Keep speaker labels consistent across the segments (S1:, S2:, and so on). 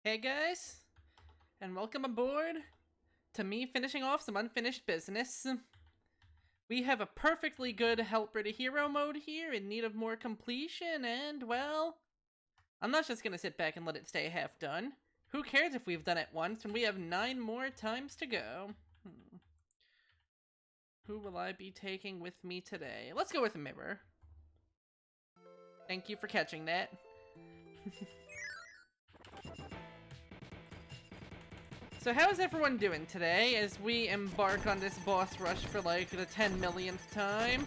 S1: Hey guys, and welcome aboard to me finishing off some unfinished business. We have a perfectly good helper to hero mode here in need of more completion, and well, I'm not just gonna sit back and let it stay half done. Who cares if we've done it once when we have 9 more times to go? Who will I be taking with me today? Let's go with a mirror. Thank you for catching that. So how's everyone doing today as we embark on this boss rush for like the 10 millionth time?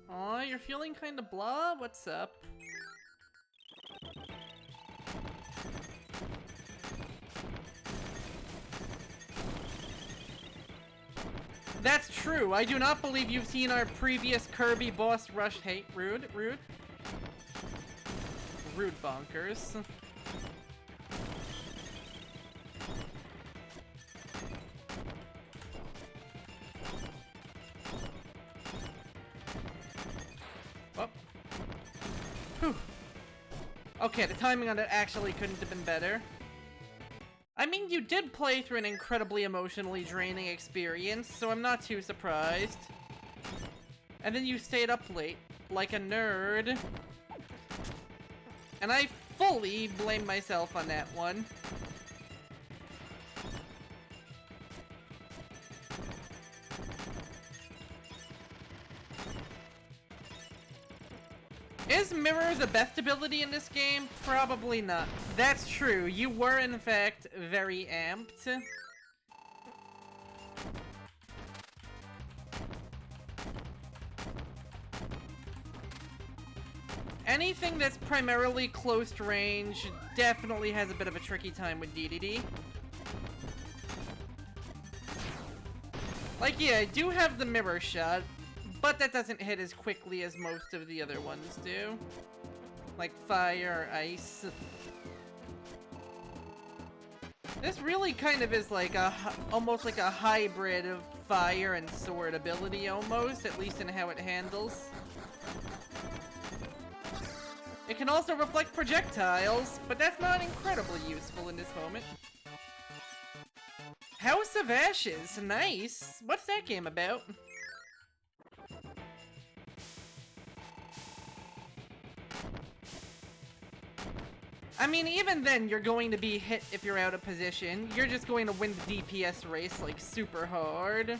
S1: Aw, you're feeling kinda blah? What's up? That's true. I do not believe you've seen our previous Kirby boss rush. Hey, rude. Rude bonkers. Oh. Whew. Okay, the timing on it actually couldn't have been better. I mean, you did play through an incredibly emotionally draining experience, so I'm not too surprised. And then you stayed up late, like a nerd. And I fully blame myself on that one. Is Mirror the best ability in this game? Probably not. That's true. You were, in fact, very amped. Anything that's primarily close range definitely has a bit of a tricky time with DDD. Like, yeah, I do have the mirror shot, but that doesn't hit as quickly as most of the other ones do. Like fire or ice. This really kind of is like almost like a hybrid of fire and sword ability almost, at least in how it handles. It can also reflect projectiles, but that's not incredibly useful in this moment. House of Ashes, nice. What's that game about? I mean, even then, you're going to be hit if you're out of position. You're just going to win the DPS race, like, super hard.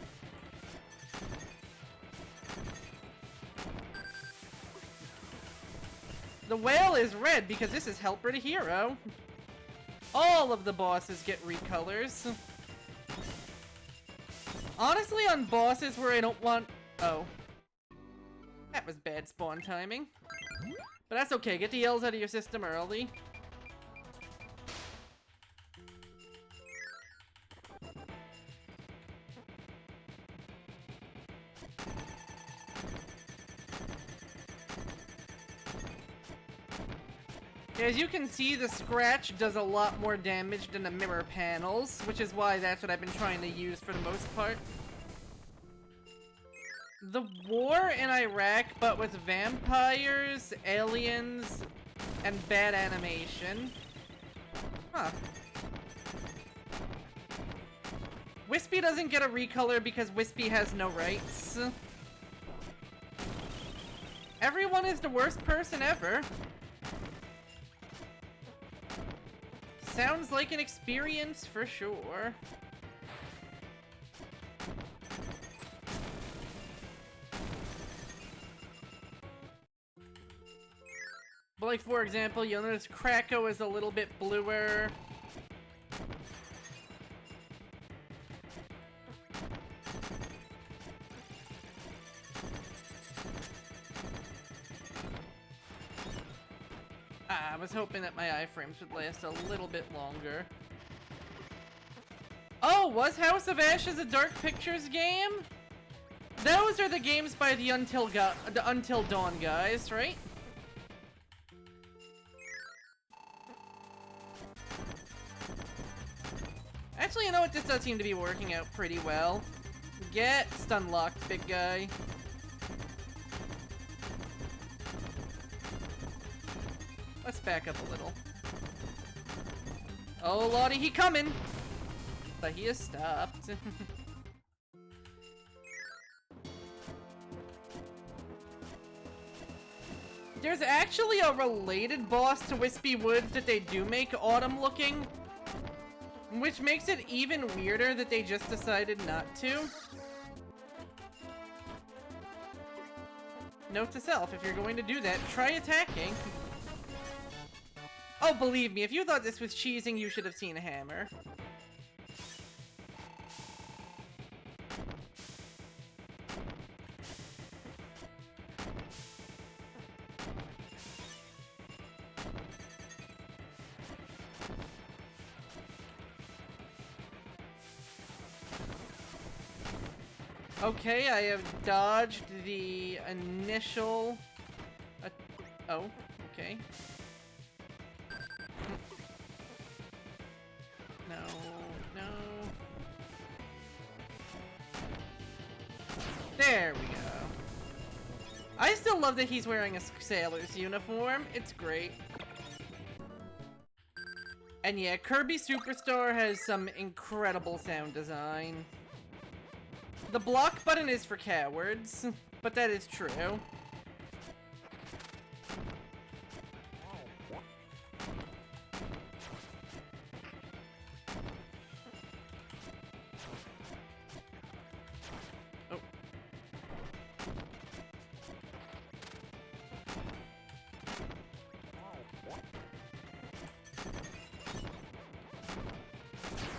S1: The whale is red because this is Helper to Hero. All of the bosses get recolors. Honestly, on bosses where I don't want... Oh. That was bad spawn timing. But that's okay, get the yells out of your system early. As you can see, the scratch does a lot more damage than the mirror panels, which is why that's what I've been trying to use for the most part. The war in Iraq, but with vampires, aliens, and bad animation. Huh. Wispy doesn't get a recolor because Wispy has no rights. Everyone is the worst person ever. Sounds like an experience for sure. But like, for example, you'll notice Krako is a little bit bluer. I was hoping that my iframes would last a little bit longer. Oh, was House of Ashes a Dark Pictures game? Those are the games by the Until Dawn guys, right? Actually, you know what? This does seem to be working out pretty well. Get stun locked, big guy. Let's back up a little. Oh, Lottie, he coming! But he has stopped. There's actually a related boss to Wispy Woods that they do make autumn looking, which makes it even weirder that they just decided not to. Note to self, if you're going to do that, try attacking. Oh, believe me, if you thought this was cheesing, you should have seen a hammer. Okay, I have dodged the initial... oh, okay. No, no. There we go. I still love that he's wearing a sailor's uniform. It's great. And yeah, Kirby Superstar has some incredible sound design. The block button is for cowards, but that is true. Oh.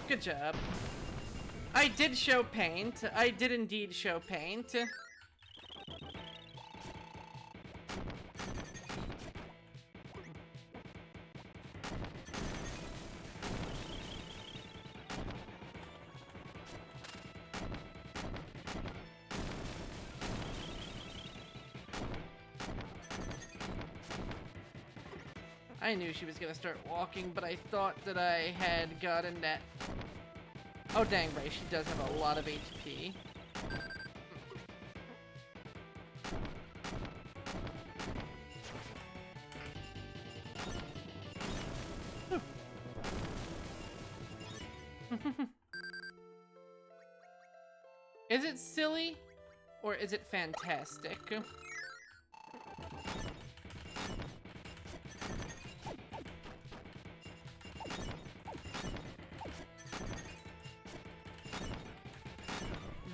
S1: Good job. I did show paint. I did indeed show paint. I knew she was gonna start walking, but I thought that I had gotten that. Oh dang, right, she does have a lot of HP. Is it silly, or is it fantastic?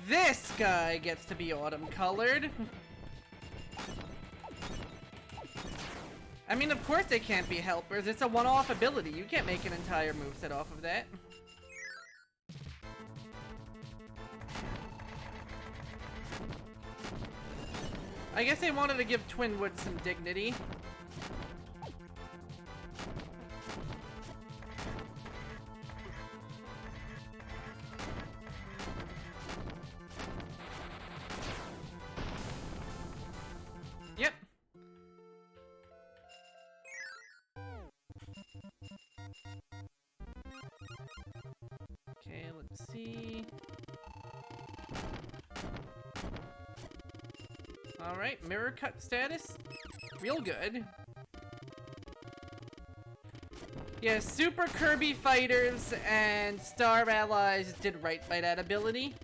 S1: This guy gets to be autumn colored. I mean, of course they can't be helpers. It's a one-off ability. You can't make an entire moveset off of that. I guess they wanted to give Twinwood some dignity. Yep. Okay, let's see. Alright, mirror cut status. Real good. Yeah, Super Kirby Fighters and Star Allies did right by that ability.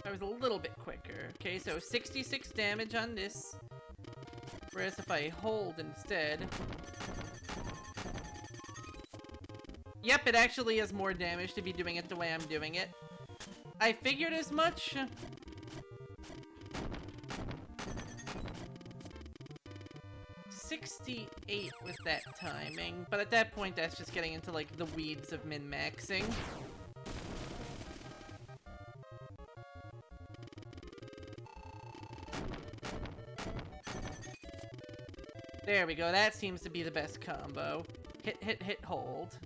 S1: I was a little bit quicker. Okay, so 66 damage on this. Whereas if I hold instead... Yep, it actually has more damage to be doing it the way I'm doing it. I figured as much. 68 with that timing, but at that point that's just getting into like the weeds of min-maxing. There we go, that seems to be the best combo. Hit, hit, hit, hold.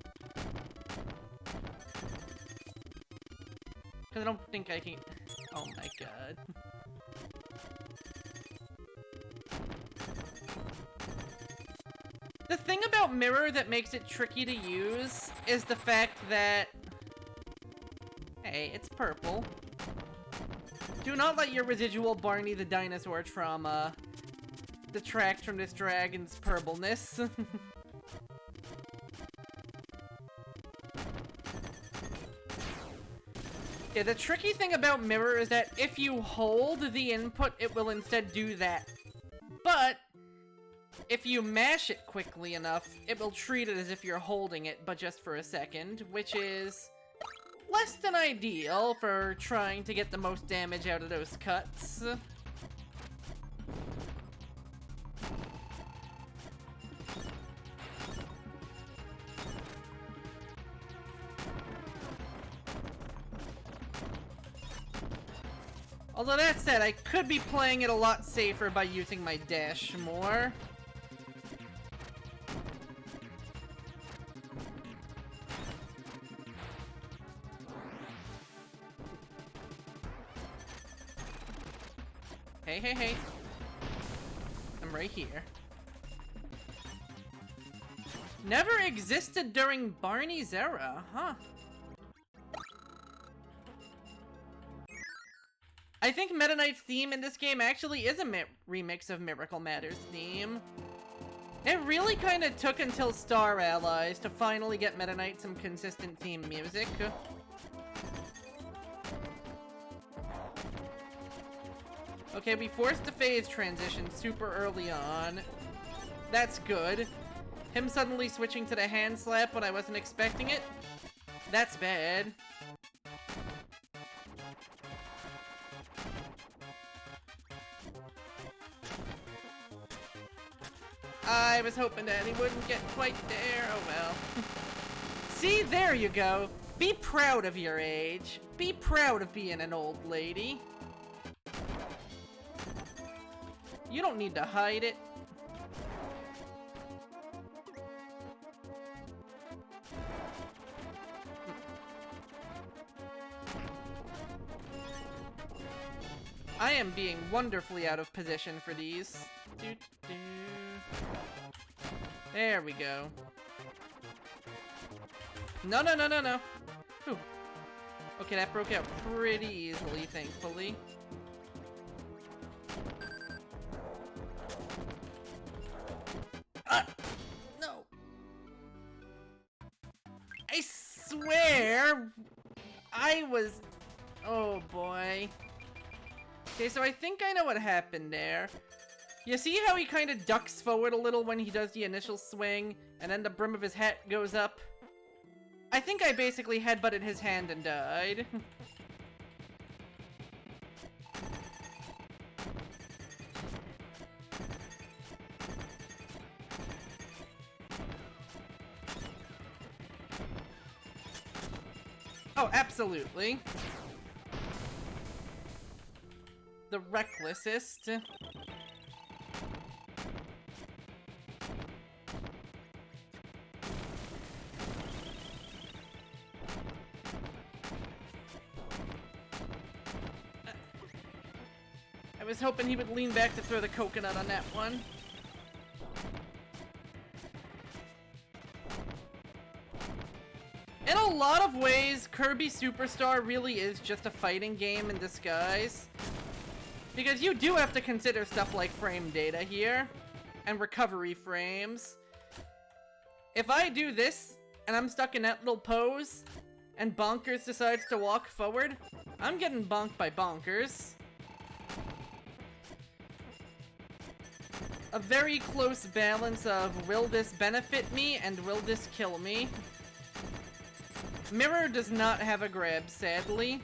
S1: Because I don't think I can... Oh my god. The thing about Mirror that makes it tricky to use is the fact that... Hey, it's purple. Do not let your residual Barney the Dinosaur trauma detract from this dragon's purpleness. Yeah, the tricky thing about Mirror is that if you hold the input, it will instead do that. But if you mash it quickly enough, it will treat it as if you're holding it, but just for a second, which is less than ideal for trying to get the most damage out of those cuts. Although that said, I could be playing it a lot safer by using my dash more. Hey, hey, hey. I'm right here. Never existed during Barney's era, huh? I think Meta Knight's theme in this game actually is a remix of Miracle Matter's theme. It really kind of took until Star Allies to finally get Meta Knight some consistent theme music. Okay, we forced the phase transition super early on. That's good. Him suddenly switching to the hand slap when I wasn't expecting it. That's bad. I was hoping that he wouldn't get quite there. Oh well. See, there you go. Be proud of your age. Be proud of being an old lady. You don't need to hide it. I am being wonderfully out of position for these. There we go. No, no, no, no, no. Ooh. Okay, that broke out pretty easily, thankfully. No. I swear I was... Oh, boy. Okay, so I think I know what happened there. You see how he kind of ducks forward a little when he does the initial swing, and then the brim of his hat goes up? I think I basically headbutted his hand and died. Oh, absolutely. The recklessest. I was hoping he would lean back to throw the coconut on that one. In a lot of ways, Kirby Superstar really is just a fighting game in disguise. Because you do have to consider stuff like frame data here, and recovery frames. If I do this, and I'm stuck in that little pose, and Bonkers decides to walk forward, I'm getting bonked by Bonkers. A very close balance of will this benefit me and will this kill me. Mirror does not have a grab, sadly.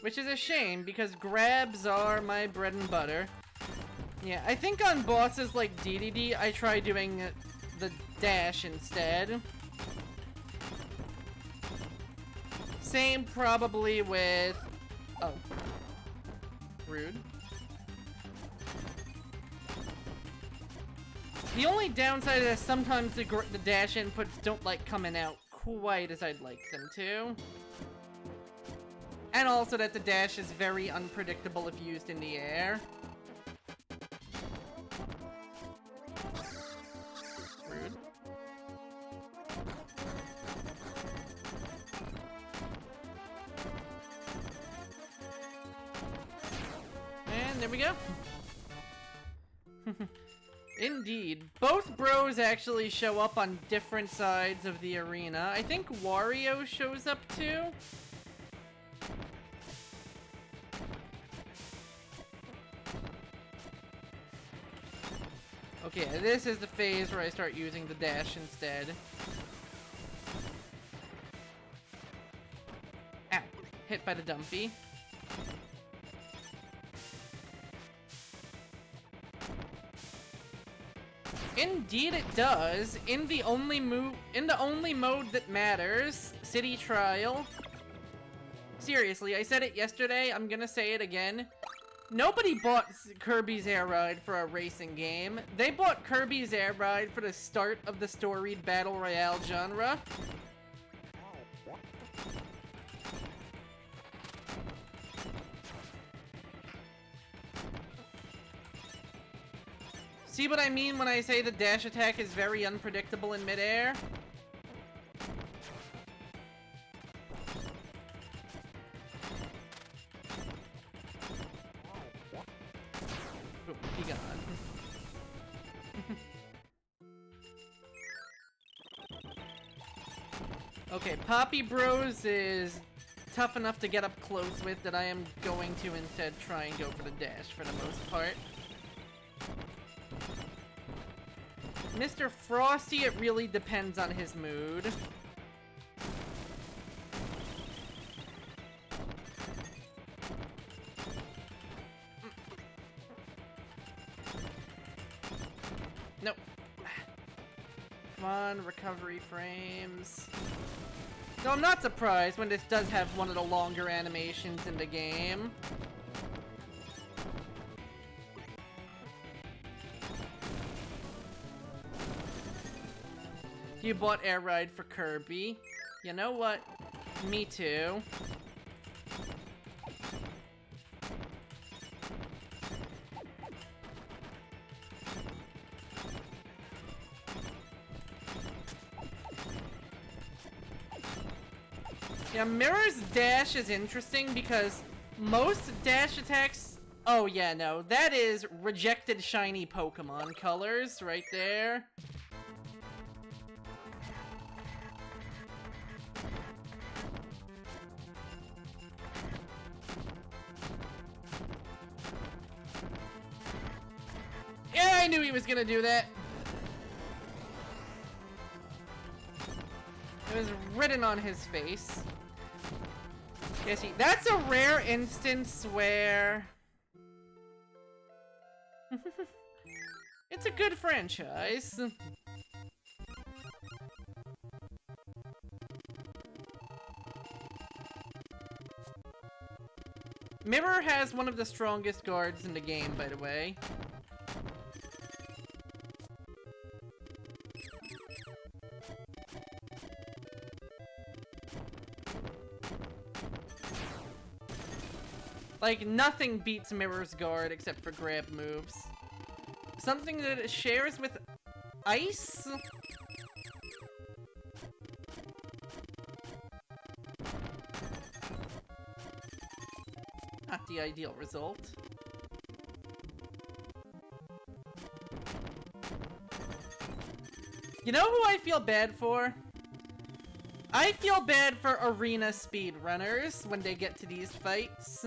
S1: Which is a shame, because grabs are my bread and butter. Yeah, I think on bosses like DDD, I try doing the dash instead. Same probably with... Oh. Rude. The only downside is sometimes the dash inputs don't like coming out quite as I'd like them to. And also that the dash is very unpredictable if used in the air. Rude. And there we go. Indeed. Both bros actually show up on different sides of the arena. I think Wario shows up too. Okay, this is the phase where I start using the dash instead. Ow. Hit by the dumpy. Indeed it does. In the only mode that matters, City Trial. Seriously, I said it yesterday, I'm gonna say it again. Nobody bought Kirby's Air Ride for a racing game. They bought Kirby's Air Ride for the start of the storied Battle Royale genre. See what I mean when I say the dash attack is very unpredictable in midair? Oop, he gone. Okay, Poppy Bros is tough enough to get up close with that I am going to instead try and go for the dash for the most part. Mr. Frosty, it really depends on his mood. Nope. Come on, recovery frames. So I'm not surprised when this does have one of the longer animations in the game. You bought Air Ride for Kirby. You know what? Me too. Yeah, Mirror's dash is interesting because most dash attacks... Oh yeah, no. That is rejected shiny Pokemon colors right there. Yeah, I knew he was gonna do that. It was written on his face. Yeah, see, that's a rare instance where... it's a good franchise. Mirror has one of the strongest guards in the game, by the way. Like, nothing beats Mirror's guard except for grab moves. Something that it shares with Ice? Not the ideal result. You know who I feel bad for? I feel bad for arena speedrunners when they get to these fights.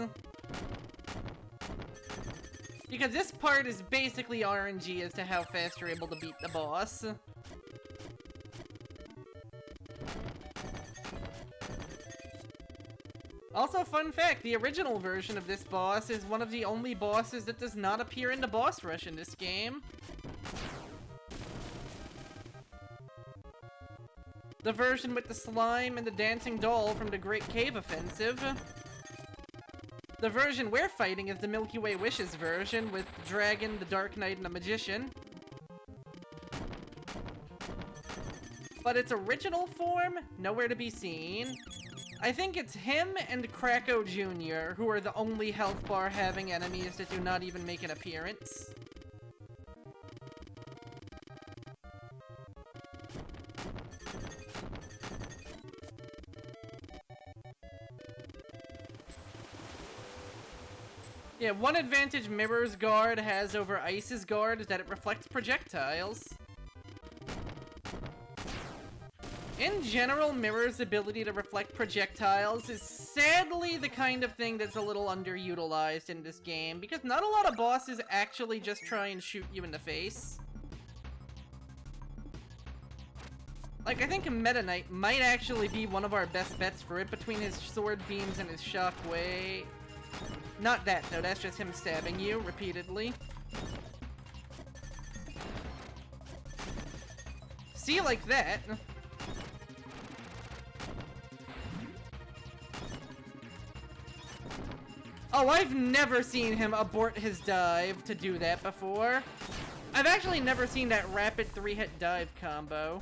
S1: Because this part is basically RNG as to how fast you're able to beat the boss. Also, fun fact, the original version of this boss is one of the only bosses that does not appear in the boss rush in this game. The version with the slime and the dancing doll from the Great Cave Offensive. The version we're fighting is the Milky Way Wishes version with the Dragon, the Dark Knight, and the Magician. But its original form, nowhere to be seen. I think it's him and Kracko Jr., who are the only health bar having enemies that do not even make an appearance. Yeah, one advantage Mirror's guard has over Ice's guard is that it reflects projectiles. In general, Mirror's ability to reflect projectiles is sadly the kind of thing that's a little underutilized in this game, because not a lot of bosses actually just try and shoot you in the face. Like, I think Meta Knight might actually be one of our best bets for it between his sword beams and his shockwave. Not that, though. That's just him stabbing you repeatedly. See, like that. Oh, I've never seen him abort his dive to do that before. I've actually never seen that rapid 3-hit dive combo.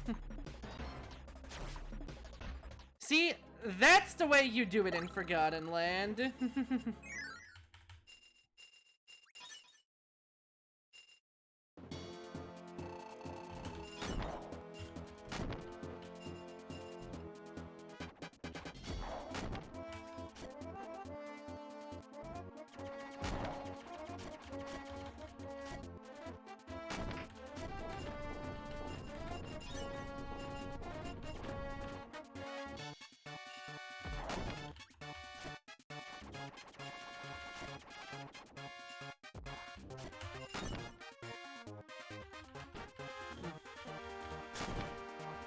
S1: See, that's the way you do it in Forgotten Land.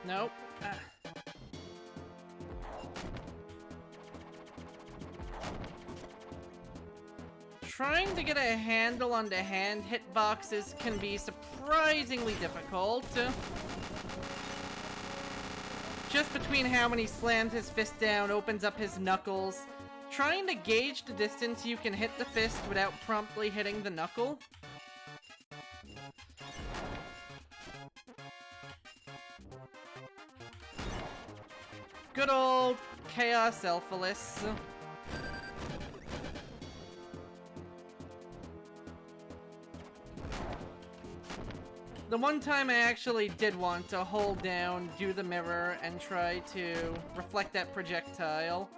S1: Nope. Trying to get a handle on the hand hitboxes can be surprisingly difficult. Just between how many slams his fist down opens up his knuckles, trying to gauge the distance you can hit the fist without promptly hitting the knuckle. Good old Chaos Elphalus. The one time I actually did want to hold down, do the mirror, and try to reflect that projectile.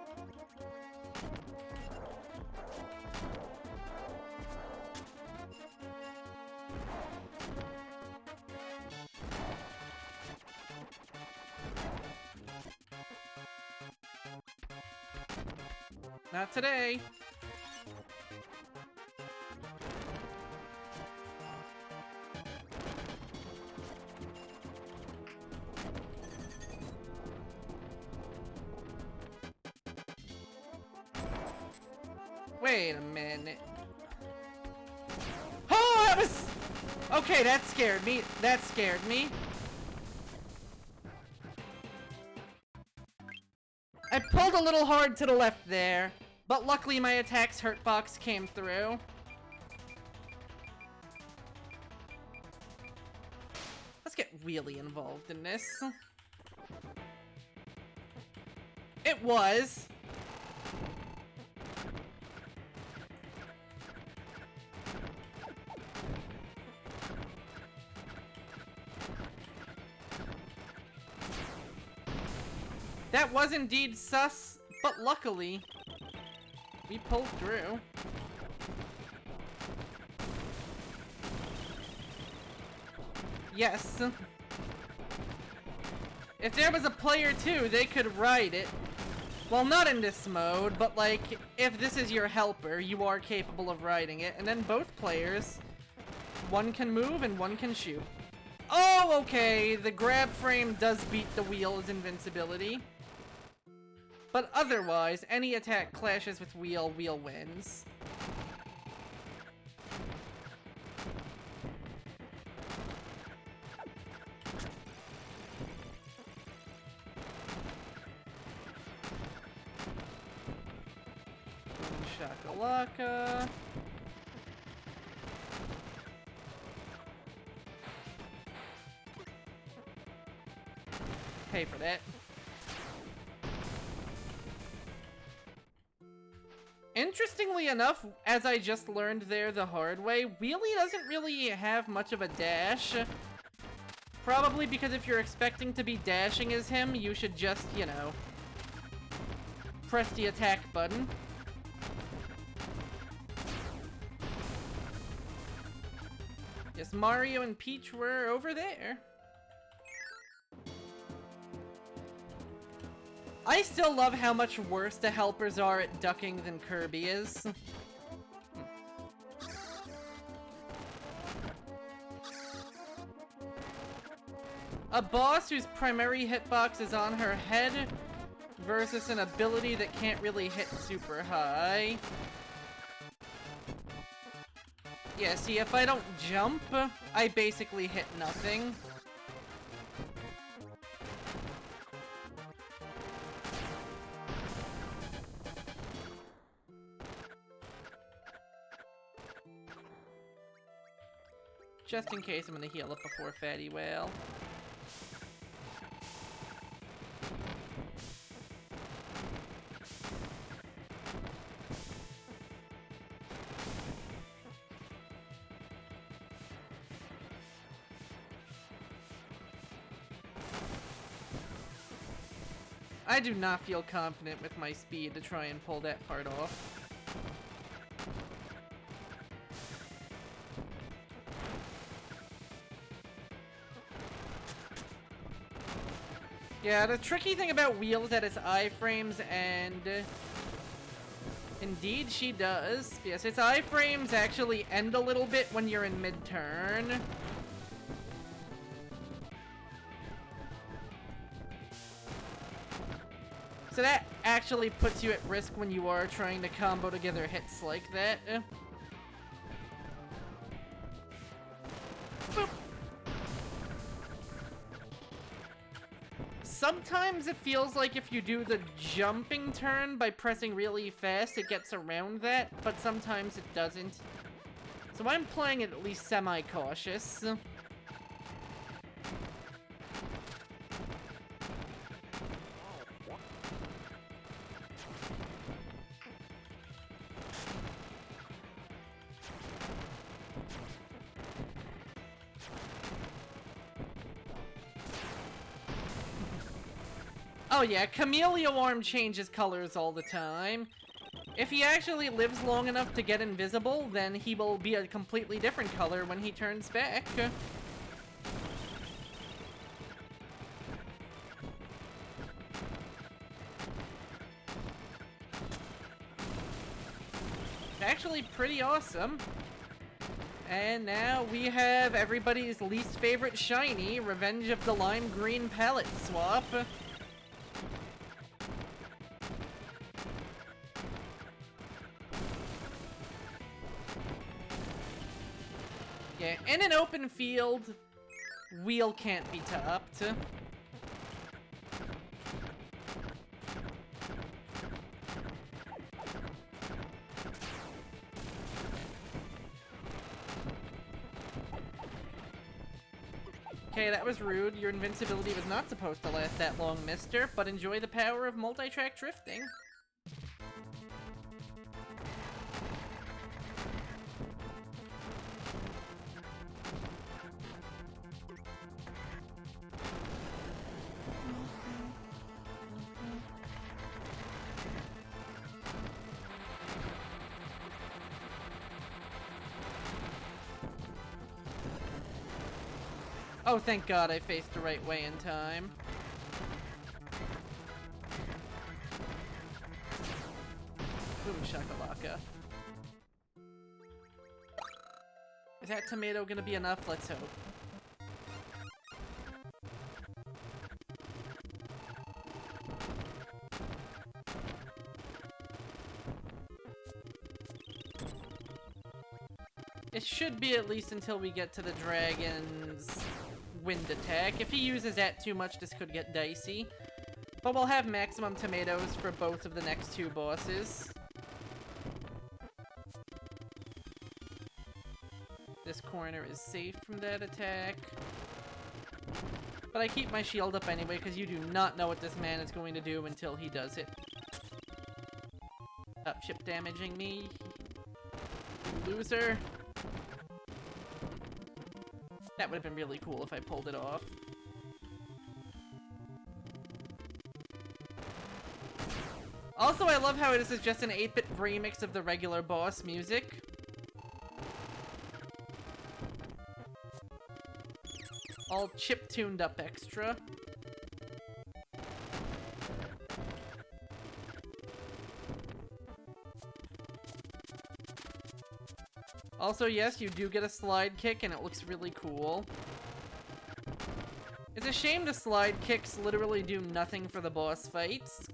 S1: Not today. Wait a minute. Oh, that was... Okay, that scared me. That scared me. I pulled a little hard to the left there, but luckily my attack's hurt box came through. Let's get really involved in this. It was. That was indeed sus, but luckily, we pulled through. Yes. If there was a player 2, they could ride it. Well, not in this mode, but like, if this is your helper, you are capable of riding it, and then both players, one can move and one can shoot. Oh, okay, the grab frame does beat the wheel's invincibility. But otherwise, any attack clashes with wheel, wheel wins. Shakalaka. Pay for that. Interestingly enough, as I just learned there the hard way, Wheelie doesn't really have much of a dash. Probably because if you're expecting to be dashing as him, you should just, you know, press the attack button. Yes, Mario and Peach were over there. I still love how much worse the helpers are at ducking than Kirby is. A boss whose primary hitbox is on her head versus an ability that can't really hit super high. Yeah, see, if I don't jump, I basically hit nothing. Just in case, I'm gonna heal up before Fatty Whale. I do not feel confident with my speed to try and pull that part off. Yeah, the tricky thing about Wheel is that its iframes, and indeed she does. Yes, its iframes actually end a little bit when you're in mid-turn. So that actually puts you at risk when you are trying to combo together hits like that. Boop. Sometimes it feels like if you do the jumping turn by pressing really fast, it gets around that, but sometimes it doesn't. So I'm playing it at least semi-cautious. Oh yeah, Chameleon Worm changes colors all the time. If he actually lives long enough to get invisible, then he will be a completely different color when he turns back. Actually pretty awesome. And now we have everybody's least favorite shiny, Revenge of the Lime Green Palette Swap. Yeah, in an open field, Wheel can't be topped. Okay, that was rude. Your invincibility was not supposed to last that long, mister, but enjoy the power of multi-track drifting. Oh, thank God I faced the right way in time. Boom shakalaka. Is that tomato gonna be enough? Let's hope. It should be at least until we get to the dragon's wind attack. If he uses that too much, this could get dicey. But we'll have maximum tomatoes for both of the next two bosses. This corner is safe from that attack. But I keep my shield up anyway, because you do not know what this man is going to do until he does it. Chip damaging me. Loser. That would have been really cool if I pulled it off. Also, I love how this is just an 8-bit remix of the regular boss music. All chip-tuned up extra. Also, yes, you do get a slide kick, and it looks really cool. It's a shame the slide kicks literally do nothing for the boss fights.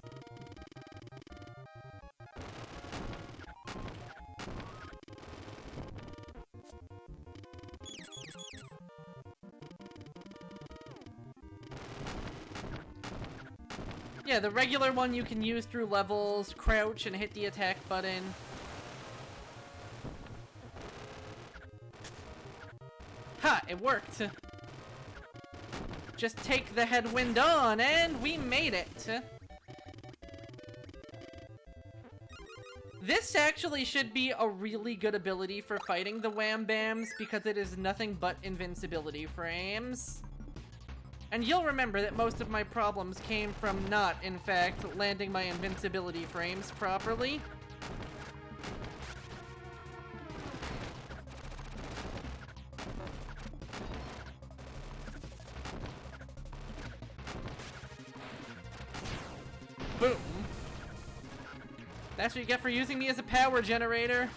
S1: Yeah, the regular one you can use through levels, crouch, and hit the attack button. Ha! It worked! Just take the headwind on, and we made it! This actually should be a really good ability for fighting the Wham Bams, because it is nothing but invincibility frames. And you'll remember that most of my problems came from not, in fact, landing my invincibility frames properly. Boom. That's what you get for using me as a power generator.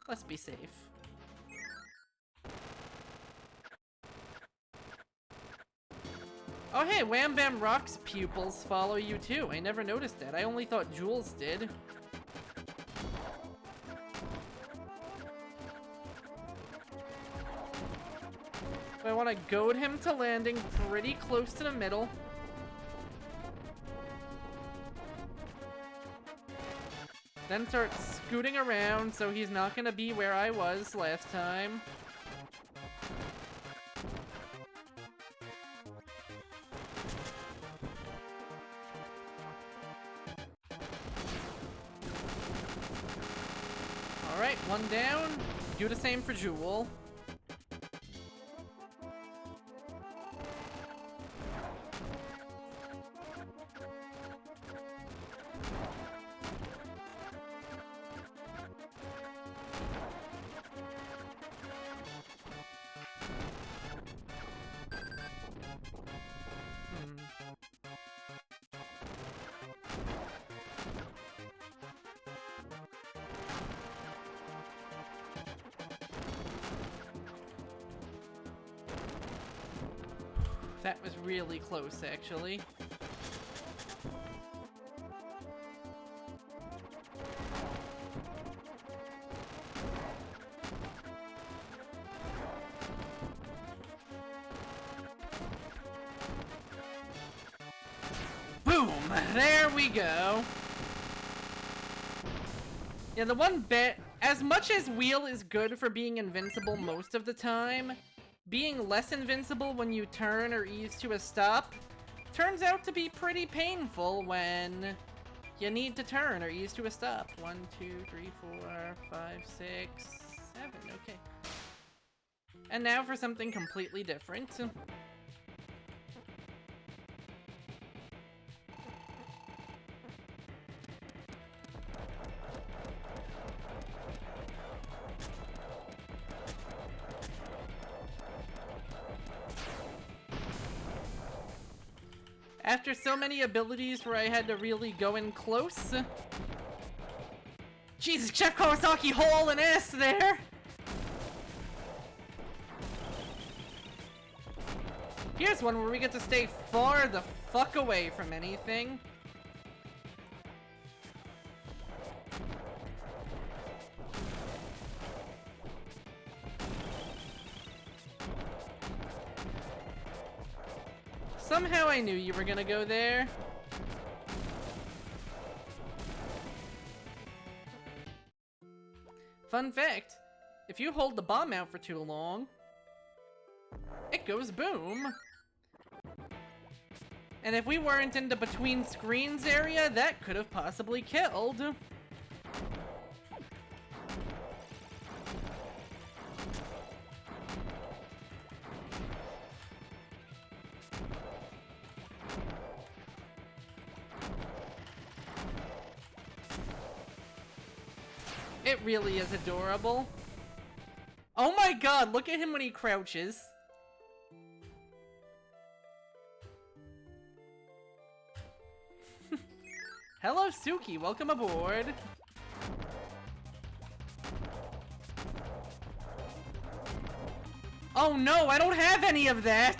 S1: Let's be safe. Oh hey, Wham Bam Rock's pupils follow you too. I never noticed that. I only thought Jules did. I want to goad him to landing pretty close to the middle. Then start scooting around so he's not gonna be where I was last time. Alright, one down. Do the same for Jewel. That was really close, actually. Boom! There we go. Yeah, the one bit, as much as Wheel is good for being invincible most of the time, being less invincible when you turn or ease to a stop turns out to be pretty painful when you need to turn or ease to a stop. 1, 2, 3, 4, 5, 6, 7, okay. And now for something completely different. After so many abilities where I had to really go in close. Jesus, Chef Kawasaki haul an ass there! Here's one where we get to stay far the fuck away from anything. Somehow I knew you were gonna go there. Fun fact, if you hold the bomb out for too long, it goes boom. And if we weren't in the between screens area, that could have possibly killed. It really is adorable. Oh my god, look at him when he crouches. Hello, Suki. Welcome aboard. Oh no, I don't have any of that!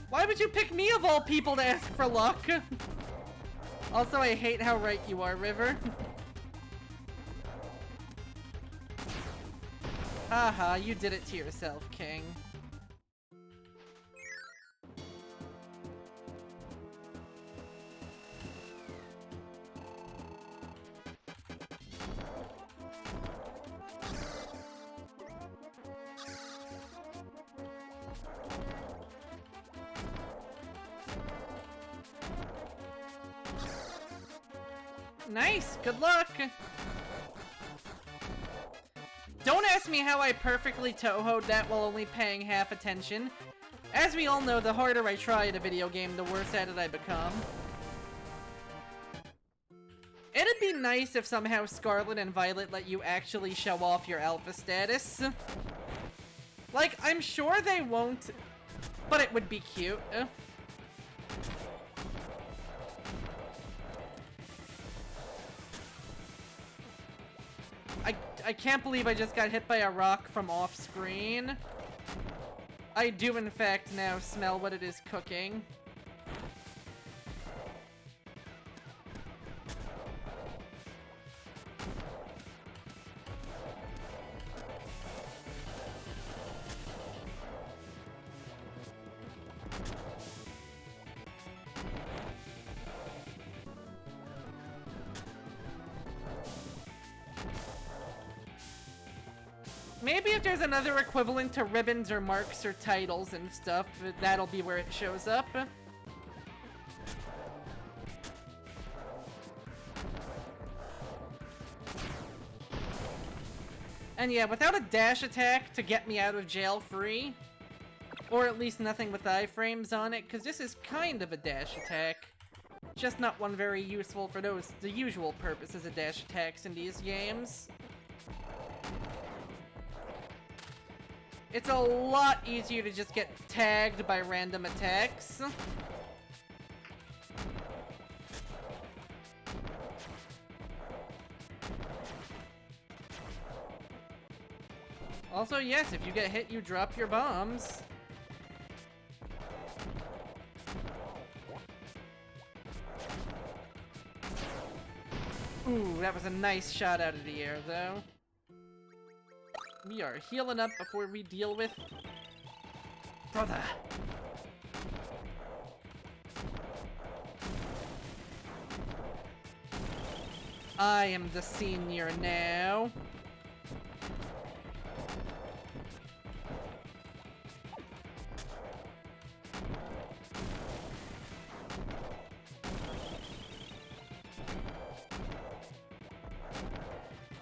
S1: Why would you pick me of all people to ask for luck? Also, I hate how right you are, River. Haha, you did it to yourself, King. Nice, good luck! Don't ask me how I perfectly Toho'd that while only paying half attention. As we all know, the harder I try at a video game, the worse at it I become. It'd be nice if somehow Scarlet and Violet let you actually show off your alpha status. Like, I'm sure they won't, but it would be cute. I can't believe I just got hit by a rock from off screen. I do in fact now smell what it is cooking. Maybe if there's another equivalent to ribbons or marks or titles and stuff, that'll be where it shows up. And yeah, without a dash attack to get me out of jail free, or at least nothing with iframes on it, because this is kind of a dash attack. Just not one very useful for the usual purposes of dash attacks in these games. It's a lot easier to just get tagged by random attacks. Also, yes, if you get hit, you drop your bombs. Ooh, that was a nice shot out of the air, though. We are healing up before we deal with... brother! I am the senior now.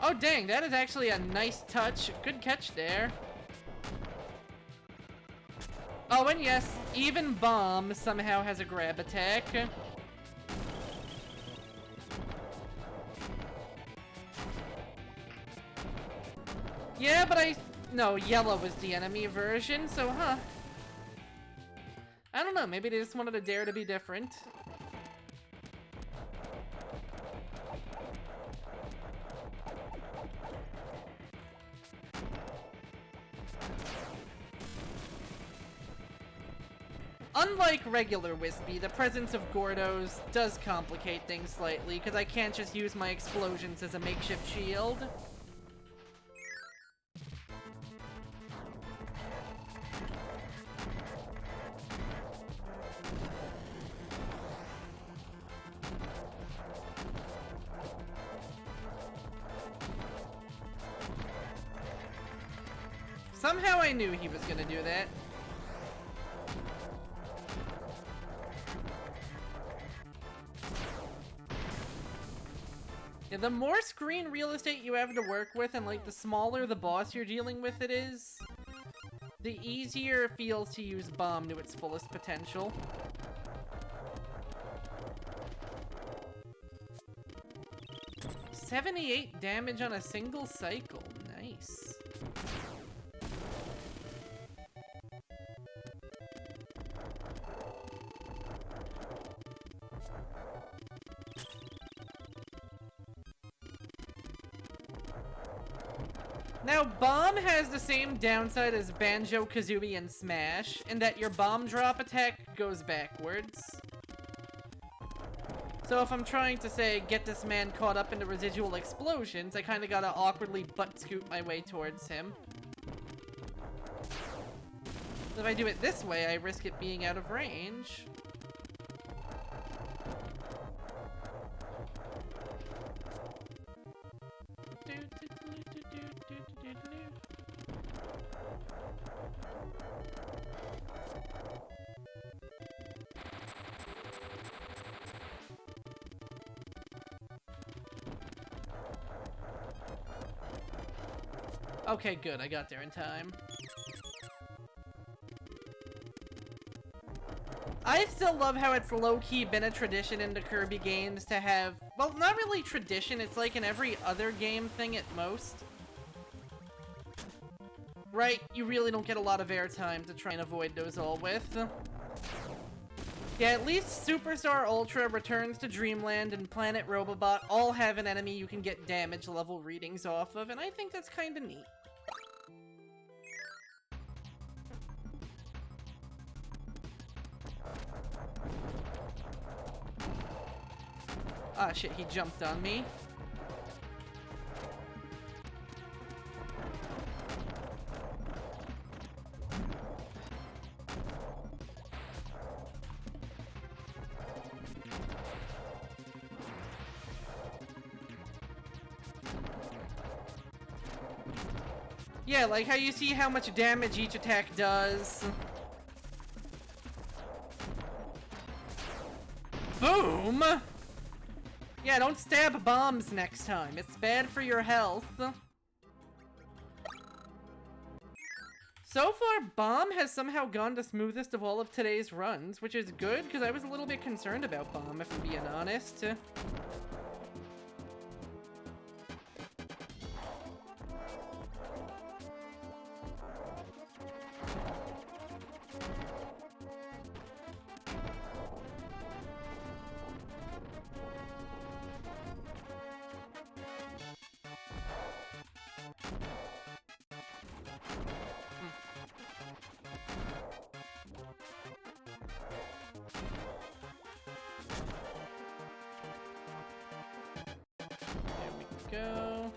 S1: Oh dang, that is actually a nice touch. Good catch there. Oh, and yes, even Bomb somehow has a grab attack. Yeah, but no, Yellow was the enemy version, so huh. I don't know, maybe they just wanted to dare to be different. Unlike regular Wispy, the presence of Gordos does complicate things slightly, because I can't just use my explosions as a makeshift shield. Somehow I knew he was gonna do that. Yeah, the more screen real estate you have to work with, and like the smaller the boss you're dealing with it is, the easier it feels to use Bomb to its fullest potential. $78 damage on a single cycle. Nice. Now, Bomb has the same downside as Banjo-Kazooie and Smash, in that your bomb drop attack goes backwards. So if I'm trying to, say, get this man caught up in the residual explosions, I kinda gotta awkwardly butt-scoot my way towards him. If I do it this way, I risk it being out of range. Okay, good. I got there in time. I still love how it's low-key been a tradition in the Kirby games to have... Well, not really tradition. It's like in every other game thing at most. Right? You really don't get a lot of airtime to try and avoid those all with. Yeah, at least Superstar Ultra, Returns to Dreamland, and Planet Robobot all have an enemy you can get damage level readings off of, and I think that's kinda neat. Ah, shit, he jumped on me. Yeah, like how you see how much damage each attack does. Boom! Yeah, don't stab bombs next time. It's bad for your health. So far, Bomb has somehow gone the smoothest of all of today's runs, which is good, because I was a little bit concerned about Bomb, if I'm being honest. Go.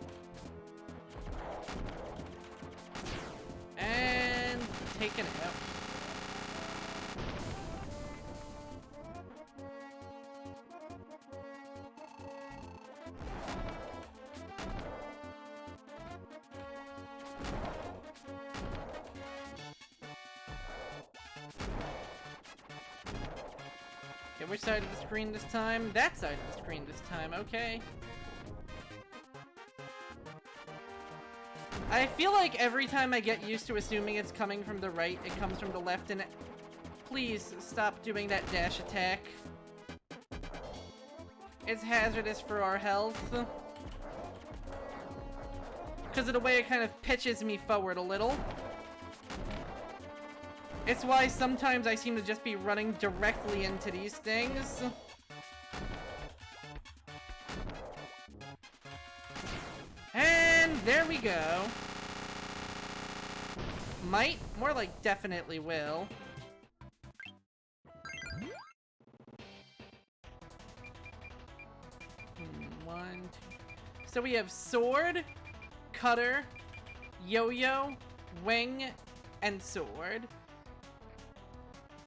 S1: And take it out. Okay, which side of the screen this time? That side of the screen this time, okay. I feel like every time I get used to assuming it's coming from the right, it comes from the left, and please stop doing that dash attack. It's hazardous for our health. Because of the way it kind of pitches me forward a little. It's why sometimes I seem to just be running directly into these things. And there we go. Might? More like definitely will. One, two. So we have Sword, Cutter, Yo-Yo, Wing, and Sword.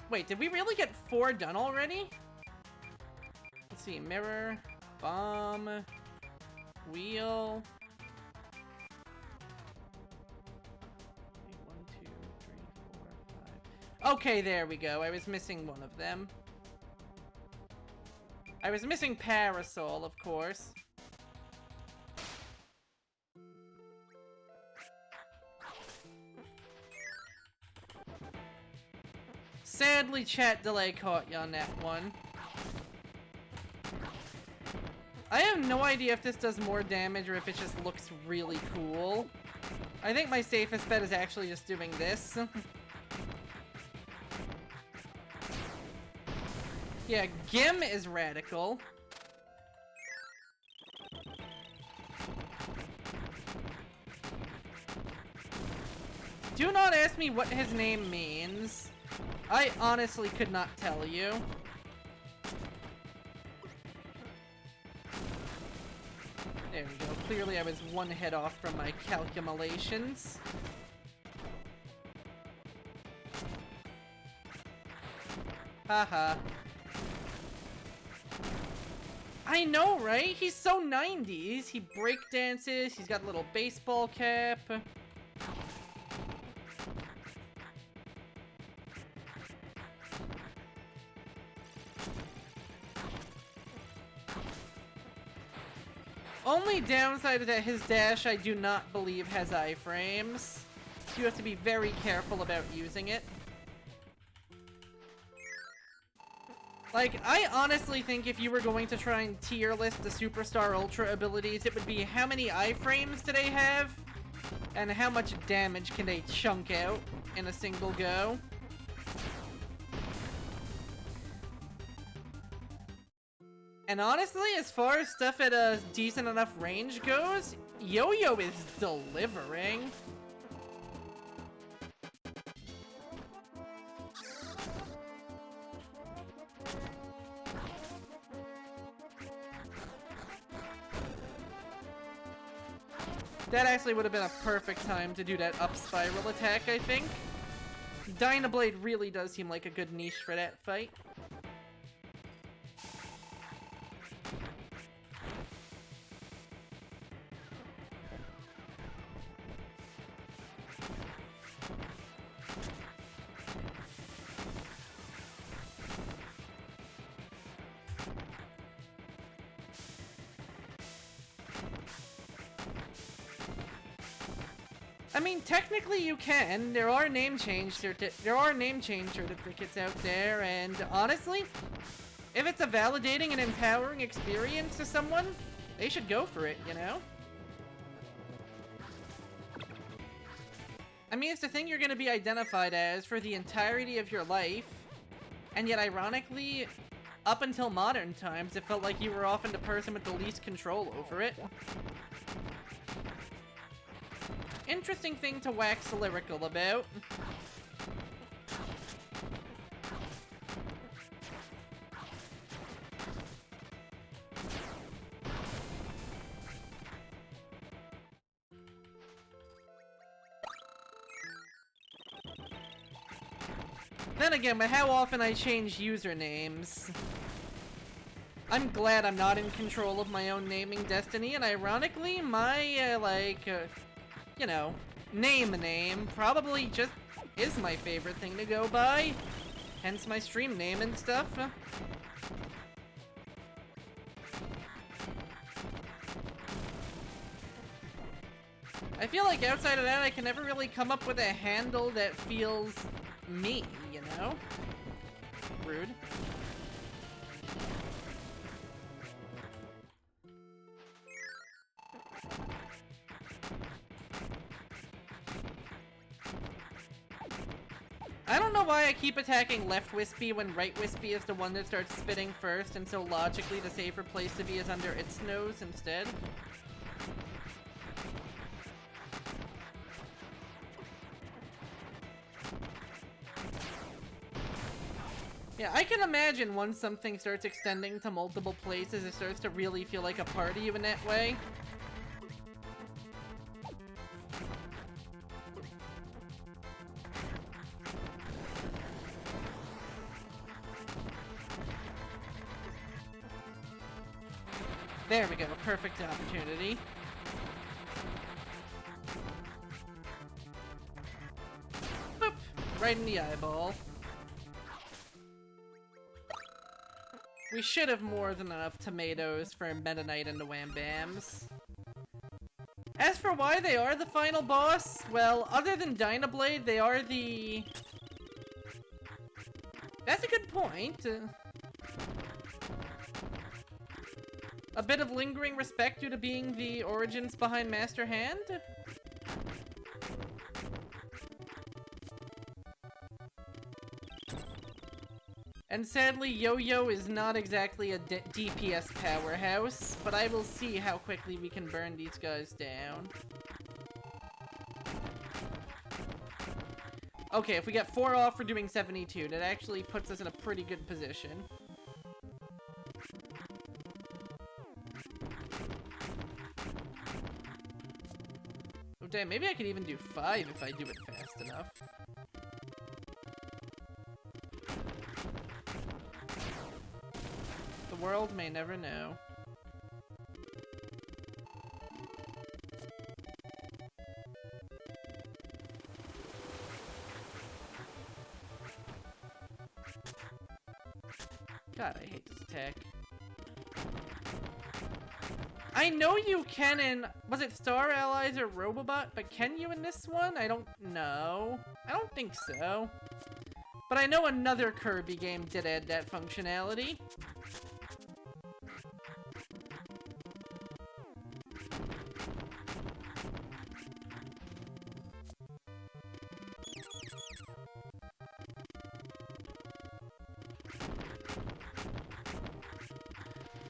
S1: Wait, did we really get 4 done already? Let's see. Mirror, Bomb, Wheel. 1, 2, 3, 4, 5. Okay, there we go. I was missing one of them. I was missing Parasol, of course. Sadly, chat delay caught you on that one. I have no idea if this does more damage or if it just looks really cool. I think my safest bet is actually just doing this. Yeah, Gim is radical. Do not ask me what his name means. I honestly could not tell you. There we go. Clearly I was one hit off from my calculations. Haha. I know, right? He's so 90s. He breakdances, he's got a little baseball cap. Only downside is that his dash I do not believe has iframes. You have to be very careful about using it. Like, I honestly think if you were going to try and tier list the Superstar Ultra abilities, it would be how many iframes do they have, and how much damage can they chunk out in a single go. And honestly, as far as stuff at a decent enough range goes, Yo-Yo is delivering. That actually would have been a perfect time to do that up spiral attack, I think. Dynablade really does seem like a good niche for that fight. I mean, technically you can. There are name change certificates out there, and honestly, if it's a validating and empowering experience to someone, they should go for it, you know? I mean, it's the thing you're gonna be identified as for the entirety of your life, and yet ironically, up until modern times, it felt like you were often the person with the least control over it. Interesting thing to wax lyrical about. Then again, but how often I change usernames. I'm glad I'm not in control of my own naming destiny, and ironically, my, you know, name probably just is my favorite thing to go by. Hence my stream name and stuff. I feel like outside of that, I can never really come up with a handle that feels me, you know? Rude. I don't know why I keep attacking left Wispy when right Wispy is the one that starts spitting first, and so logically the safer place to be is under its nose instead. Yeah, I can imagine once something starts extending to multiple places, it starts to really feel like a party in that way. There we go, perfect opportunity. Boop! Right in the eyeball. We should have more than enough tomatoes for Meta Knight and the Wham Bams. As for why they are the final boss, well, other than Dynablade, they are the... That's a good point. A bit of lingering respect due to being the origins behind Master Hand? And sadly, Yo-Yo is not exactly a DPS powerhouse, but I will see how quickly we can burn these guys down. Okay, if we get 4 off for doing 72, that actually puts us in a pretty good position. Oh damn, maybe I could even do 5 if I do it fast enough. The world may never know. God, I hate this attack. I know you can in, was it Star Allies or Robobot? But can you in this one? I don't know. I don't think so. But I know another Kirby game did add that functionality.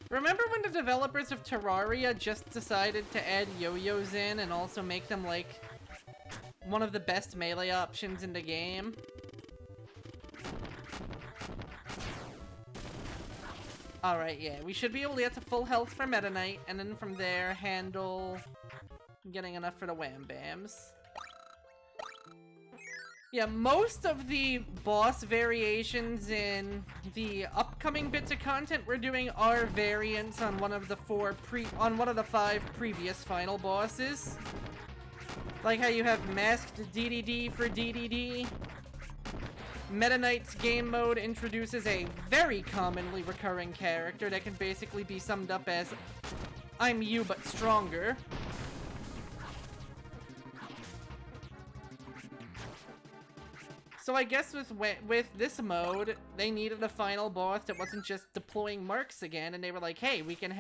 S1: Remember when the developers of Terraria just decided to add yo-yos in and also make them, like, one of the best melee options in the game? Alright, yeah, we should be able to get to full health for Meta Knight, and then from there, handle getting enough for the Wham Bams. Yeah, most of the boss variations in the upcoming bits of content we're doing are variants on one of the 5 previous final bosses. Like how you have Masked DDD for DDD. Meta Knight's game mode introduces a very commonly recurring character that can basically be summed up as, I'm you but stronger. So I guess with this mode, they needed a final boss that wasn't just deploying marks again, and they were like, hey, we can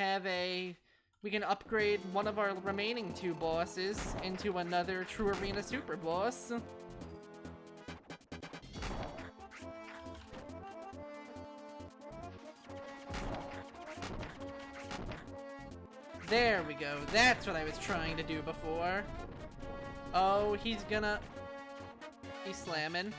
S1: upgrade one of our remaining 2 bosses into another True Arena Super Boss. There we go. That's what I was trying to do before. Oh, he's slamming.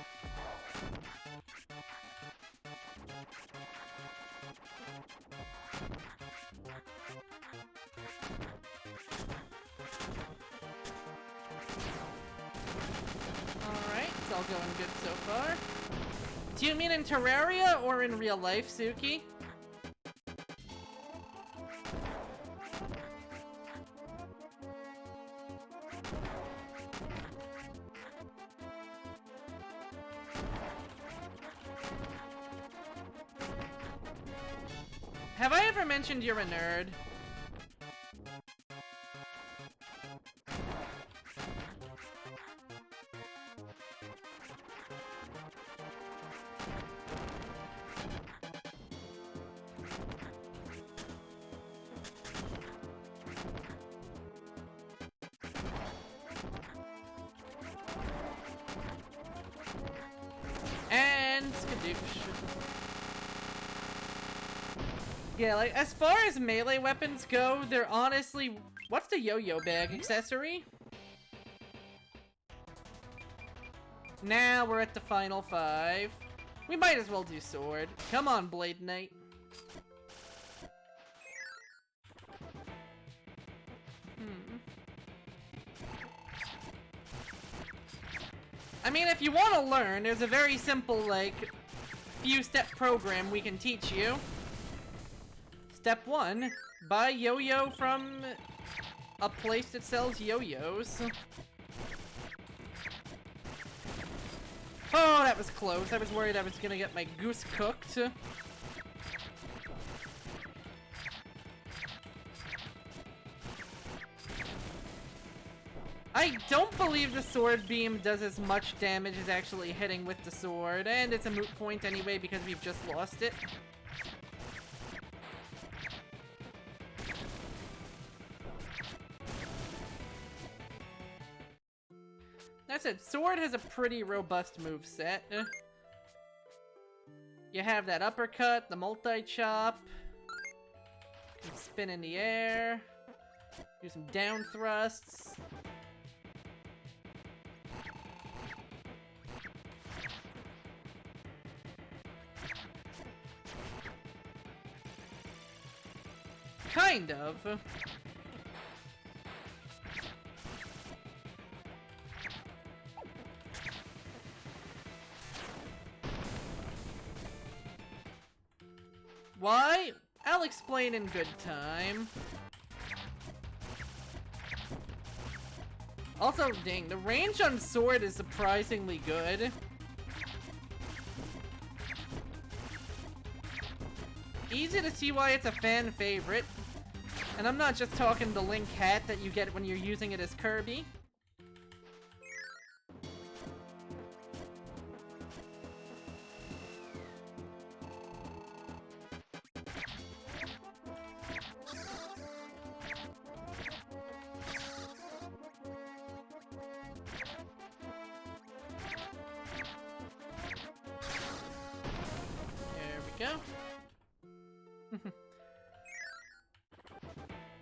S1: Alright, it's all going good so far. Do you mean in Terraria or in real life, Suki? Have I ever mentioned you're a nerd? And skadoosh. Yeah, like, as far as melee weapons go, they're honestly... What's the yo-yo bag accessory? Now we're at the final 5. We might as well do sword. Come on, Blade Knight. I mean, if you want to learn, there's a very simple, like, few-step program we can teach you. Step 1, buy yo-yo from a place that sells yo-yos. Oh, that was close. I was worried I was gonna get my goose cooked. I don't believe the sword beam does as much damage as actually hitting with the sword, and it's a moot point anyway because we've just lost it. That's it. Sword has a pretty robust moveset. You have that uppercut, the multi-chop. You can spin in the air. Do some down thrusts. Kind of. Why? I'll explain in good time. Also, dang, the range on sword is surprisingly good. Easy to see why it's a fan favorite. And I'm not just talking the Link hat that you get when you're using it as Kirby. Go.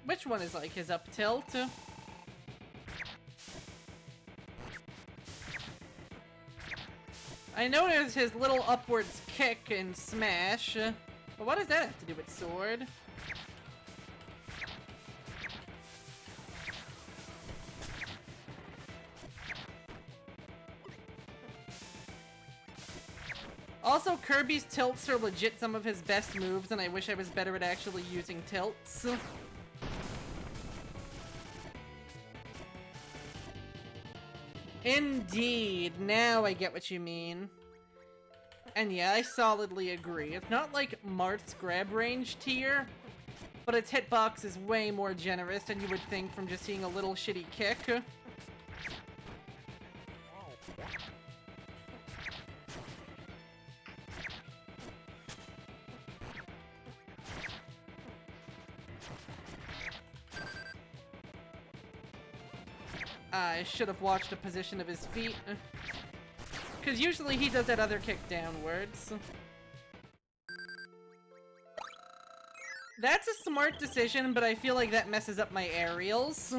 S1: Which one is like his up tilt? I noticed his little upwards kick in Smash, but what does that have to do with Sword? Also, Kirby's tilts are legit some of his best moves, and I wish I was better at actually using tilts. Indeed, now I get what you mean. And yeah, I solidly agree. It's not like Marth's grab range tier, but its hitbox is way more generous than you would think from just seeing a little shitty kick. I should have watched the position of his feet. Because usually he does that other kick downwards. That's a smart decision, but I feel like that messes up my aerials.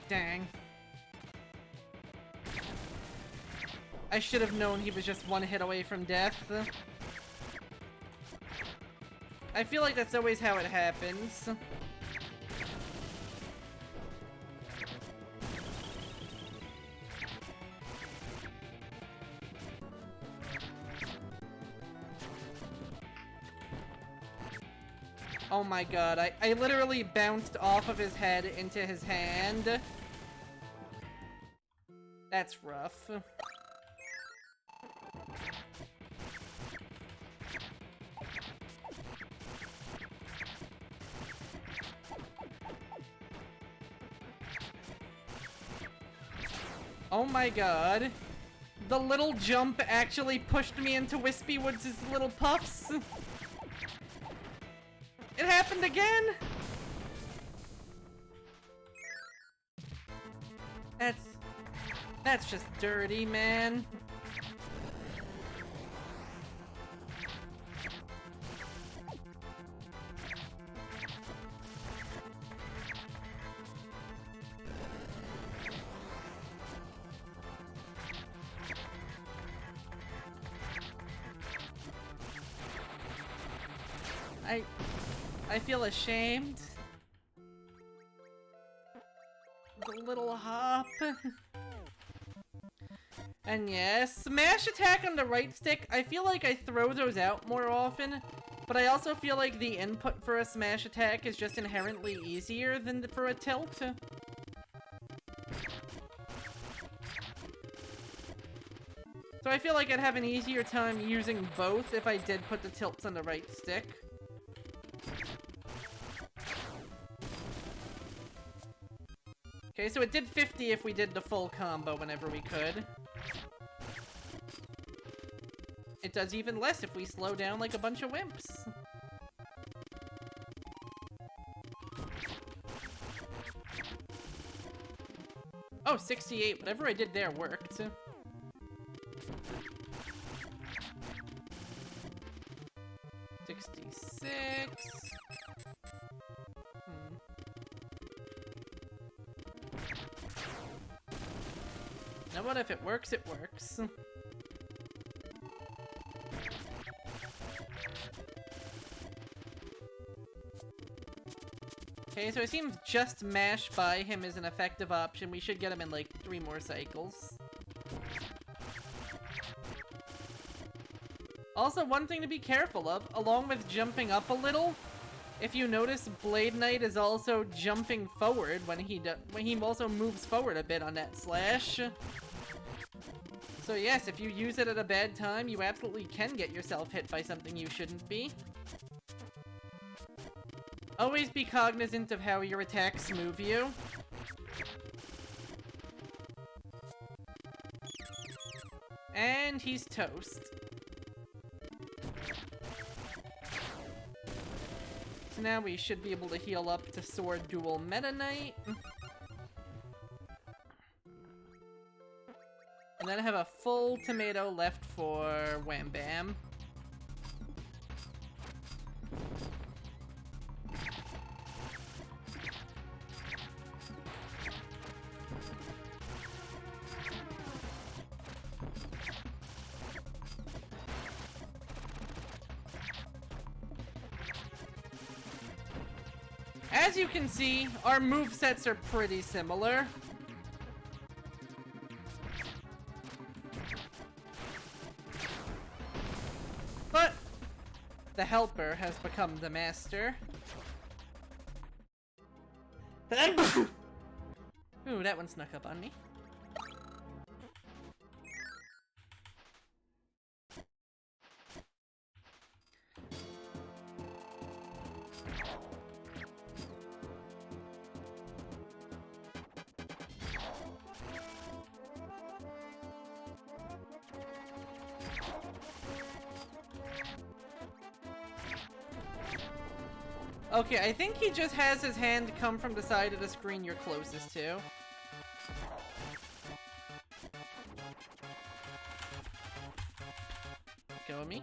S1: Dang. I should have known he was just one hit away from death. I feel like that's always how it happens. Oh my god, I literally bounced off of his head into his hand. That's rough. Oh my god. The little jump actually pushed me into Wispy Woods' little puffs. It happened again! That's just dirty, man. I feel ashamed. The little hop. And yes, smash attack on the right stick, I feel like I throw those out more often, but I also feel like the input for a smash attack is just inherently easier than for a tilt. So I feel like I'd have an easier time using both if I did put the tilts on the right stick. Okay, so it did 50 if we did the full combo whenever we could. It does even less if we slow down like a bunch of wimps. Oh, 68. Whatever I did there worked. 66. Now what if it works, it works. Okay, so it seems just mash by him is an effective option. We should get him in like 3 more cycles. Also, one thing to be careful of, along with jumping up a little, if you notice, Blade Knight is also jumping forward when he also moves forward a bit on that slash. So yes, if you use it at a bad time, you absolutely can get yourself hit by something you shouldn't be. Always be cognizant of how your attacks move you. And he's toast. So now we should be able to heal up to Sword Duel Meta Knight. And then I have a full tomato left for Wham Bam. As you can see, our movesets are pretty similar. But the helper has become the master. Ooh, that one snuck up on me. Okay, I think he just has his hand come from the side of the screen you're closest to. Go me.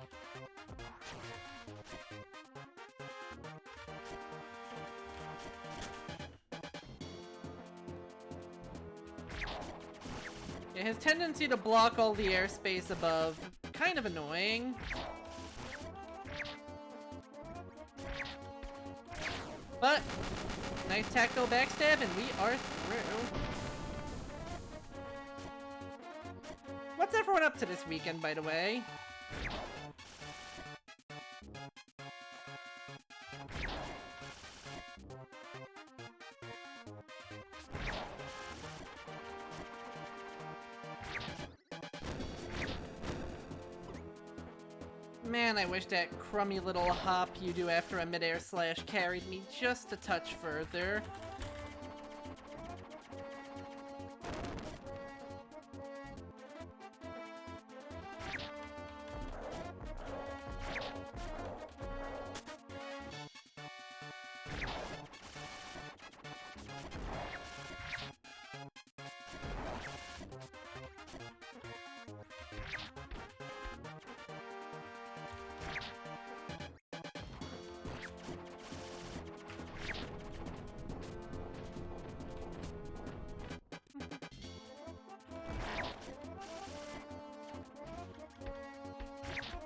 S1: Yeah, his tendency to block all the airspace above, kind of annoying. But, nice tactile backstab, and we are through. What's everyone up to this weekend, by the way? Man, I wish that crummy little hop you do after a midair slash carried me just a touch further.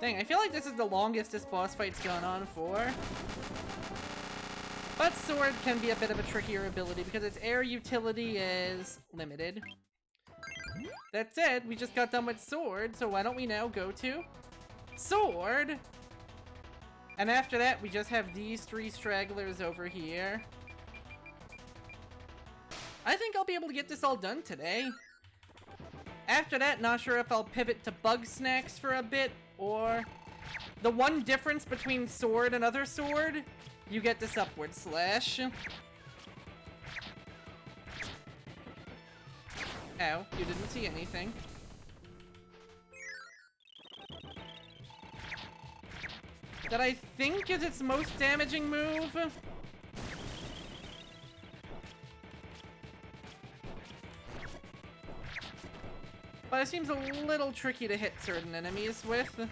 S1: Dang, I feel like this is the longest this boss fight's gone on for. But Sword can be a bit of a trickier ability because its air utility is limited. That said, we just got done with Sword, so why don't we now go to Sword? And after that, we just have these three stragglers over here. I think I'll be able to get this all done today. After that, not sure if I'll pivot to Bug Snacks for a bit, or the one difference between Sword and other Sword, you get this upward slash. Ow, you didn't see anything. That I think is its most damaging move. But it seems a little tricky to hit certain enemies with.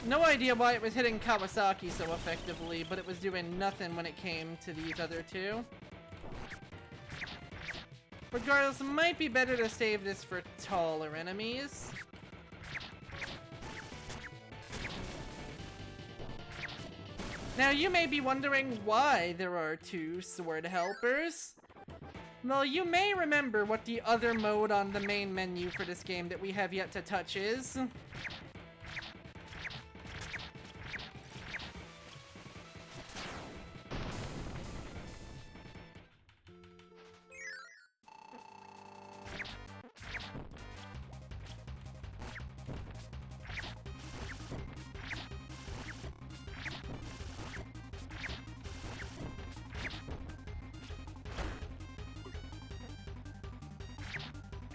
S1: No idea why it was hitting Kawasaki so effectively, but it was doing nothing when it came to these other two. Regardless, it might be better to save this for taller enemies. Now, you may be wondering why there are two sword helpers. Well, you may remember what the other mode on the main menu for this game that we have yet to touch is.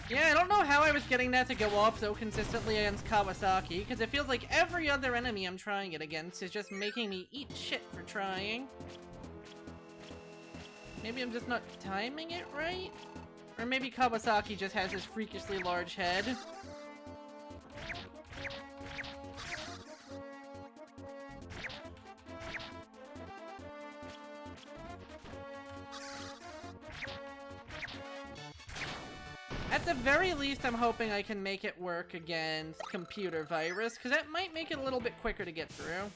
S1: Yeah, I don't know how I was getting that to go off so consistently against Kawasaki, because it feels like every other enemy I'm trying it against is just making me eat shit for trying. Maybe I'm just not timing it right? Or maybe Kawasaki just has this freakishly large head. At the very least, I'm hoping I can make it work against computer virus, because that might make it a little bit quicker to get through.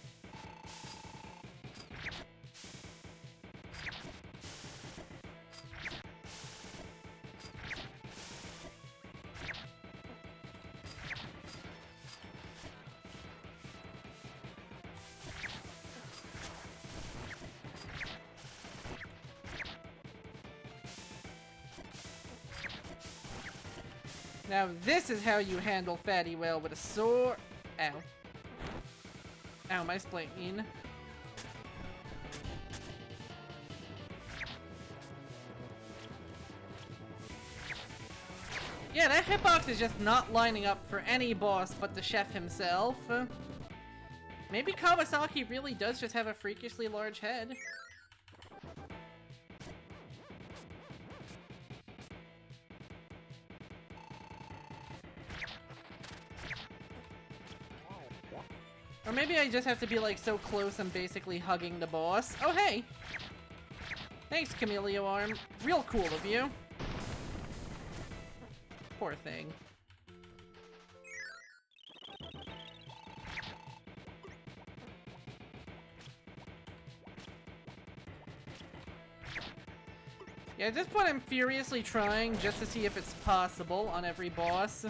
S1: Now this is how you handle Fatty Whale with a sword. Ow. Ow, my spleen. Yeah, that hitbox is just not lining up for any boss but the chef himself. Maybe Kawasaki really does just have a freakishly large head. Or maybe I just have to be like so close I'm basically hugging the boss. Oh hey! Thanks, Chameleon Arm. Real cool of you. Poor thing. Yeah, at this point I'm furiously trying just to see if it's possible on every boss.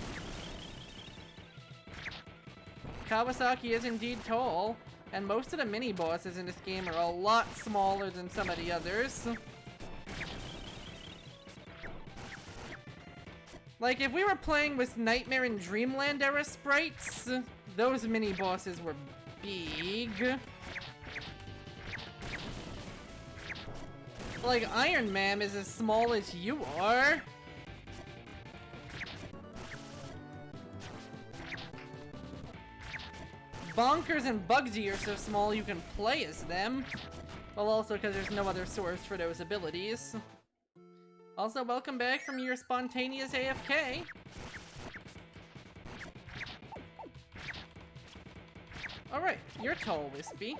S1: Kawasaki is indeed tall, and most of the mini-bosses in this game are a lot smaller than some of the others. Like, if we were playing with Nightmare and Dreamland era sprites, those mini-bosses were big. Like, Iron Man is as small as you are. Bonkers and Bugsy are so small you can play as them. Well, also because there's no other source for those abilities. Also, welcome back from your spontaneous AFK. Alright, you're tall, Wispy.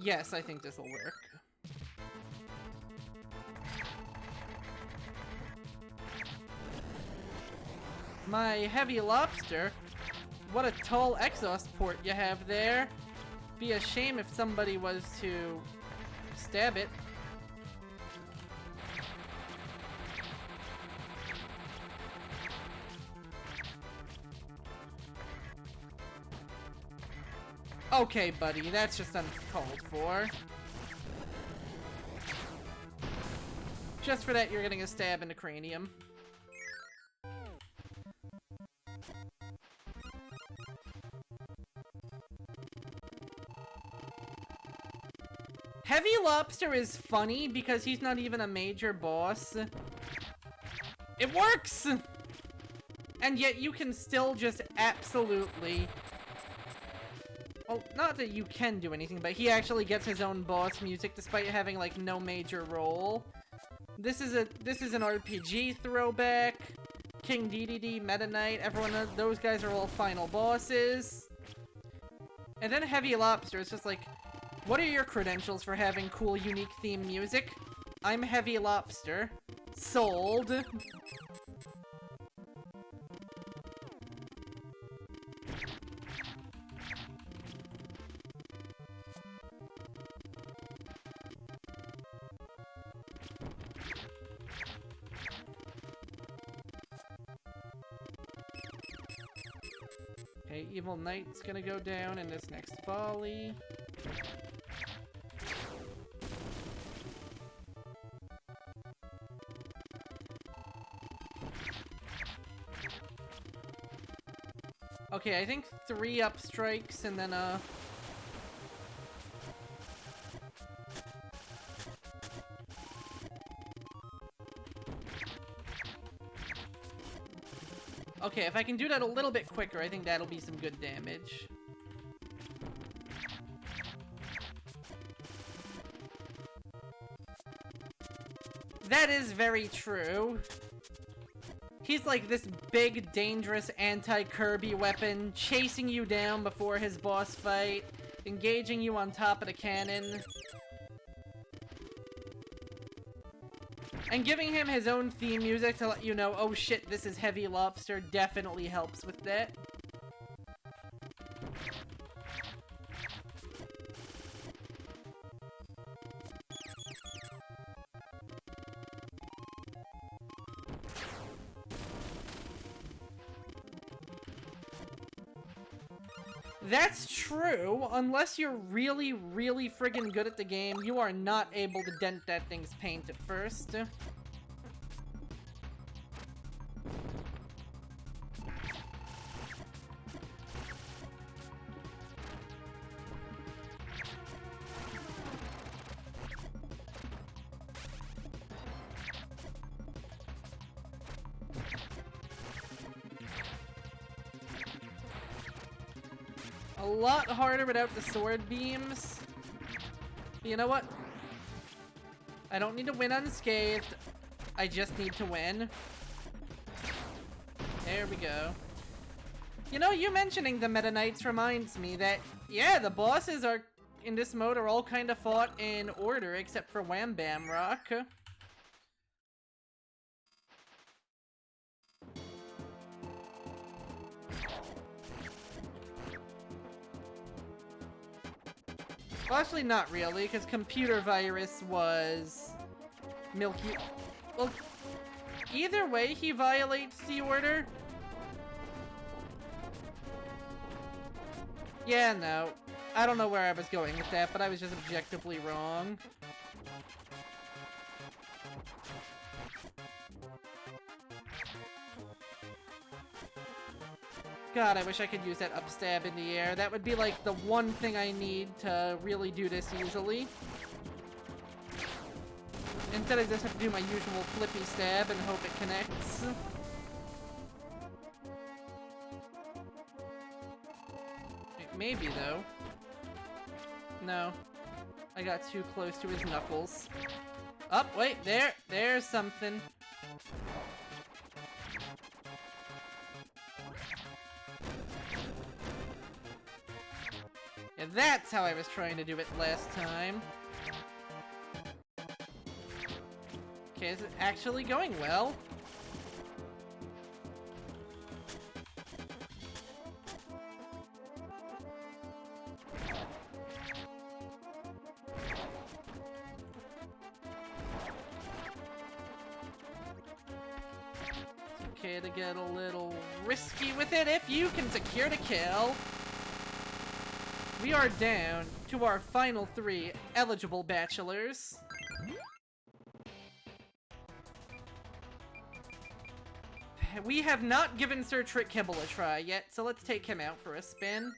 S1: Yes, I think this will work. My heavy lobster, what a tall exhaust port you have there. Be a shame if somebody was to stab it. Okay, buddy, that's just uncalled for. Just for that, you're getting a stab in the cranium. Heavy Lobster is funny because he's not even a major boss. It works! And yet you can still just absolutely... Well, not that you can do anything, but he actually gets his own boss music despite having, like, no major role. This is an RPG throwback. King Dedede, Meta Knight, everyone, those guys are all final bosses. And then Heavy Lobster is just like, what are your credentials for having cool, unique theme music? I'm Heavy Lobster. Sold. Okay, Evil Knight's gonna go down in this next volley. Okay, I think 3 up strikes and then okay, if I can do that a little bit quicker, I think that'll be some good damage. That is very true. He's like this big, dangerous anti-Kirby weapon, chasing you down before his boss fight, engaging you on top of the cannon, and giving him his own theme music to let you know, oh shit, this is Heavy Lobster, definitely helps with that. That's true. Unless you're really, really friggin' good at the game, you are not able to dent that thing's paint at first. A lot harder without the sword beams. But you know what? I don't need to win unscathed. I just need to win. There we go. You know, you mentioning the Meta Knights reminds me that, yeah, the bosses are in this mode are all kind of fought in order except for Wham Bam Rock. Well, actually not really, because Computer Virus was Milky... Well, either way he violates the order. Yeah, no. I don't know where I was going with that, but I was just objectively wrong. God, I wish I could use that upstab in the air. That would be like the one thing I need to really do this easily. Instead, I just have to do my usual flippy stab and hope it connects. Maybe, though. No. I got too close to his knuckles. Oh, wait, there's something. Yeah, that's how I was trying to do it last time. Okay, is it actually going well? It's okay to get a little risky with it if you can secure the kill. We are down to our final 3 eligible bachelors. We have not given Sir Trick Kibble a try yet, so let's take him out for a spin.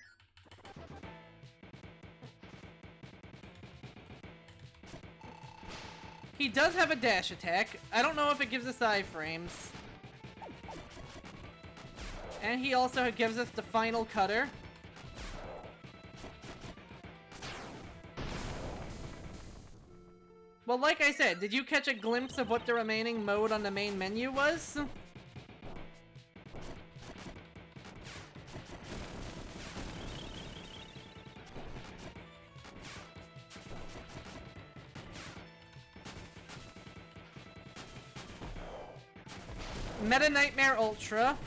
S1: He does have a dash attack. I don't know if it gives us iframes. And he also gives us the final cutter. Well, like I said, did you catch a glimpse of what the remaining mode on the main menu was? Meta Nightmare Ultra.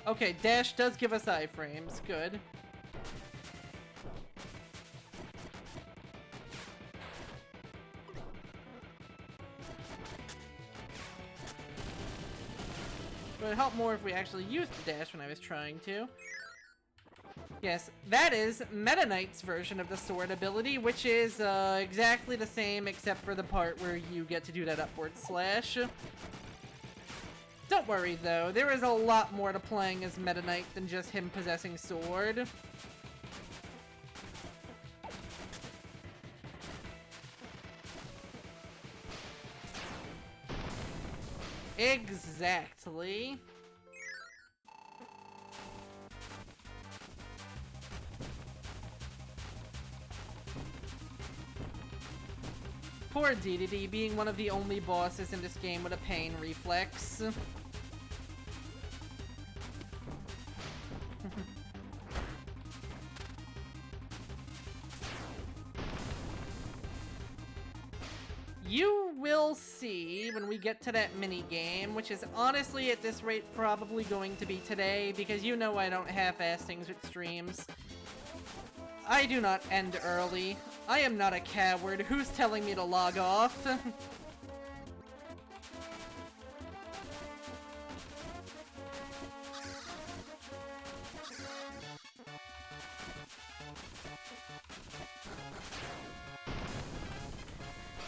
S1: Okay, dash does give us iframes. Good. It would help more if we actually used the dash when I was trying to. Yes, that is Meta Knight's version of the sword ability, which is exactly the same except for the part where you get to do that upward slash. Don't worry though, there is a lot more to playing as Meta Knight than just him possessing sword. Exactly. Poor DDD, being one of the only bosses in this game with a pain reflex. You will see when we get to that mini-game, which is honestly at this rate probably going to be today, because you know I don't half-ass things with streams. I do not end early. I am not a coward. Who's telling me to log off?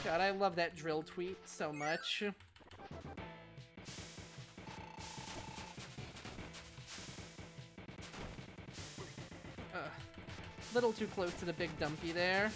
S1: God, I love that drill tweet so much. Little too close to the big dumpy there.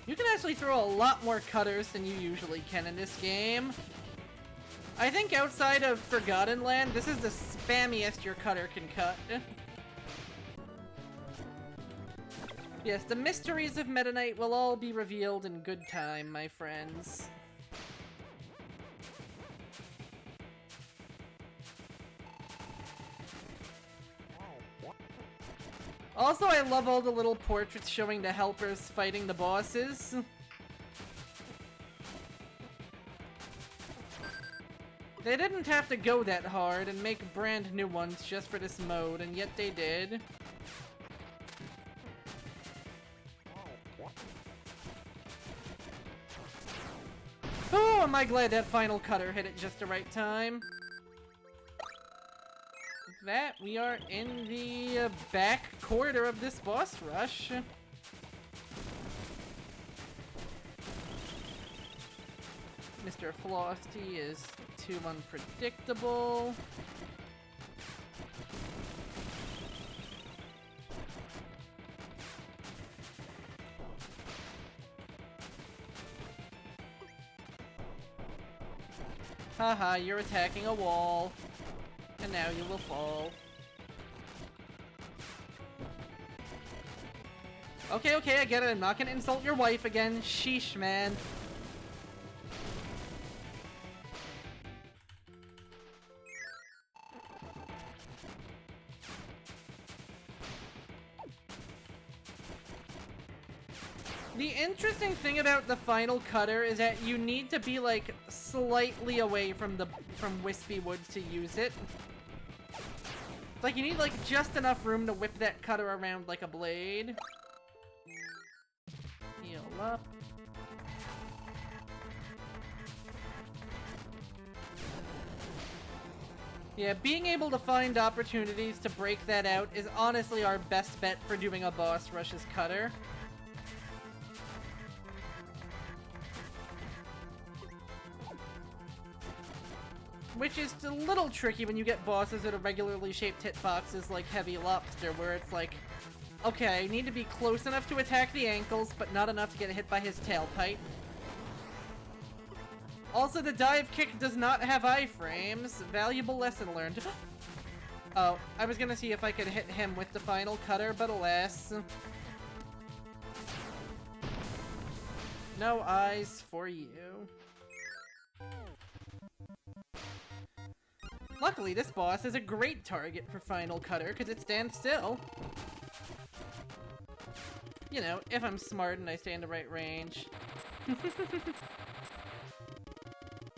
S1: You can actually throw a lot more cutters than you usually can in this game. I think outside of Forgotten Land, this is the spammiest your cutter can cut. Yes, the mysteries of Meta Knight will all be revealed in good time, my friends. Also, I love all the little portraits showing the helpers fighting the bosses. They didn't have to go that hard and make brand new ones just for this mode, and yet they did. Oh, am I glad that final cutter hit at just the right time. With that, we are in the back corridor of this boss rush. Mr. Flosty is too unpredictable. Haha, you're attacking a wall. And now you will fall. Okay, okay, I get it. I'm not gonna insult your wife again. Sheesh, man. The interesting thing about the final cutter is that you need to be like slightly away from Wispy Woods to use it. Like you need like just enough room to whip that cutter around like a blade. Heal up. Yeah, being able to find opportunities to break that out is honestly our best bet for doing a boss rush as cutter. Which is a little tricky when you get bosses that are regularly shaped hitboxes like Heavy Lobster, where it's like, okay, I need to be close enough to attack the ankles, but not enough to get hit by his tailpipe. Also, the dive kick does not have iframes. Valuable lesson learned. Oh, I was gonna see if I could hit him with the final cutter, but alas. No eyes for you. Luckily, this boss is a great target for Final Cutter because it stands still. You know, if I'm smart and I stay in the right range.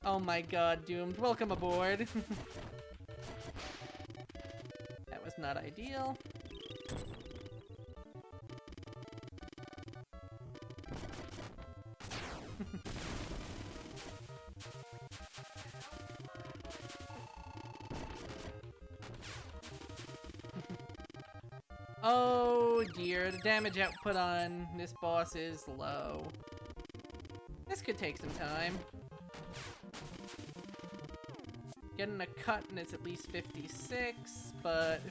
S1: Oh my god, Doomed. Welcome aboard. That was not ideal. Oh dear, the damage output on this boss is low. This could take some time. Getting a cut and it's at least 56, but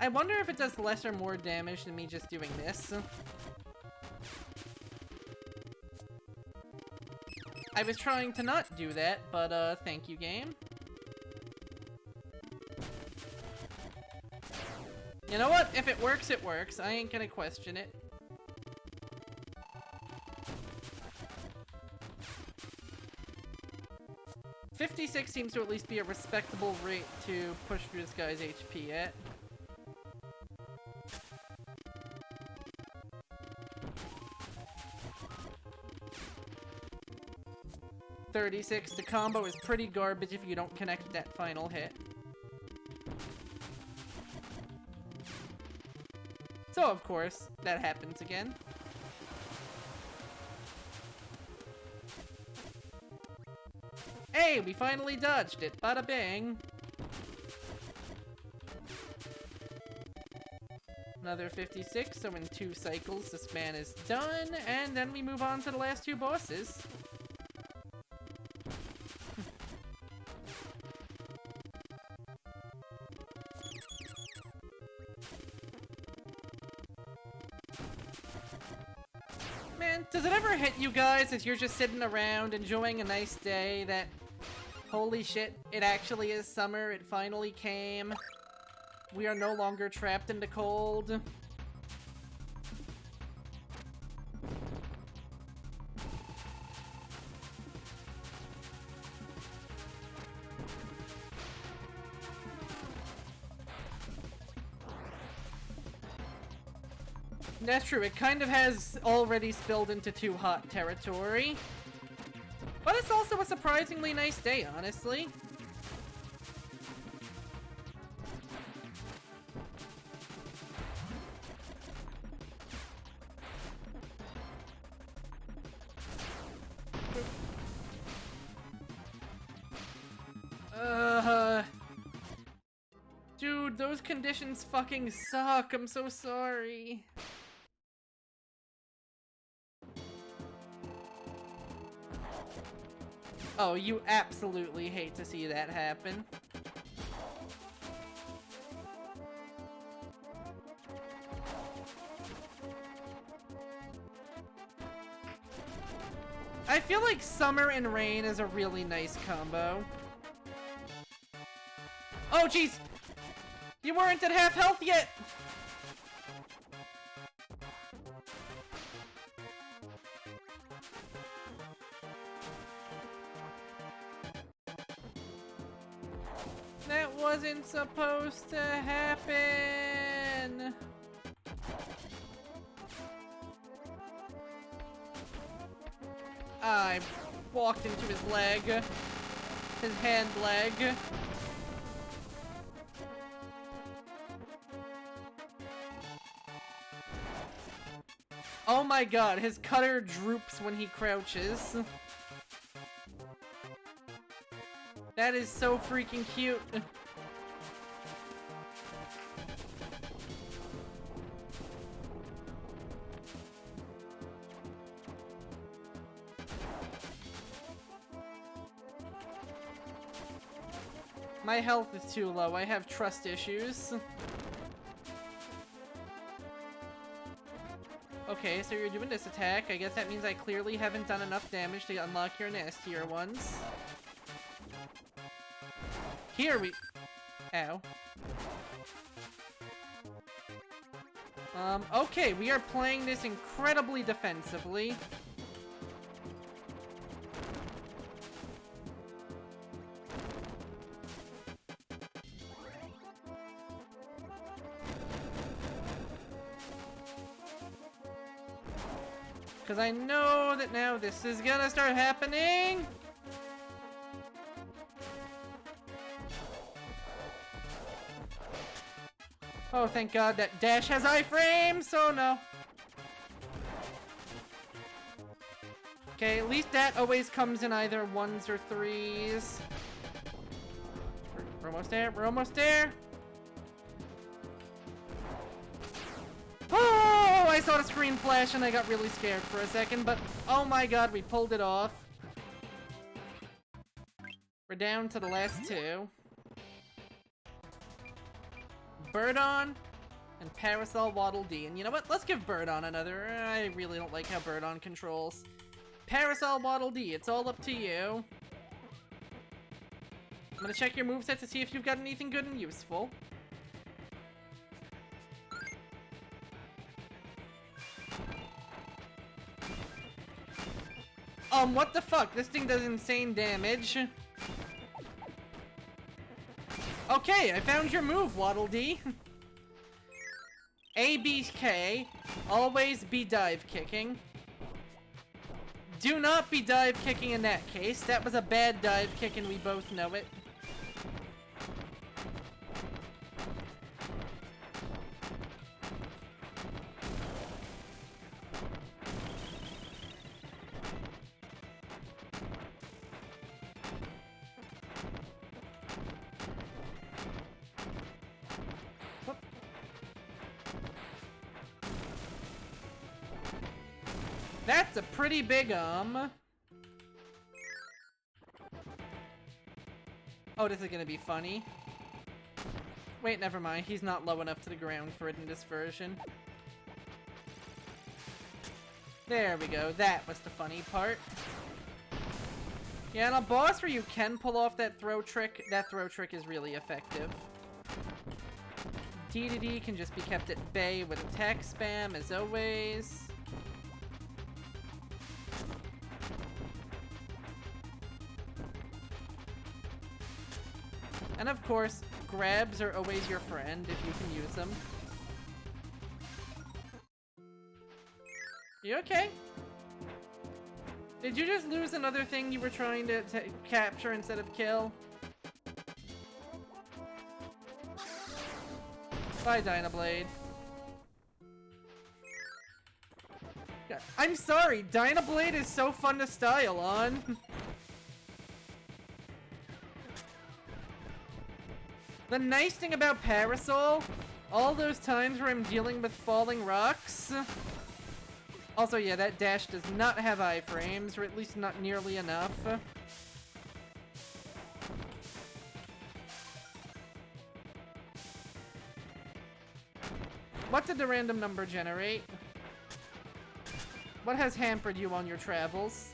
S1: I wonder if it does less or more damage than me just doing this. I was trying to not do that, but thank you, game. You know what? If it works, it works. I ain't gonna question it. $56 seems to at least be a respectable rate to push through this guy's HP at. $36. The combo is pretty garbage if you don't connect that final hit. So, of course, that happens again. Hey, we finally dodged it. Bada bang. Another 56, so in 2 cycles this man is done, and then we move on to the last 2 bosses. Man, does it ever hit you guys as you're just sitting around enjoying a nice day that, holy shit, it actually is summer, it finally came. We are no longer trapped in the cold. That's true, it kind of has already spilled into too hot territory. But it's also a surprisingly nice day, honestly. Dude, those conditions fucking suck. I'm so sorry. Oh, you absolutely hate to see that happen. I feel like summer and rain is a really nice combo. Oh, jeez! You weren't at half health yet! That wasn't supposed to happen! I walked into his leg. His hand leg. Oh my god, his cutter droops when he crouches. That is so freaking cute. My health is too low. I have trust issues. Okay, so you're doing this attack. I guess that means I clearly haven't done enough damage to unlock your nastier ones. Here we... Ow. Okay, we are playing this incredibly defensively. Because I know that now this is gonna start happening. Oh, thank God that dash has iframes, so no. Okay, at least that always comes in either 1s or 3s. We're almost there, we're almost there. Oh, I saw the screen flash and I got really scared for a second, but oh my God, we pulled it off. We're down to the last 2. Birdon and Parasol Waddle Dee. And you know what? Let's give Birdon another. I really don't like how Birdon controls. Parasol Waddle Dee, it's all up to you. I'm gonna check your moveset to see if you've got anything good and useful. What the fuck? This thing does insane damage. Okay, I found your move, Waddle Dee. ABK, always be dive kicking. Do not be dive kicking in that case. That was a bad dive kick and we both know it. That's a pretty big, Oh, this is gonna be funny. Wait, never mind. He's not low enough to the ground for it in this version. There we go. That was the funny part. Yeah, and a boss where you can pull off that throw trick is really effective. DDD can just be kept at bay with attack spam, as always. And of course, grabs are always your friend if you can use them. You okay? Did you just lose another thing you were trying to capture instead of kill? Bye, Dynablade. God, I'm sorry, Dynablade is so fun to style on. The nice thing about Parasol, all those times where I'm dealing with falling rocks. Also, yeah, that dash does not have iframes, or at least not nearly enough. What did the random number generate? What has hampered you on your travels?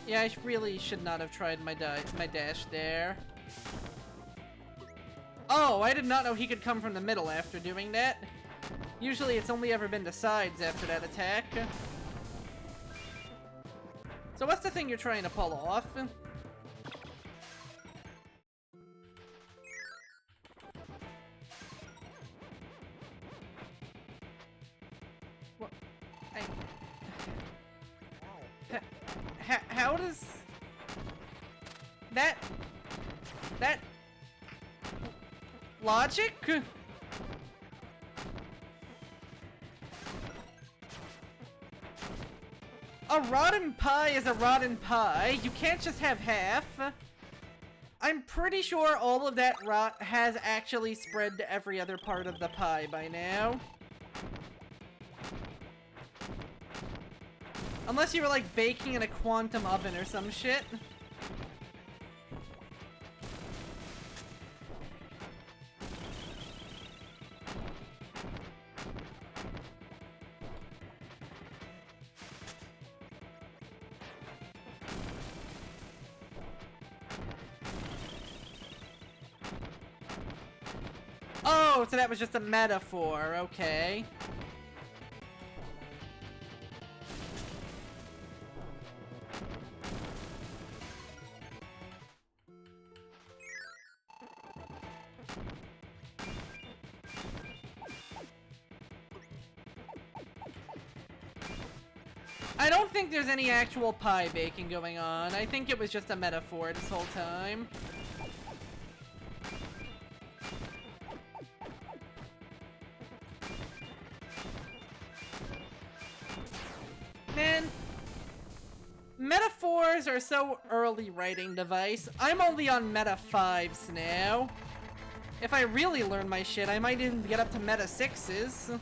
S1: Yeah, I really should not have tried my dash there. Oh, I did not know he could come from the middle after doing that. Usually it's only ever been the sides after that attack. So what's the thing you're trying to pull off? What? How does that logic? A rotten pie is a rotten pie. You can't just have half. I'm pretty sure all of that rot has actually spread to every other part of the pie by now. Unless you were like baking in a quantum oven or some shit. Oh, so that was just a metaphor, okay. I don't think there's any actual pie baking going on. I think it was just a metaphor this whole time. Man, metaphors are so early writing device. I'm only on meta 5s now. If I really learn my shit, I might even get up to meta 6s.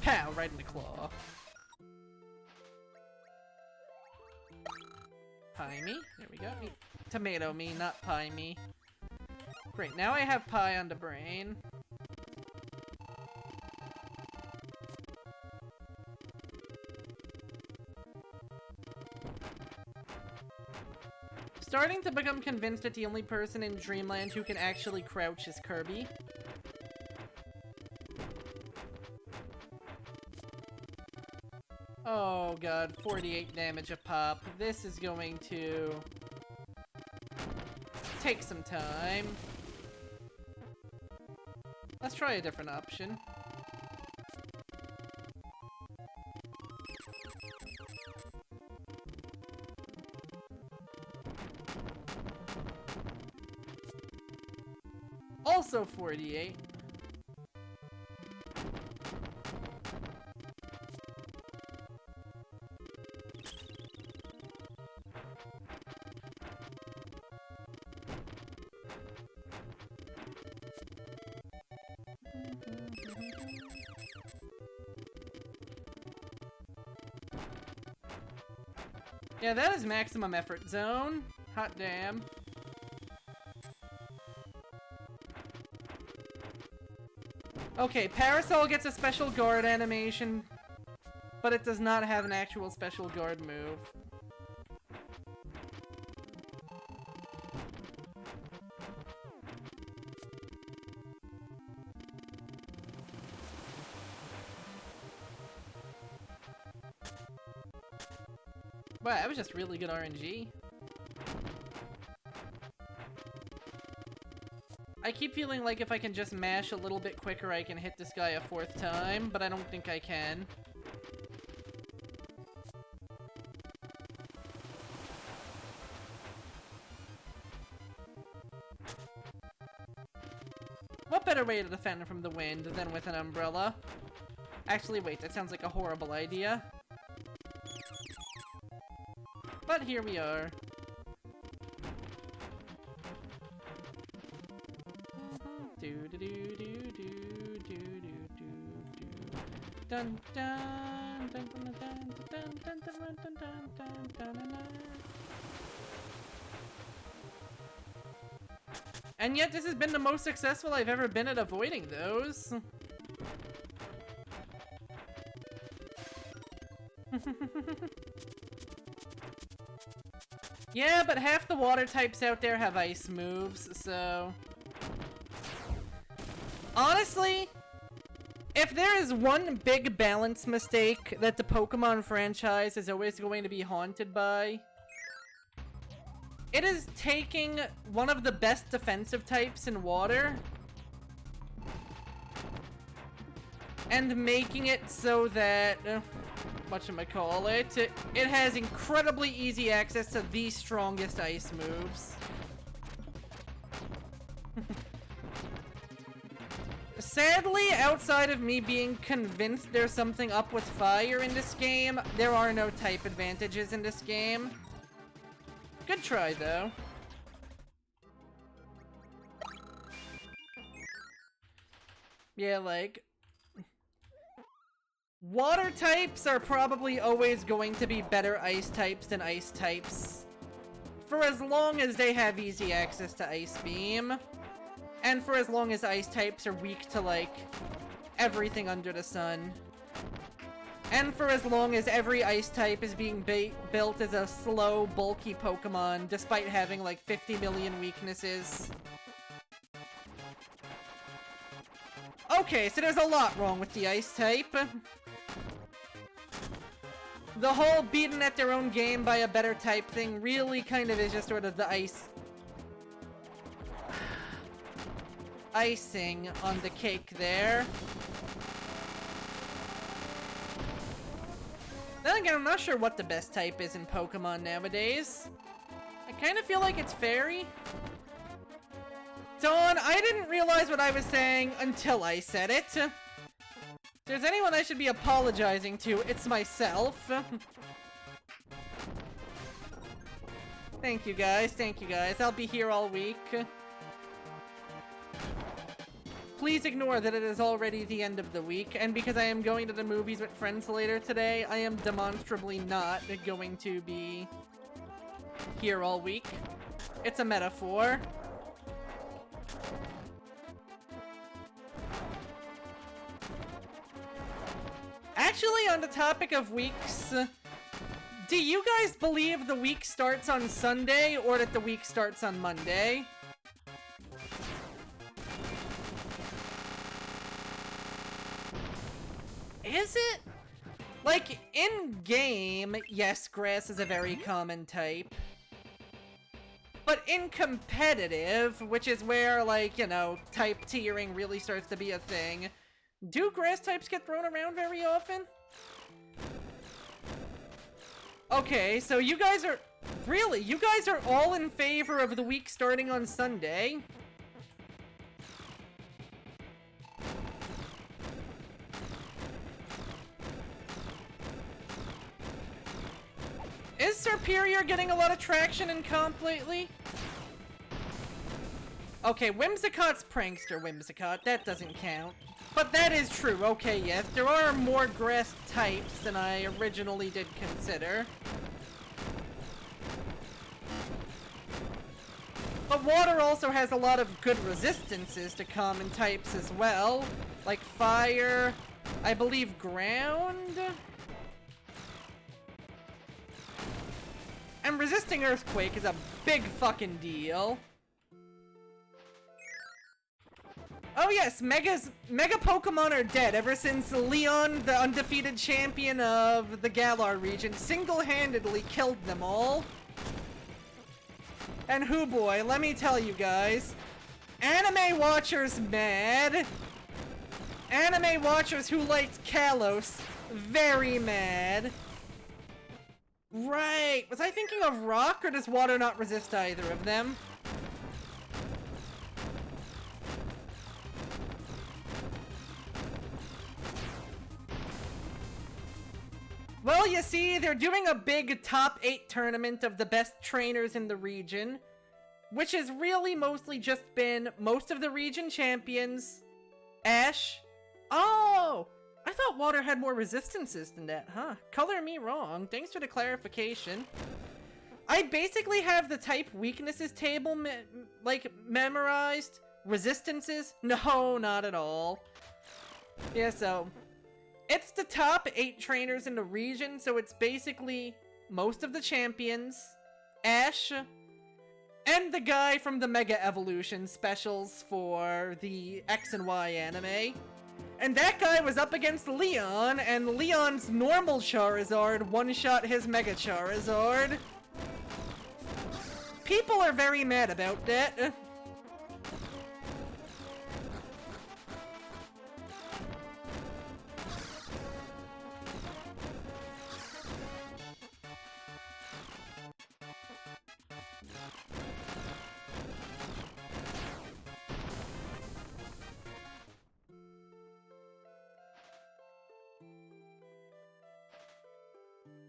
S1: Pow, right in the claw. Pie me. There we go. Tomato me, not pie me. Great, now I have pie on the brain. Starting to become convinced that the only person in Dreamland who can actually crouch is Kirby. Oh god, 48 damage a pop. This is going to take some time. Let's try a different option. Also 48. Yeah, that is maximum effort zone. Hot damn. Okay, Parasol gets a special guard animation, but it does not have an actual special guard move. Wow, that was just really good RNG. I keep feeling like if I can just mash a little bit quicker, I can hit this guy a 4th time, but I don't think I can. What better way to defend from the wind than with an umbrella? Actually, wait, that sounds like a horrible idea. But here we are. Dun dun dun dun dun dun dun dun dun dun dun. And yet this has been the most successful I've ever been at avoiding those. Yeah, but half the water types out there have ice moves, so... Honestly, if there is one big balance mistake that the Pokemon franchise is always going to be haunted by, it is taking one of the best defensive types in water and making it so that... whatchamacallit, it has incredibly easy access to the strongest ice moves. Sadly, outside of me being convinced there's something up with fire in this game, there are no type advantages in this game. Good try, though. Yeah, like... Water types are probably always going to be better ice types than ice types, for as long as they have easy access to Ice Beam, and for as long as ice types are weak to, like, everything under the sun. And for as long as every ice type is being built as a slow, bulky Pokemon, despite having like 50 million weaknesses. Okay, so there's a lot wrong with the ice type. The whole beaten at their own game by a better type thing really kind of is just sort of the icing on the cake there. Then again, I'm not sure what the best type is in Pokemon nowadays. I kind of feel like it's Fairy. Dawn, I didn't realize what I was saying until I said it. If there's anyone I should be apologizing to, it's myself. Thank you guys, thank you guys. I'll be here all week. Please ignore that it is already the end of the week, and because I am going to the movies with friends later today, I am demonstrably not going to be here all week. It's a metaphor. Actually, on the topic of weeks, do you guys believe the week starts on Sunday or that the week starts on Monday? Is it? Like, in-game, yes, grass is a very common type. But in competitive, which is where, like, you know, type tiering really starts to be a thing, do grass types get thrown around very often? Okay, so you guys are... Really? You guys are all in favor of the week starting on Sunday? Is Superior getting a lot of traction in comp lately? Okay, Whimsicott's Prankster Whimsicott. That doesn't count. But that is true. Okay, yes. There are more grass types than I originally did consider. But water also has a lot of good resistances to common types as well. Like fire, I believe ground? And resisting Earthquake is a big fucking deal. Oh yes, Mega Pokemon are dead ever since Leon, the undefeated champion of the Galar region, single-handedly killed them all. And hoo boy, let me tell you guys, anime watchers mad. Anime watchers who liked Kalos, very mad. Right, was I thinking of rock, or does water not resist either of them? Well, you see, they're doing a big top 8 tournament of the best trainers in the region, which has really mostly just been most of the region champions, Ash. Oh! I thought water had more resistances than that, huh? Color me wrong. Thanks for the clarification. I basically have the type weaknesses table, memorized. Resistances? No, not at all. Yeah, so... It's the top 8 trainers in the region, so it's basically most of the champions, Ash, and the guy from the Mega Evolution specials for the X and Y anime. And that guy was up against Leon, and Leon's normal Charizard one-shot his Mega Charizard. People are very mad about that.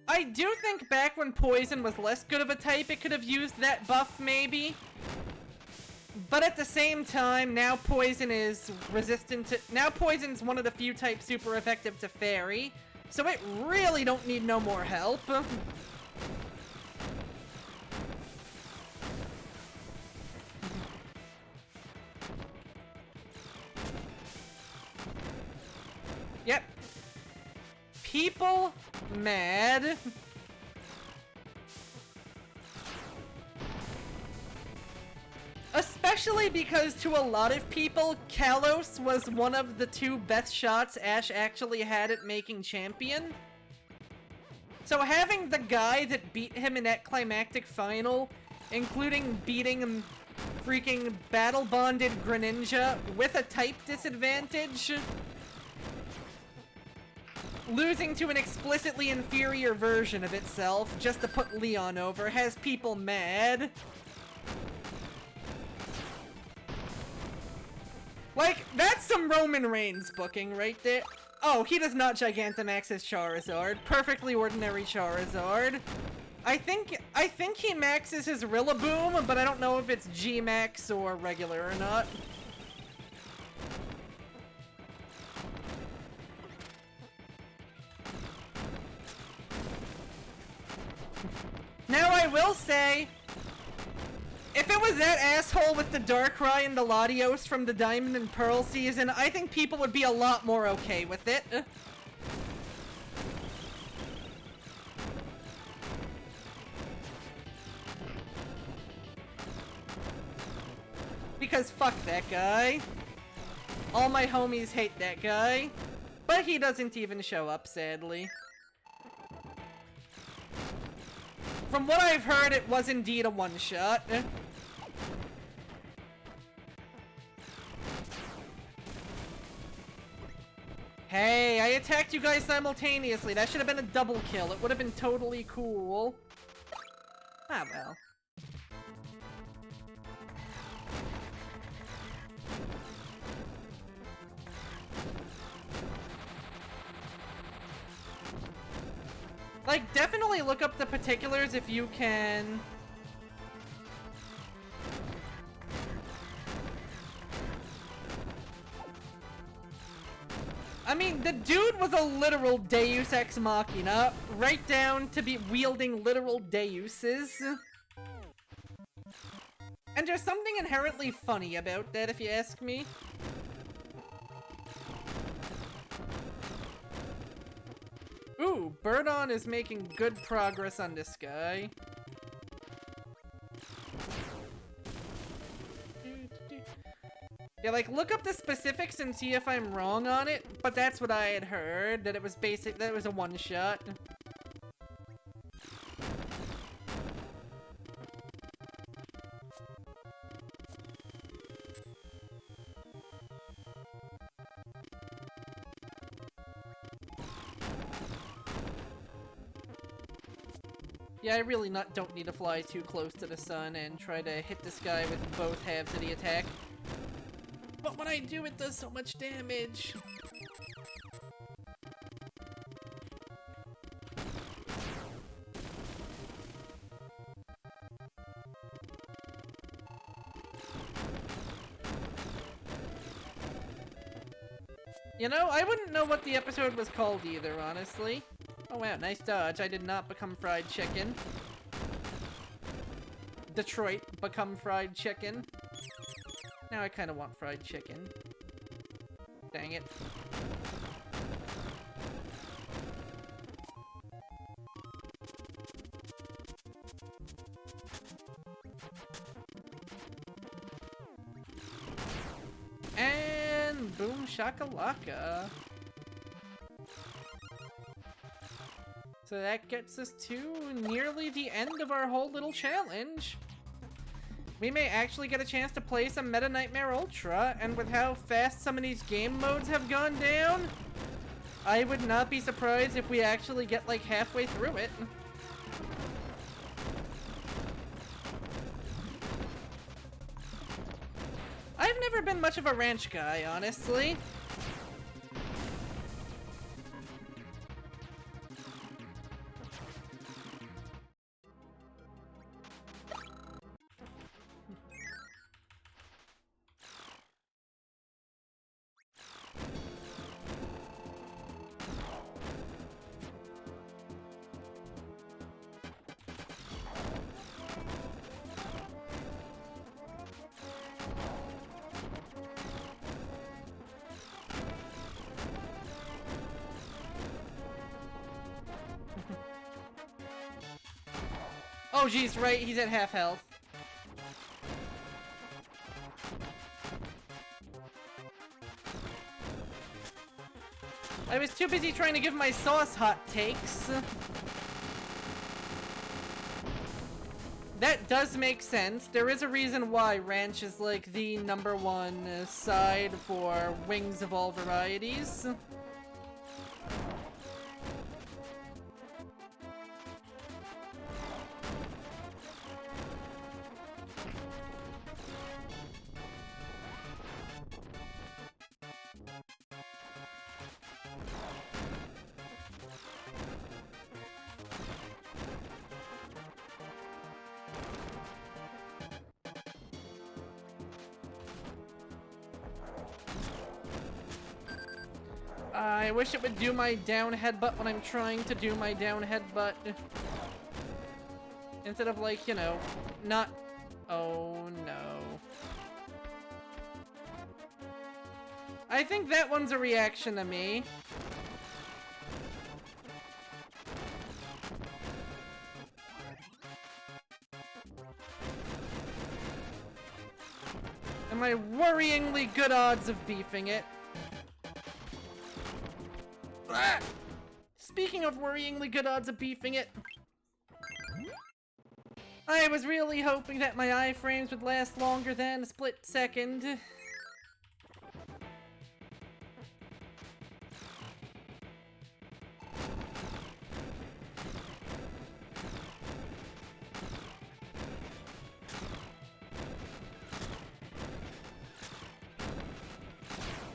S1: I do think back when Poison was less good of a type, it could have used that buff, maybe. But at the same time, now Poison is resistant to... Now Poison's one of the few types super effective to Fairy, so it really don't need no more help. Yep. people mad. Especially because to a lot of people, Kalos was one of the 2 best shots Ash actually had at making champion. So having the guy that beat him in that climactic final, including beating freaking battle-bonded Greninja with a type disadvantage, losing to an explicitly inferior version of itself just to put Leon over, has people mad. Like, that's some Roman Reigns booking right there. Oh, he does not Gigantamax his Charizard. Perfectly ordinary Charizard. I think he maxes his Rillaboom, but I don't know if it's G-Max or regular or not. Now I will say, if it was that asshole with the Darkrai and the Latios from the Diamond and Pearl season, I think people would be a lot more okay with it. Because fuck that guy. All my homies hate that guy. But he doesn't even show up, sadly. From what I've heard, it was indeed a one-shot. Hey, I attacked you guys simultaneously. That should have been a double kill. It would have been totally cool. Ah, well. Like, definitely look up the particulars if you can. I mean, the dude was a literal Deus Ex Machina, right down to be wielding literal Deuses. And there's something inherently funny about that, if you ask me. Ooh, Birdon is making good progress on this guy. Yeah, like, look up the specifics and see if I'm wrong on it, but that's what I had heard, that it was that it was a one-shot. Yeah, I really don't need to fly too close to the sun and try to hit this guy with both halves of the attack. But when I do, it does so much damage. You know, I wouldn't know what the episode was called either, honestly. Oh wow, nice dodge. I did not become fried chicken. Detroit, become fried chicken. Now I kind of want fried chicken. Dang it. And boom shakalaka. So that gets us to nearly the end of our whole little challenge. We may actually get a chance to play some Meta Nightmare Ultra, and with how fast some of these game modes have gone down, I would not be surprised if we actually get like halfway through it. I've never been much of a ranch guy, honestly. Oh, geez, right, he's at half health. I was too busy trying to give my sauce hot takes. That does make sense. There is a reason why ranch is like the #1 side for wings of all varieties. I wish it would do my down headbutt when I'm trying to do my down headbutt. Instead of like, you know, not... Oh no. I think that one's a reaction to me. And my worryingly good odds of beefing it. Ah! Speaking of worryingly good odds of beefing it, I was really hoping that my iframes would last longer than a split second.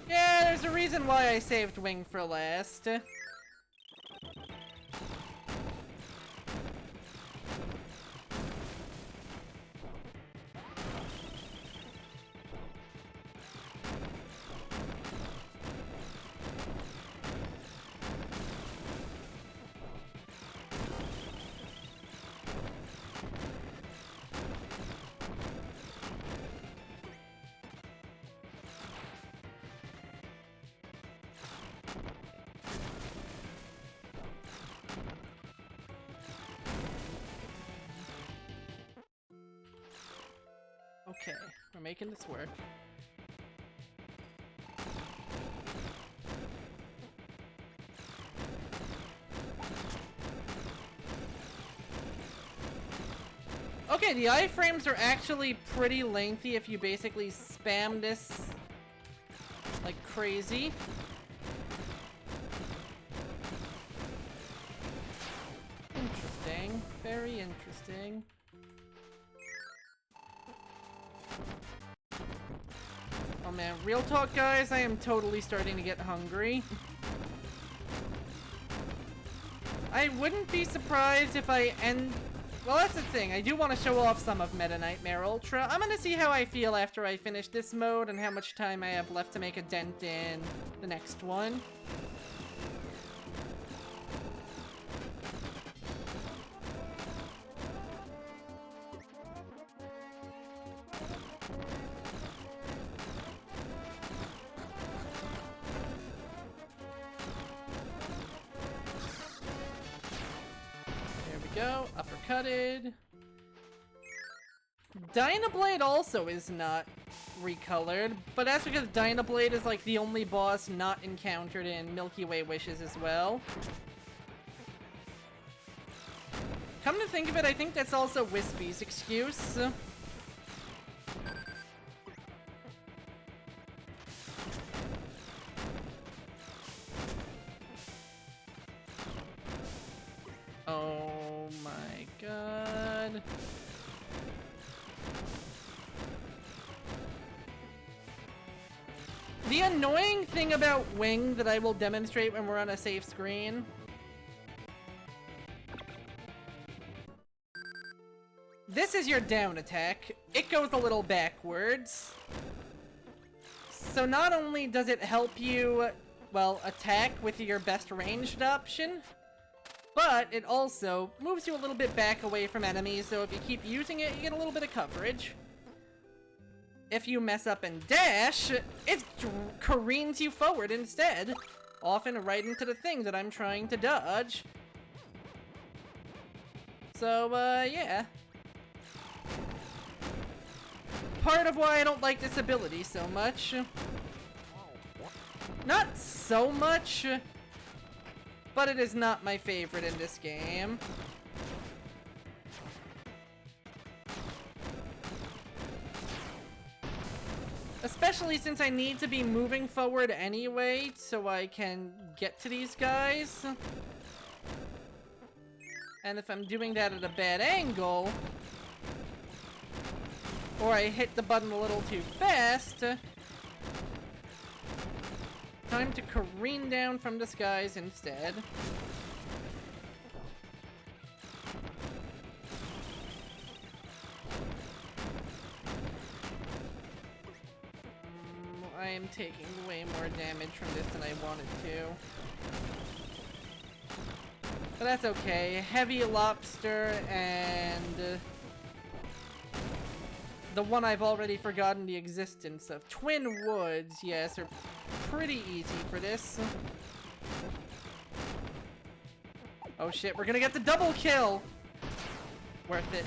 S1: Yeah, there's a reason why I saved Wing for last. Okay, we're making this work. Okay, the iframes are actually pretty lengthy if you basically spam this like crazy. Interesting. Very interesting. Oh man, real talk guys, I am totally starting to get hungry. I wouldn't be surprised if I end... Well, that's the thing, I do want to show off some of Meta Nightmare Ultra. I'm gonna see how I feel after I finish this mode and how much time I have left to make a dent in the next one. Go, uppercutted. Dynablade also is not recolored, but that's because Dynablade is like the only boss not encountered in Milky Way Wishes as well. Come to think of it, I think that's also Wispy's excuse. Oh my god. The annoying thing about Wing that I will demonstrate when we're on a safe screen. This is your down attack. It goes a little backwards. So not only does it help you, well, attack with your best ranged option, but it also moves you a little bit back away from enemies, so if you keep using it, you get a little bit of coverage. If you mess up and dash, it careens you forward instead, often right into the thing that I'm trying to dodge. So, yeah. part of why I don't like this ability so much. Not so much, but it is not my favorite in this game. Especially since I need to be moving forward anyway, so I can get to these guys. And if I'm doing that at a bad angle, or I hit the button a little too fast, time to careen down from the skies instead. I am taking way more damage from this than I wanted to. But that's okay. Heavy Lobster and the one I've already forgotten the existence of. Twin Woods, yes, are pretty easy for this. Oh shit, we're gonna get the double kill! Worth it.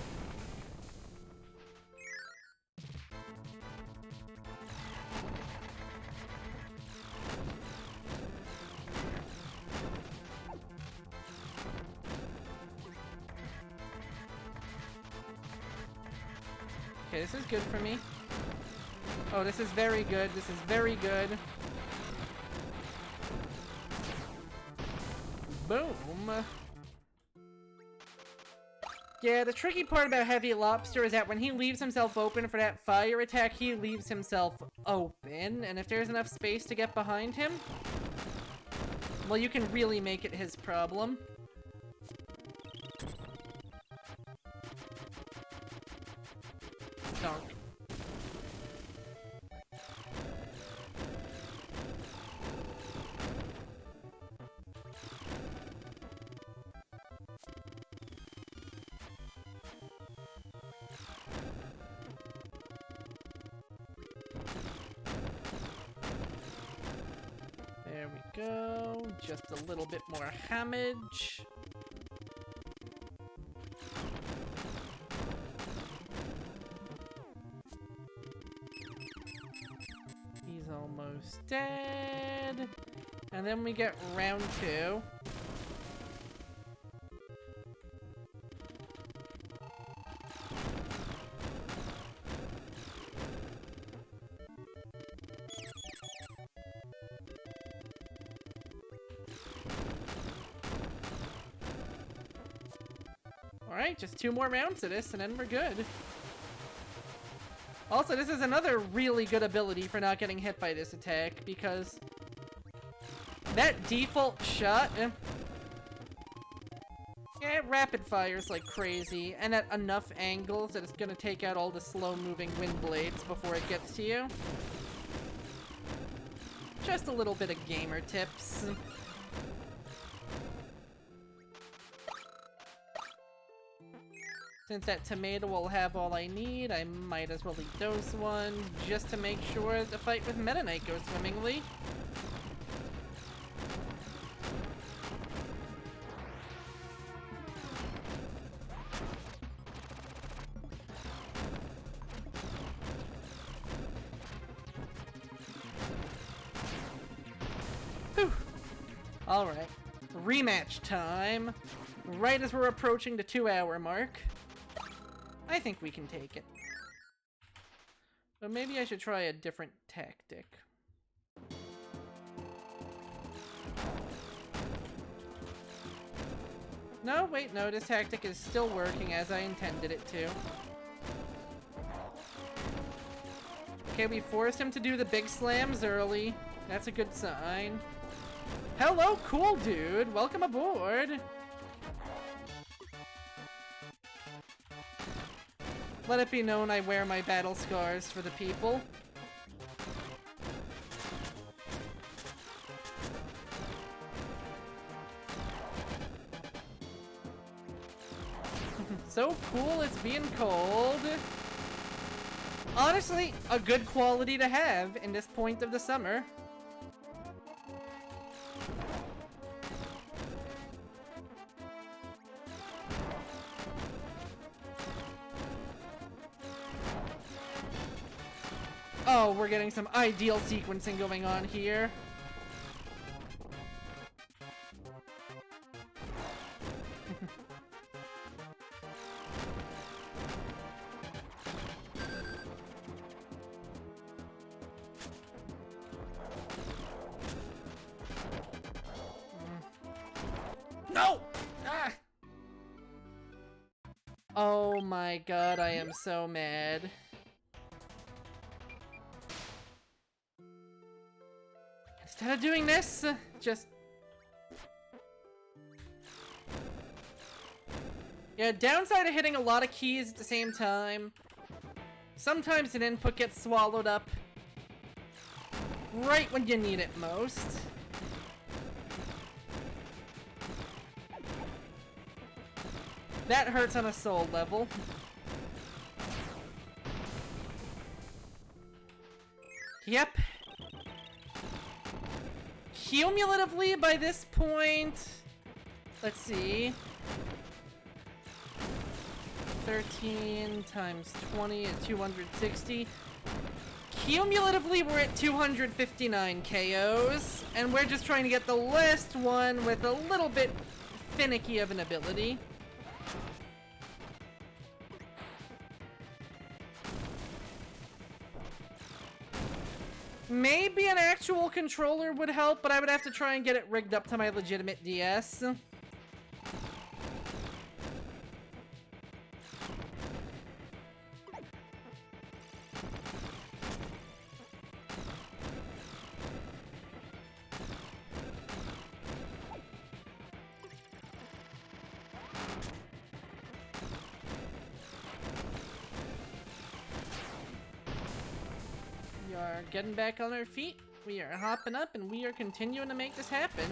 S1: Okay, this is good for me. Oh, this is very good. This is very good. Boom. Yeah, the tricky part about Heavy Lobster is that when he leaves himself open for that fire attack, he leaves himself open. And if there's enough space to get behind him, well, you can really make it his problem. Donk. There we go. Just a little bit more damage. He's almost dead. And then we get round 2. Alright, just 2 more rounds of this and then we're good. Also, this is another really good ability for not getting hit by this attack, because that default shot, yeah, it rapid fires like crazy, and at enough angles that it's gonna take out all the slow-moving wind blades before it gets to you. Just a little bit of gamer tips. Since that tomato will have all I need, I might as well eat those one, just to make sure the fight with Meta Knight goes swimmingly. Whew. Alright, rematch time. Right as we're approaching the 2-hour mark. I think we can take it. But maybe I should try a different tactic. No, wait, no, this tactic is still working as I intended it to. Okay, we forced him to do the big slams early. That's a good sign. Hello, cool dude. Welcome aboard. Let it be known I wear my battle scars for the people. So cool it's being cold. Honestly, a good quality to have in this point of the summer. Oh, we're getting some ideal sequencing going on here. No! Ah! Oh my god, I am so mad. Instead of doing this, just... Yeah, downside of hitting a lot of keys at the same time. Sometimes an input gets swallowed up right when you need it most. That hurts on a soul level. Yep. Cumulatively, by this point... Let's see... 13 times 20 is 260. Cumulatively, we're at 259 KOs, and we're just trying to get the last one with a little bit finicky of an ability. Maybe an actual controller would help, but I would have to try and get it rigged up to my legitimate DS. We are getting back on our feet. We are hopping up and we are continuing to make this happen.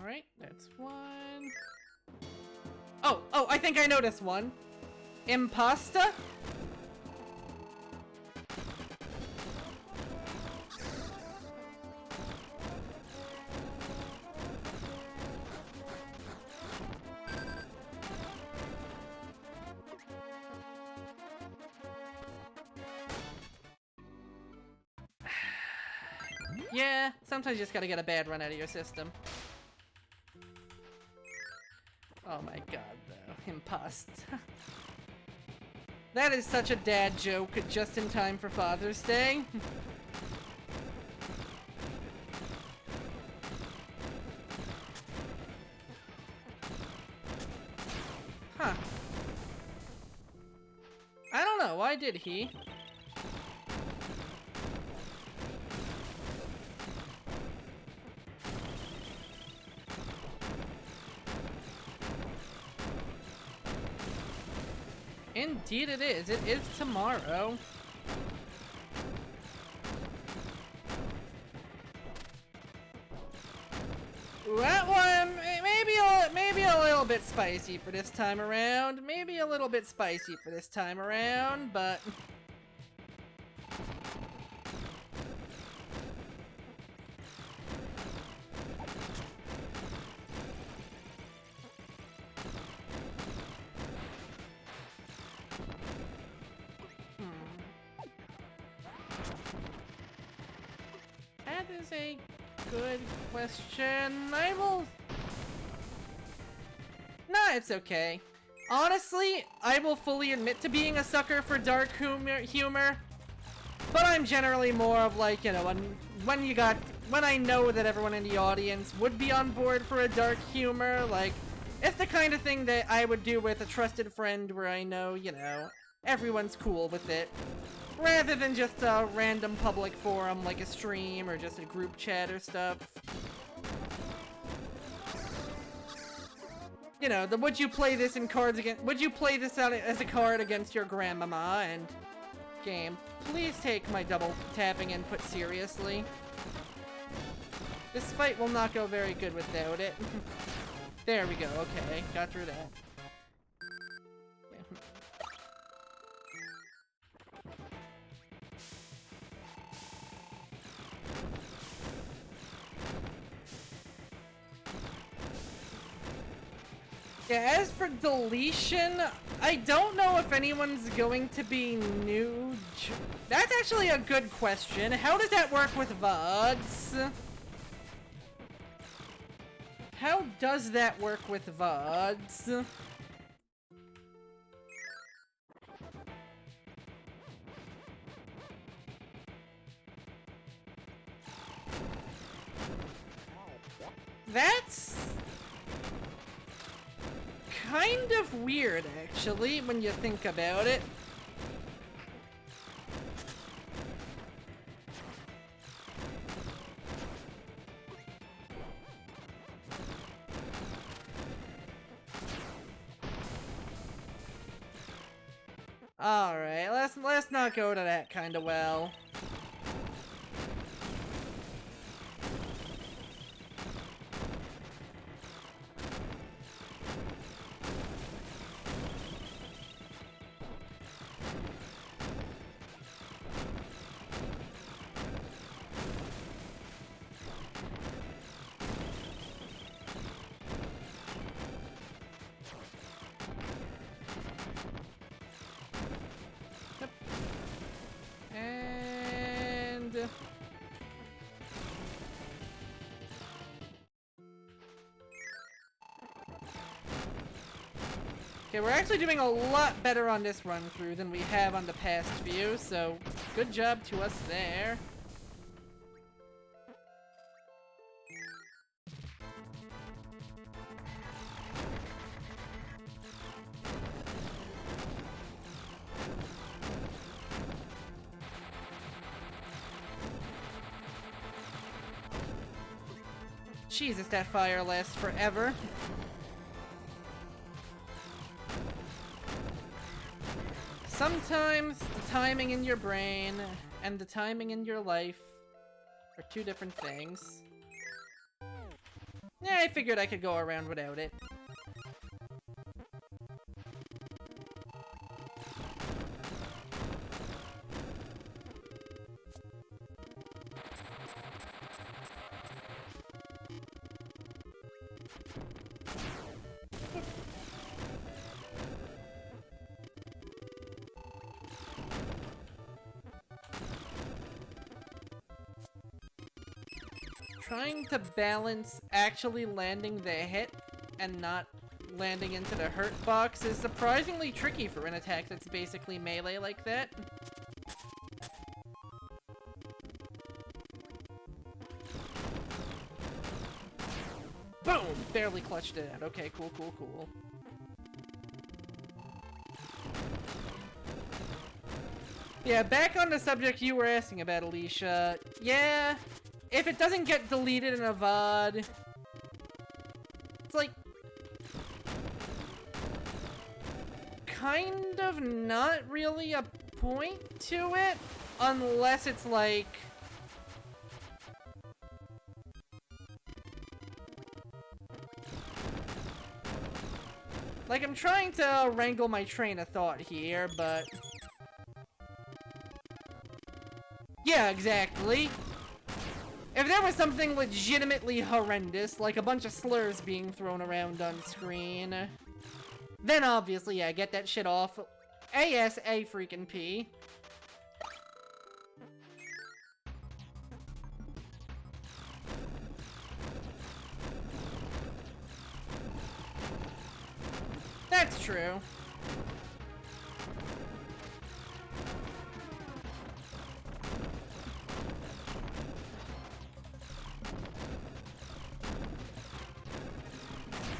S1: Alright, that's one. Oh, I think I noticed one. Impasta? Yeah, sometimes you just gotta get a bad run out of your system. Oh my god, though. Impasta. That is such a dad joke just in time for Father's Day. Huh. I don't know, why did he? Indeed it is. It is tomorrow. That one, maybe a little bit spicy for this time around. Maybe a little bit spicy for this time around, but... That is a good question. I will... Nah, it's okay. Honestly, I will fully admit to being a sucker for dark humor, but I'm generally more of like, you know, when I know that everyone in the audience would be on board for a dark humor, like, it's the kind of thing that I would do with a trusted friend where I know, you know, everyone's cool with it. Rather than just a random public forum like a stream or just a group chat or stuff. You know, would you play this in cards against, would you play this out as a card against your grandmama? And game, please take my double tapping input seriously. This fight will not go very good without it. There we go, okay, got through that. Yeah, as for deletion, I don't know if anyone's going to be new. That's actually a good question. How does that work with VODs? How does that work with VODs? That's kind of weird, actually, when you think about it. Alright, let's not go to that kind of well. Okay, we're actually doing a lot better on this run through than we have on the past few, so good job to us there. Jesus, that fire lasts forever. Sometimes the timing in your brain and the timing in your life are two different things. Yeah, I figured I could go around without it. Trying to balance actually landing the hit and not landing into the hurt box is surprisingly tricky for an attack that's basically melee like that. Boom! Barely clutched it out. Okay, cool, cool, cool. Yeah, back on the subject you were asking about, Alicia. Yeah, if it doesn't get deleted in a VOD, it's like kind of not really a point to it, unless it's like I'm trying to wrangle my train of thought here, but yeah, exactly. If there was something legitimately horrendous, like a bunch of slurs being thrown around on screen, then obviously, yeah, get that shit off ASA freaking P. That's true.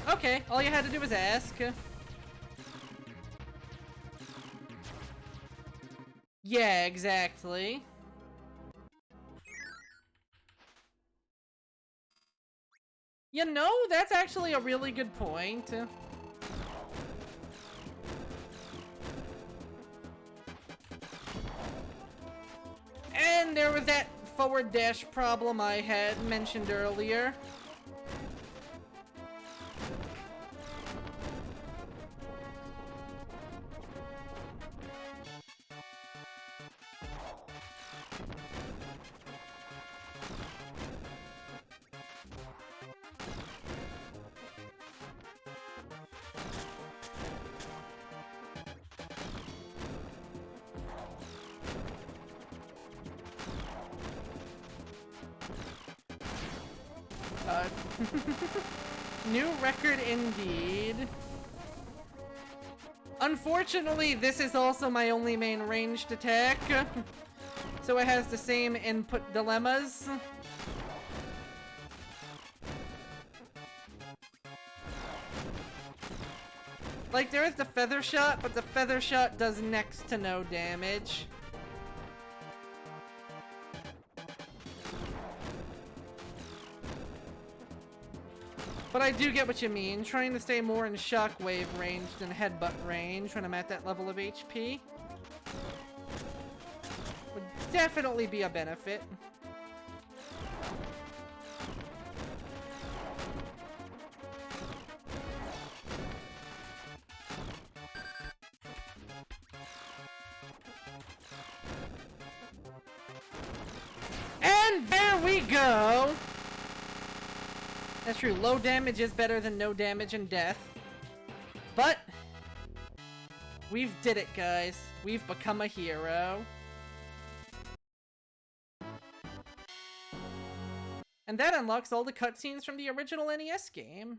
S1: Okay, all you had to do was ask. Yeah, exactly. You know, that's actually a really good point. And there was that forward dash problem I had mentioned earlier. god. New record indeed. Unfortunately, this is also my only main ranged attack. So it has the same input dilemmas. Like, there is the feather shot, but the feather shot does next to no damage. But I do get what you mean, trying to stay more in shockwave range than headbutt range when I'm at that level of HP would definitely be a benefit. And there we go! That's true, low damage is better than no damage and death. But we've did it, guys. We've become a hero. And that unlocks all the cutscenes from the original NES game.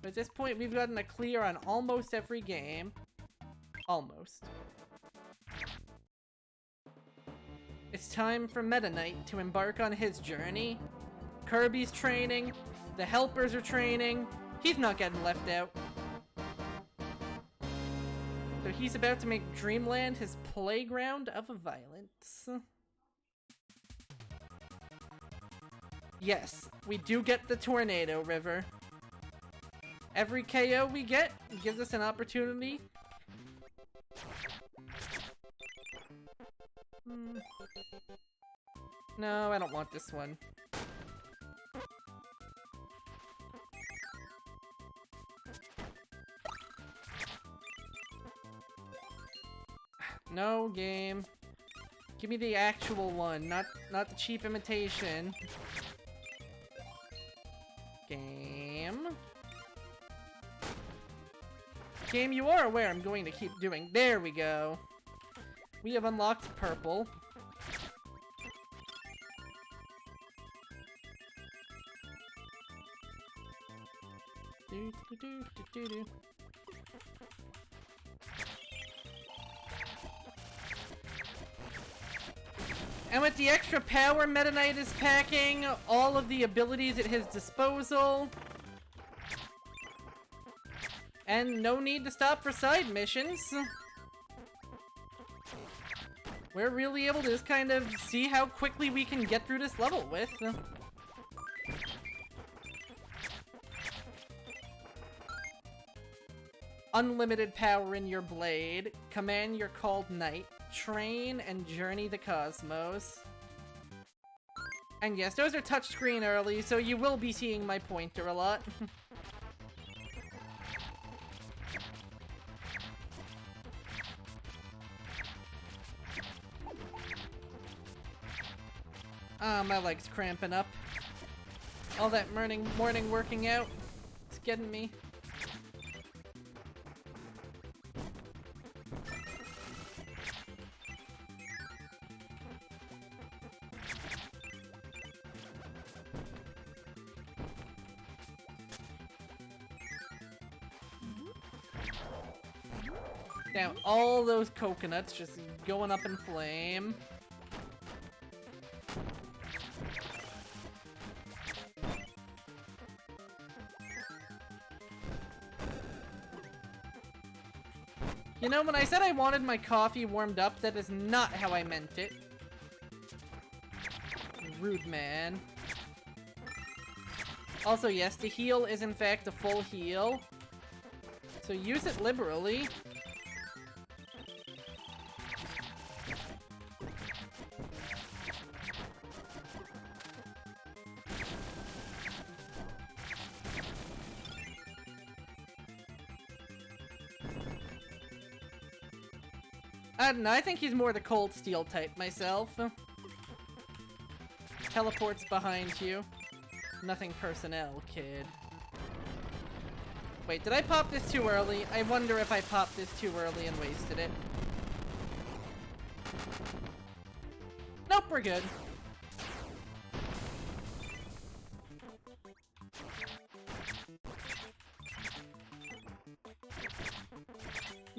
S1: But at this point, we've gotten a clear on almost every game. Almost. It's time for Meta Knight to embark on his journey. Kirby's training, the helpers are training, he's not getting left out. So he's about to make Dreamland his playground of violence. Yes, we do get the Tornado River. Every KO we get gives us an opportunity. No, I don't want this one. No, game. Give me the actual one, not the cheap imitation. Game. Game, you are aware I'm going to keep doing. There we go. We have unlocked purple. And with the extra power Meta Knight is packing, all of the abilities at his disposal, and no need to stop for side missions, we're really able to just kind of see how quickly we can get through this level with. Unlimited power in your blade, command your called knight, train and journey the cosmos. And yes, those are touchscreen early, so you will be seeing my pointer a lot. Ah, my leg's cramping up. All that morning working out, it's getting me. Now, all those coconuts just going up in flame. You know, when I said I wanted my coffee warmed up, that is not how I meant it. Rude man. Also, yes, the heal is in fact a full heal. So use it liberally. I don't know, I think he's more the cold steel type myself. Teleports behind you. Nothing personnel, kid. Wait, did I pop this too early? I wonder if I popped this too early and wasted it. Nope, we're good.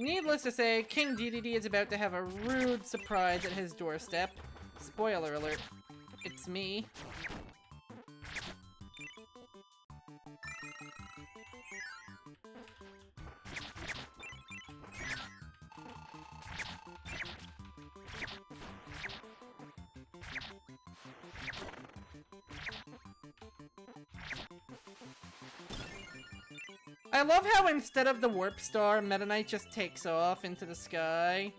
S1: Needless to say, King DDD is about to have a rude surprise at his doorstep. Spoiler alert, it's me. I love how instead of the warp star, Meta Knight just takes off into the sky.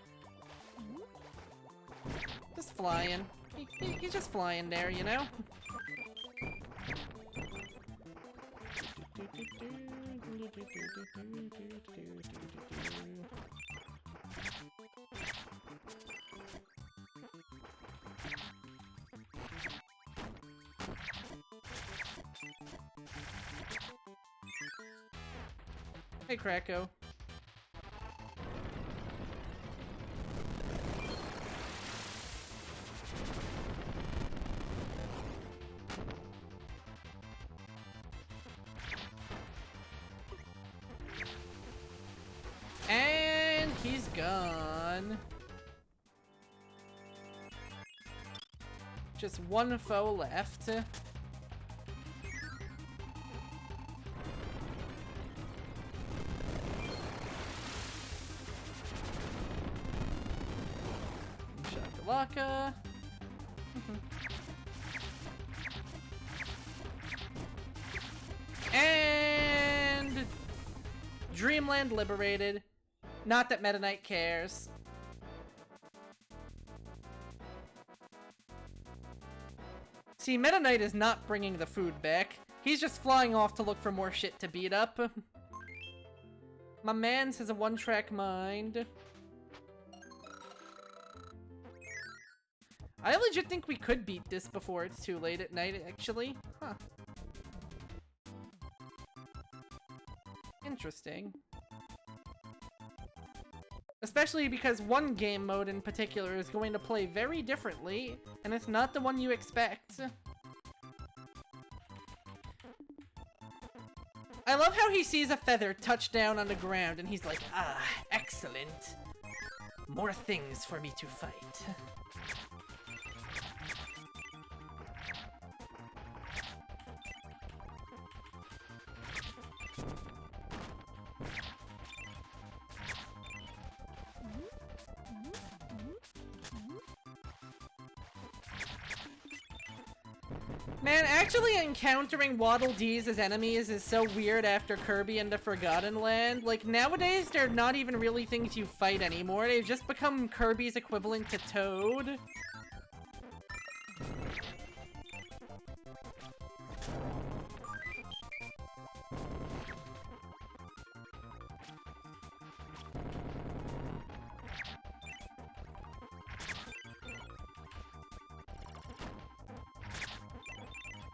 S1: Just flying. He's just flying there, you know? Hey, Kracko. And he's gone. Just one foe left. Shakalaka. And Dreamland liberated. Not that Meta Knight cares. See, Meta Knight is not bringing the food back. He's just flying off to look for more shit to beat up. My man's has a one-track mind. I legit think we could beat this before it's too late at night, actually. Huh. Interesting. Especially because one game mode in particular is going to play very differently, and it's not the one you expect. I love how he sees a feather touch down on the ground, and he's like, ah, excellent. More things for me to fight. Man, actually encountering Waddle Dees as enemies is so weird after Kirby and the Forgotten Land. Like, nowadays, they're not even really things you fight anymore. They've just become Kirby's equivalent to Toad.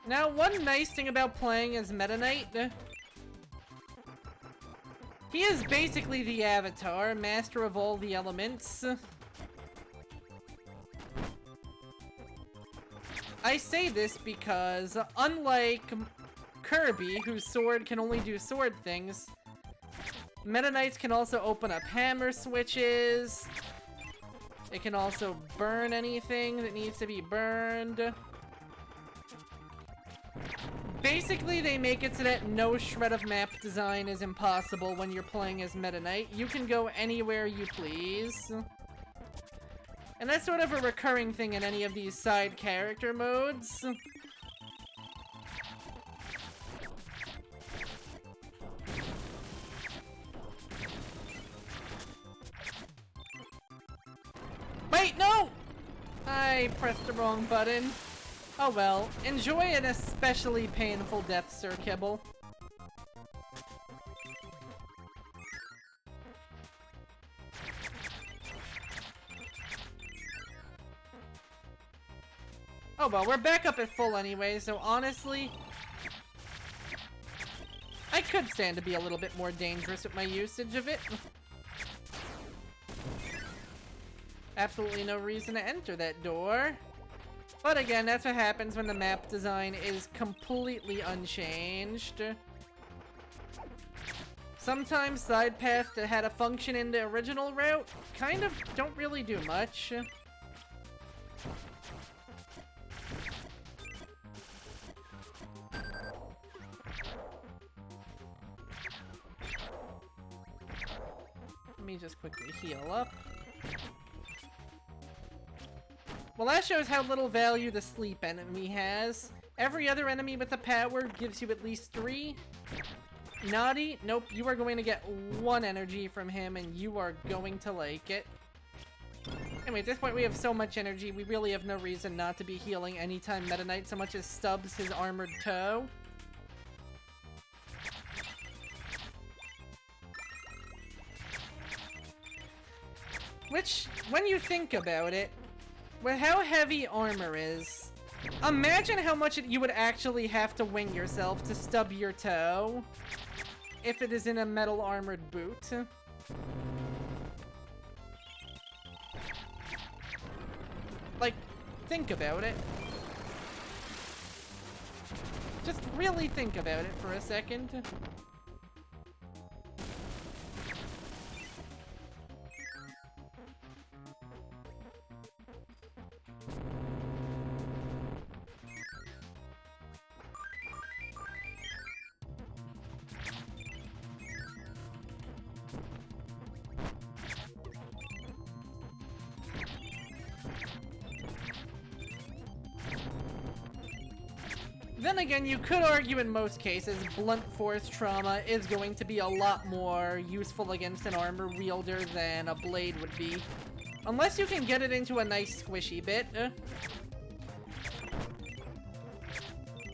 S1: Now, one nice thing about playing as Meta Knight, he is basically the Avatar, master of all the elements. I say this because, unlike Kirby, whose sword can only do sword things, Meta Knights can also open up hammer switches. It can also burn anything that needs to be burned. Basically, they make it so that no shred of map design is impossible when you're playing as Meta Knight. You can go anywhere you please. And that's sort of a recurring thing in any of these side character modes. Wait, no! I pressed the wrong button. Oh well, enjoy an especially painful death, Sir Kibble. Oh well, we're back up at full anyway, so honestly, I could stand to be a little bit more dangerous with my usage of it. Absolutely no reason to enter that door. But again, that's what happens when the map design is completely unchanged. Sometimes side paths that had a function in the original route kind of don't really do much. Let me just quickly heal up. Well, that shows how little value the sleep enemy has. Every other enemy with the power gives you at least 3. Naughty, nope, you are going to get 1 energy from him and you are going to like it. Anyway, at this point we have so much energy, we really have no reason not to be healing anytime Meta Knight so much as stubs his armored toe. Which, when you think about it, with how heavy armor is, imagine how much you would actually have to wing yourself to stub your toe if it is in a metal armored boot. Like, think about it. Just really think about it for a second. Then again, you could argue in most cases, blunt force trauma is going to be a lot more useful against an armor wielder than a blade would be. Unless you can get it into a nice squishy bit.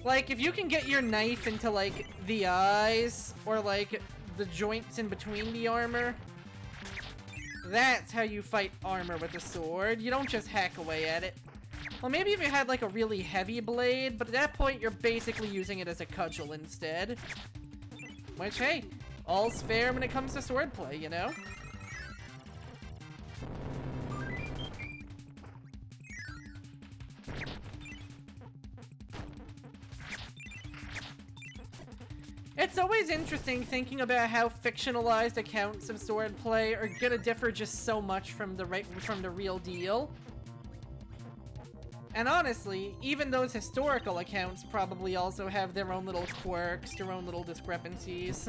S1: Like, if you can get your knife into, like, the eyes, or, like, the joints in between the armor, that's how you fight armor with a sword. You don't just hack away at it. Well, maybe if you had, like, a really heavy blade, but at that point, you're basically using it as a cudgel instead. Which, hey, all's fair when it comes to swordplay, you know? It's always interesting thinking about how fictionalized accounts of swordplay are gonna differ just so much from the real deal. And honestly, even those historical accounts probably also have their own little quirks, their own little discrepancies.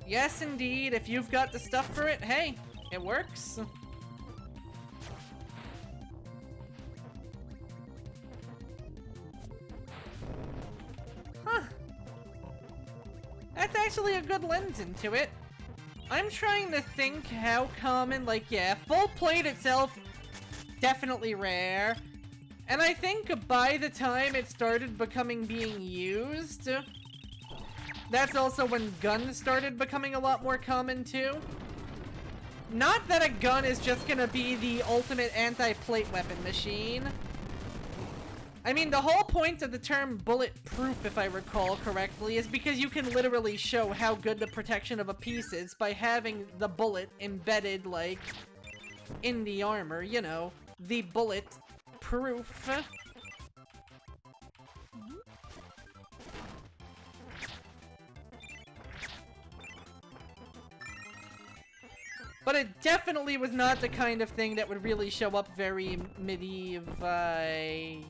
S1: Yes, indeed, if you've got the stuff for it, hey, it works. Huh. That's actually a good lens into it. I'm trying to think how common, like, yeah, full plate itself, definitely rare. And I think by the time it started being used, that's also when guns started becoming a lot more common too. Not that a gun is just gonna be the ultimate anti-plate weapon machine. I mean, the whole point of the term bulletproof, if I recall correctly, is because you can literally show how good the protection of a piece is by having the bullet embedded, like, in the armor, you know, the bullet proof. But it definitely was not the kind of thing that would really show up very medieval. I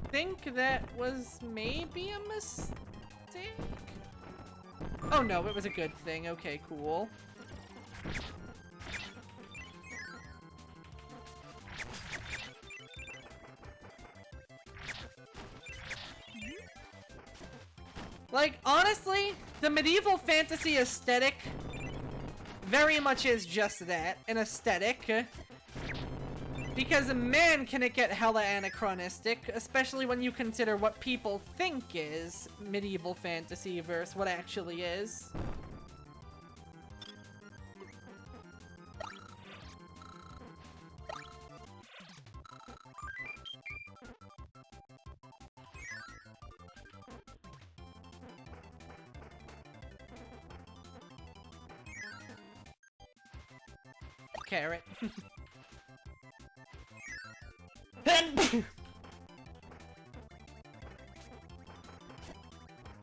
S1: think that was maybe a mistake? Oh no, it was a good thing. Okay, cool. Like, honestly, the medieval fantasy aesthetic very much is just that, an aesthetic. Because man, can it get hella anachronistic, especially when you consider what people think is medieval fantasy versus what actually is. Carrot.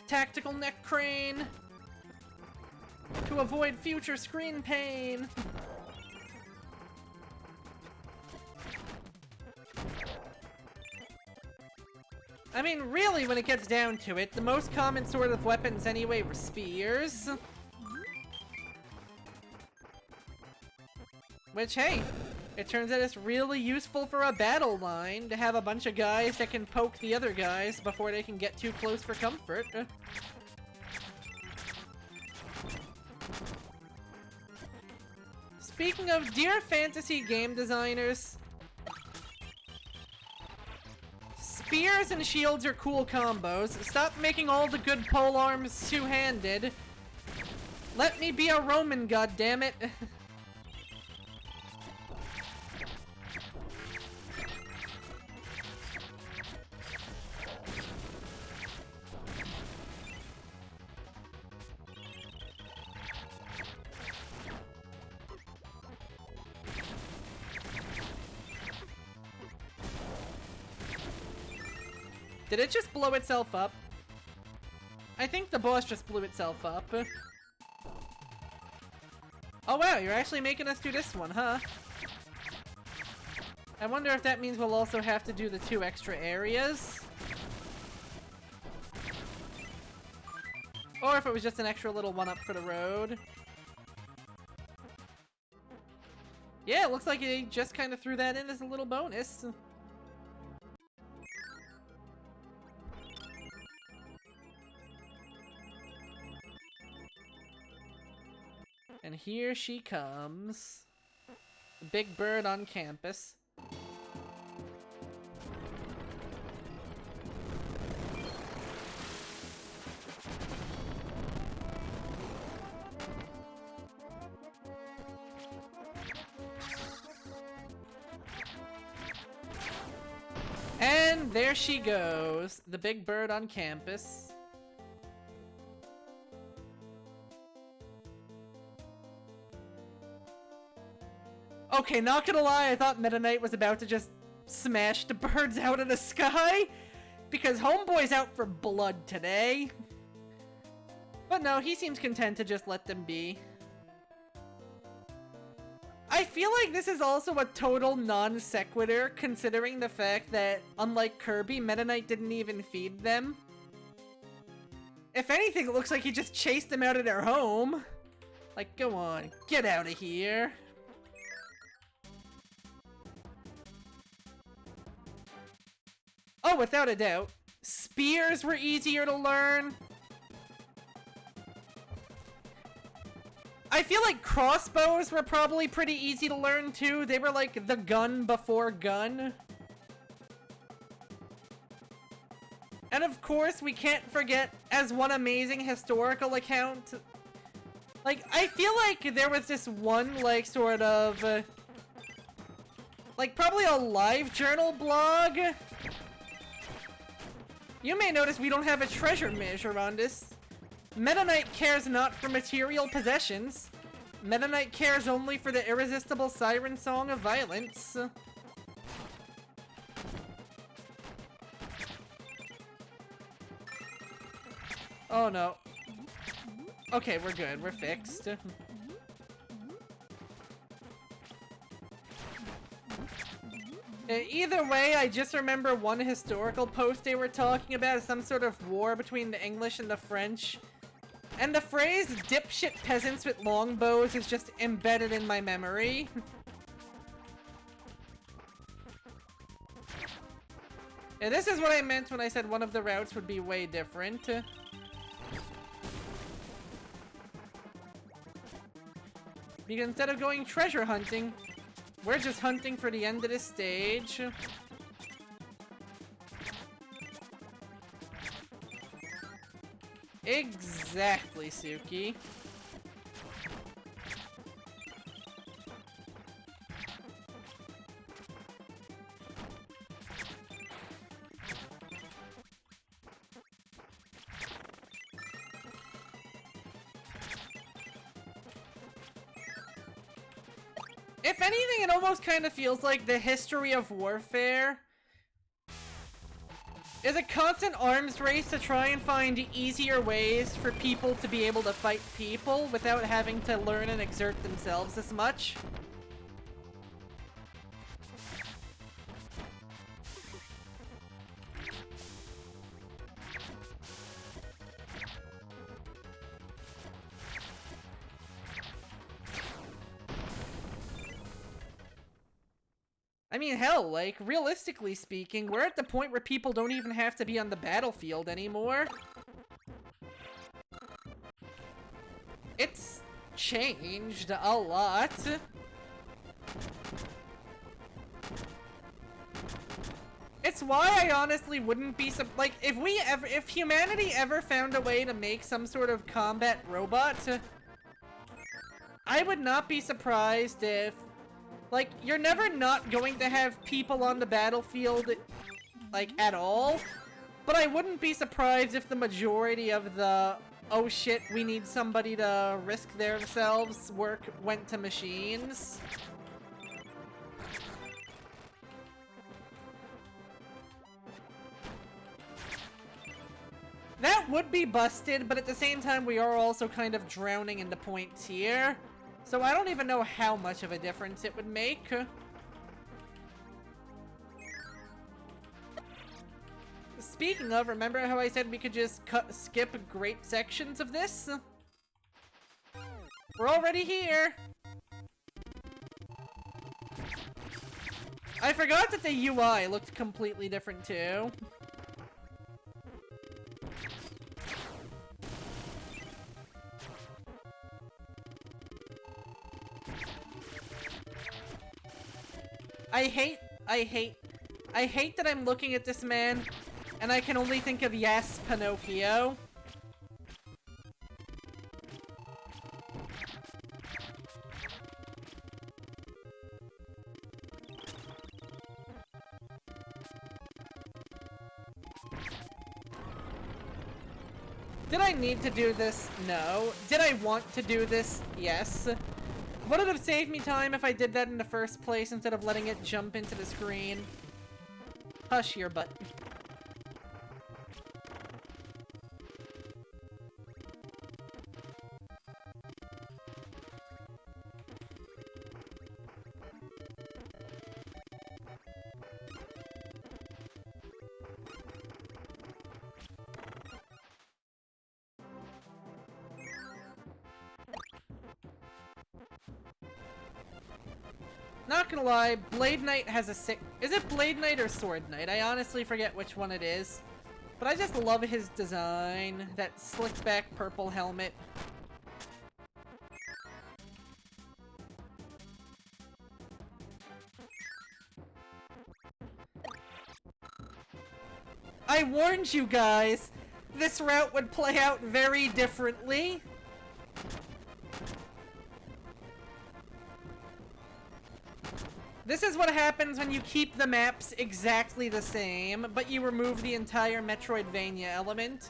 S1: tactical neck crane to avoid future screen pain. I mean, really, when it gets down to it, the most common sort of weapons anyway were spears. Which, hey, it turns out it's really useful for a battle line to have a bunch of guys that can poke the other guys before they can get too close for comfort. Speaking of, dear fantasy game designers, spears and shields are cool combos. Stop making all the good polearms two-handed. Let me be a Roman, goddammit. Did it just blow itself up? I think the boss just blew itself up. Oh wow, you're actually making us do this one, huh? I wonder if that means we'll also have to do the 2 extra areas. Or if it was just an extra little one-up for the road. Yeah, it looks like they just kind of threw that in as a little bonus. And here she comes. The big bird on campus. And there she goes, the big bird on campus. Okay, not gonna lie, I thought Meta Knight was about to just smash the birds out of the sky, because Homeboy's out for blood today. But no, he seems content to just let them be. I feel like this is also a total non sequitur, considering the fact that, unlike Kirby, Meta Knight didn't even feed them. If anything, it looks like he just chased them out of their home. Like, go on, get out of here. Oh, without a doubt. Spears were easier to learn. I feel like crossbows were probably pretty easy to learn too. They were like the gun before gun. And of course, we can't forget, as one amazing historical account, like, I feel like there was this one, like, sort of, like, probably a live journal blog. You may notice we don't have a treasure measure on this. Meta Knight cares not for material possessions. Meta Knight cares only for the irresistible siren song of violence. Oh no. Okay, we're good. We're fixed. Either way, I just remember one historical post they were talking about, some sort of war between the English and the French. And the phrase, dipshit peasants with longbows, is just embedded in my memory. Yeah, this is what I meant when I said one of the routes would be way different. Because instead of going treasure hunting, we're just hunting for the end of this stage. Exactly, Suki. If anything, it almost kind of feels like the history of warfare is a constant arms race to try and find easier ways for people to be able to fight people without having to learn and exert themselves as much. I mean, hell, like, realistically speaking, we're at the point where people don't even have to be on the battlefield anymore. It's changed a lot. It's why I honestly wouldn't be like, if humanity ever found a way to make some sort of combat robot, I would not be surprised if, like, you're never not going to have people on the battlefield, like, at all. But I wouldn't be surprised if the majority of the, oh shit, we need somebody to risk themselves work went to machines. That would be busted, but at the same time, we are also kind of drowning in the points here. So I don't even know how much of a difference it would make. Speaking of, remember how I said we could just skip great sections of this? We're already here! I forgot that the UI looked completely different too. I hate that I'm looking at this man, and I can only think of yes, Pinocchio. Did I need to do this? No. Did I want to do this? Yes. Would it have saved me time if I did that in the first place instead of letting it jump into the screen? Hush your butt. Not gonna lie, Blade Knight has a sick... Is it Blade Knight or Sword Knight? I honestly forget which one it is. But I just love his design. That slicked back purple helmet. I warned you guys! This route would play out very differently. This is what happens when you keep the maps exactly the same, but you remove the entire Metroidvania element.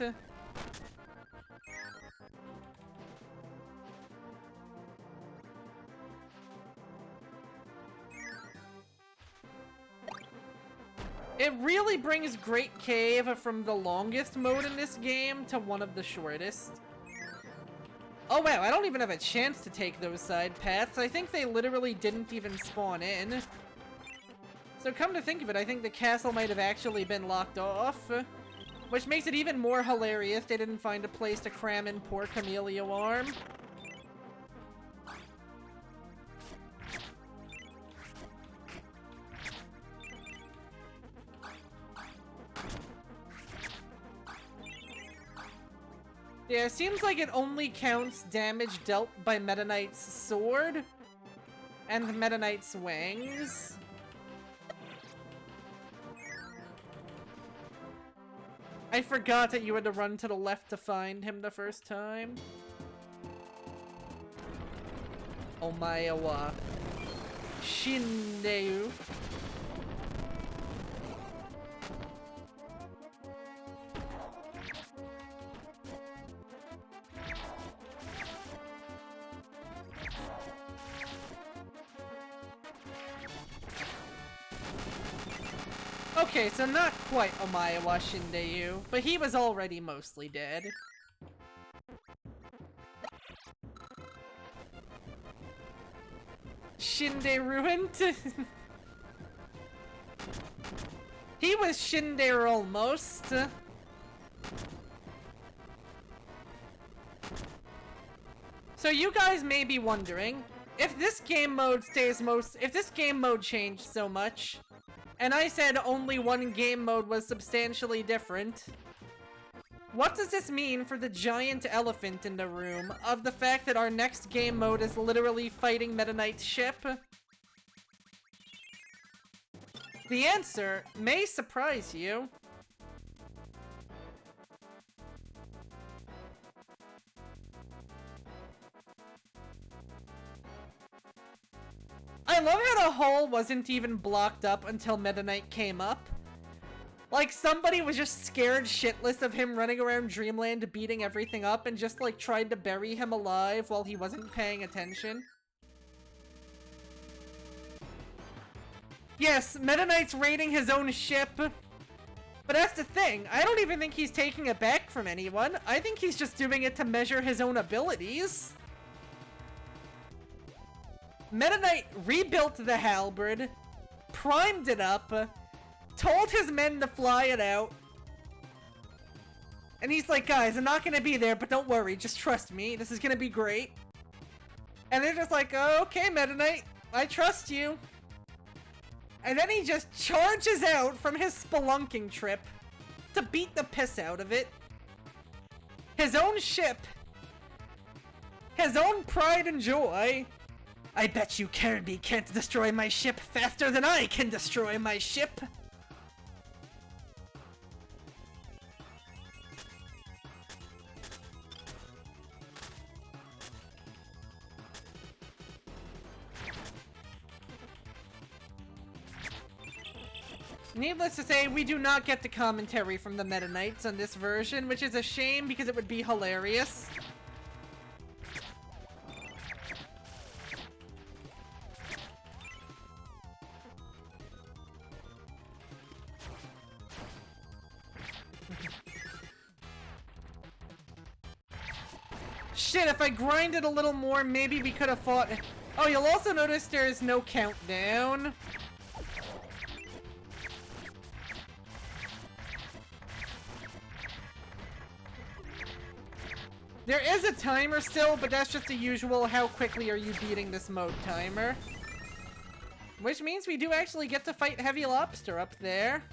S1: It really brings Great Cave from the longest mode in this game to one of the shortest. Oh wow, I don't even have a chance to take those side paths. I think they literally didn't even spawn in. So come to think of it, I think the castle might have actually been locked off. Which makes it even more hilarious they didn't find a place to cram in poor Chameleon Arm. Yeah, it seems like it only counts damage dealt by Meta Knight's sword and Meta Knight's wings. I forgot that you had to run to the left to find him the first time. Omae wa Shindeu. Okay, so not quite Omaewa Shindeyu, but he was already mostly dead. Shinde ruined? He was Shinde almost. So you guys may be wondering, if this game mode if this game mode changed so much, and I said only one game mode was substantially different, what does this mean for the giant elephant in the room of the fact that our next game mode is literally fighting Meta Knight's ship? The answer may surprise you. I love how the hole wasn't even blocked up until Meta Knight came up. Like, somebody was just scared shitless of him running around Dreamland beating everything up and just, like, tried to bury him alive while he wasn't paying attention. Yes, Meta Knight's raiding his own ship. But that's the thing, I don't even think he's taking it back from anyone. I think he's just doing it to measure his own abilities. Meta Knight rebuilt the halberd, primed it up, told his men to fly it out, and he's like, guys, I'm not gonna be there, but don't worry, just trust me, this is gonna be great. And they're just like, oh, okay, Meta Knight, I trust you. And then he just charges out from his spelunking trip to beat the piss out of it. His own ship, his own pride and joy. I bet you Kirby can't destroy my ship faster than I can destroy my ship. Needless to say, we do not get the commentary from the Meta Knights on this version, which is a shame because it would be hilarious. Shit, if I grinded a little more, maybe we could have fought... Oh, you'll also notice there's no countdown. There is a timer still, but that's just the usual how quickly are you beating this mode timer. Which means we do actually get to fight Heavy Lobster up there.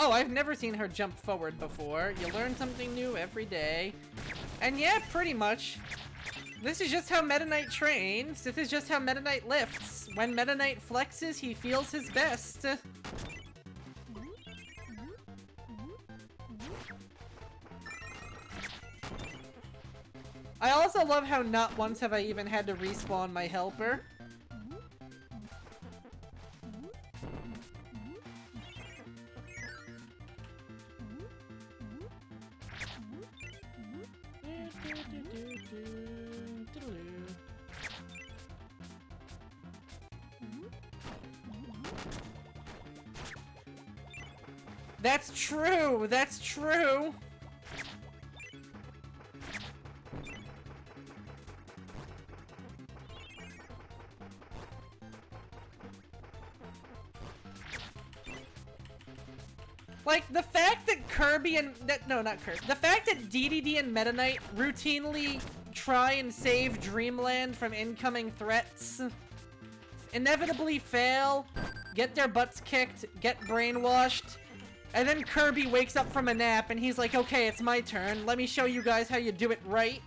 S1: Oh, I've never seen her jump forward before. You learn something new every day. And yeah, pretty much. This is just how Meta Knight trains. This is just how Meta Knight lifts. When Meta Knight flexes, he feels his best. I also love how not once have I even had to respawn my helper. That's true! That's true! Like, the fact that Kirby and... no, not Kirby. The fact that DDD and Meta Knight routinely try and save Dreamland from incoming threats, inevitably fail, get their butts kicked, get brainwashed, and then Kirby wakes up from a nap and he's like, okay, it's my turn. Let me show you guys how you do it right.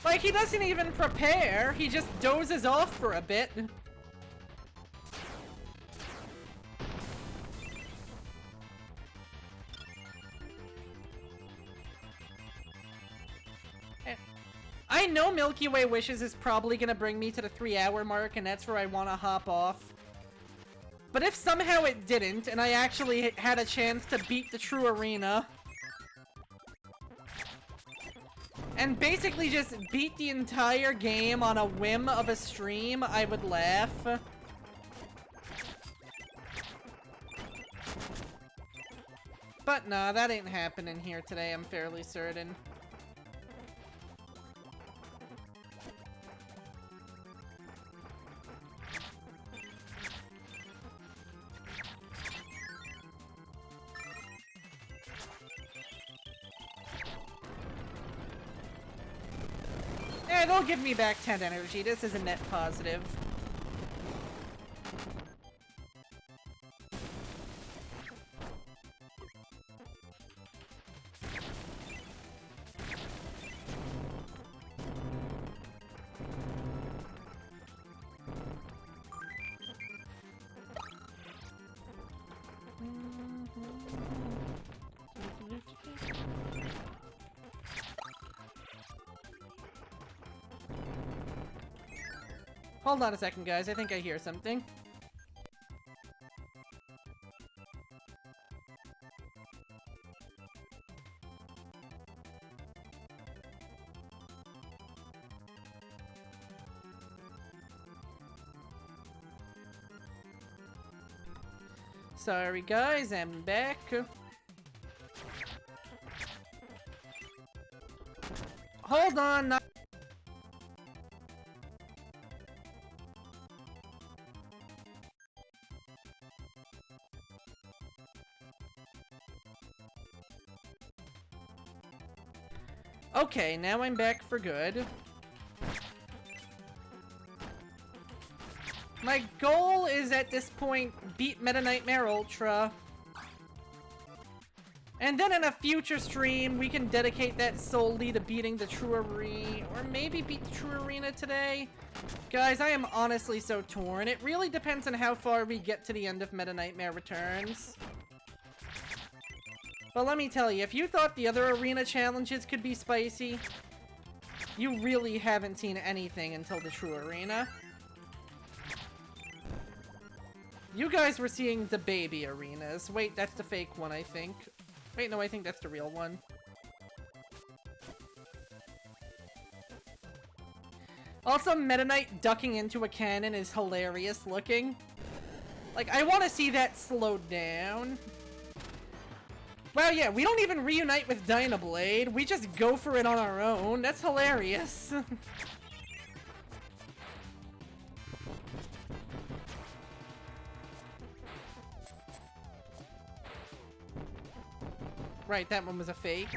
S1: Like, he doesn't even prepare, he just dozes off for a bit. I know Milky Way Wishes is probably gonna bring me to the 3-hour mark, and that's where I want to hop off. But if somehow it didn't, and I actually had a chance to beat the true arena, and basically just beat the entire game on a whim of a stream, I would laugh. But nah, that ain't happening here today, I'm fairly certain. They'll give me back 10 energy. This is a net positive. Hold on a second, guys. I think I hear something. Sorry, guys. I'm back. Hold on. Okay, now I'm back for good. My goal is at this point, beat Meta Nightmare Ultra. And then in a future stream, we can dedicate that solely to beating the True Arena. Or maybe beat the True Arena today. Guys, I am honestly so torn. It really depends on how far we get to the end of Meta Nightmare Returns. But let me tell you, if you thought the other arena challenges could be spicy, you really haven't seen anything until the True Arena. You guys were seeing the baby arenas. Wait, that's the fake one, I think. Wait, no, I think that's the real one. Also, Meta Knight ducking into a cannon is hilarious looking. Like, I want to see that slowed down. Wow, yeah, we don't even reunite with Dynablade. We just go for it on our own. That's hilarious. Right, that one was a fake.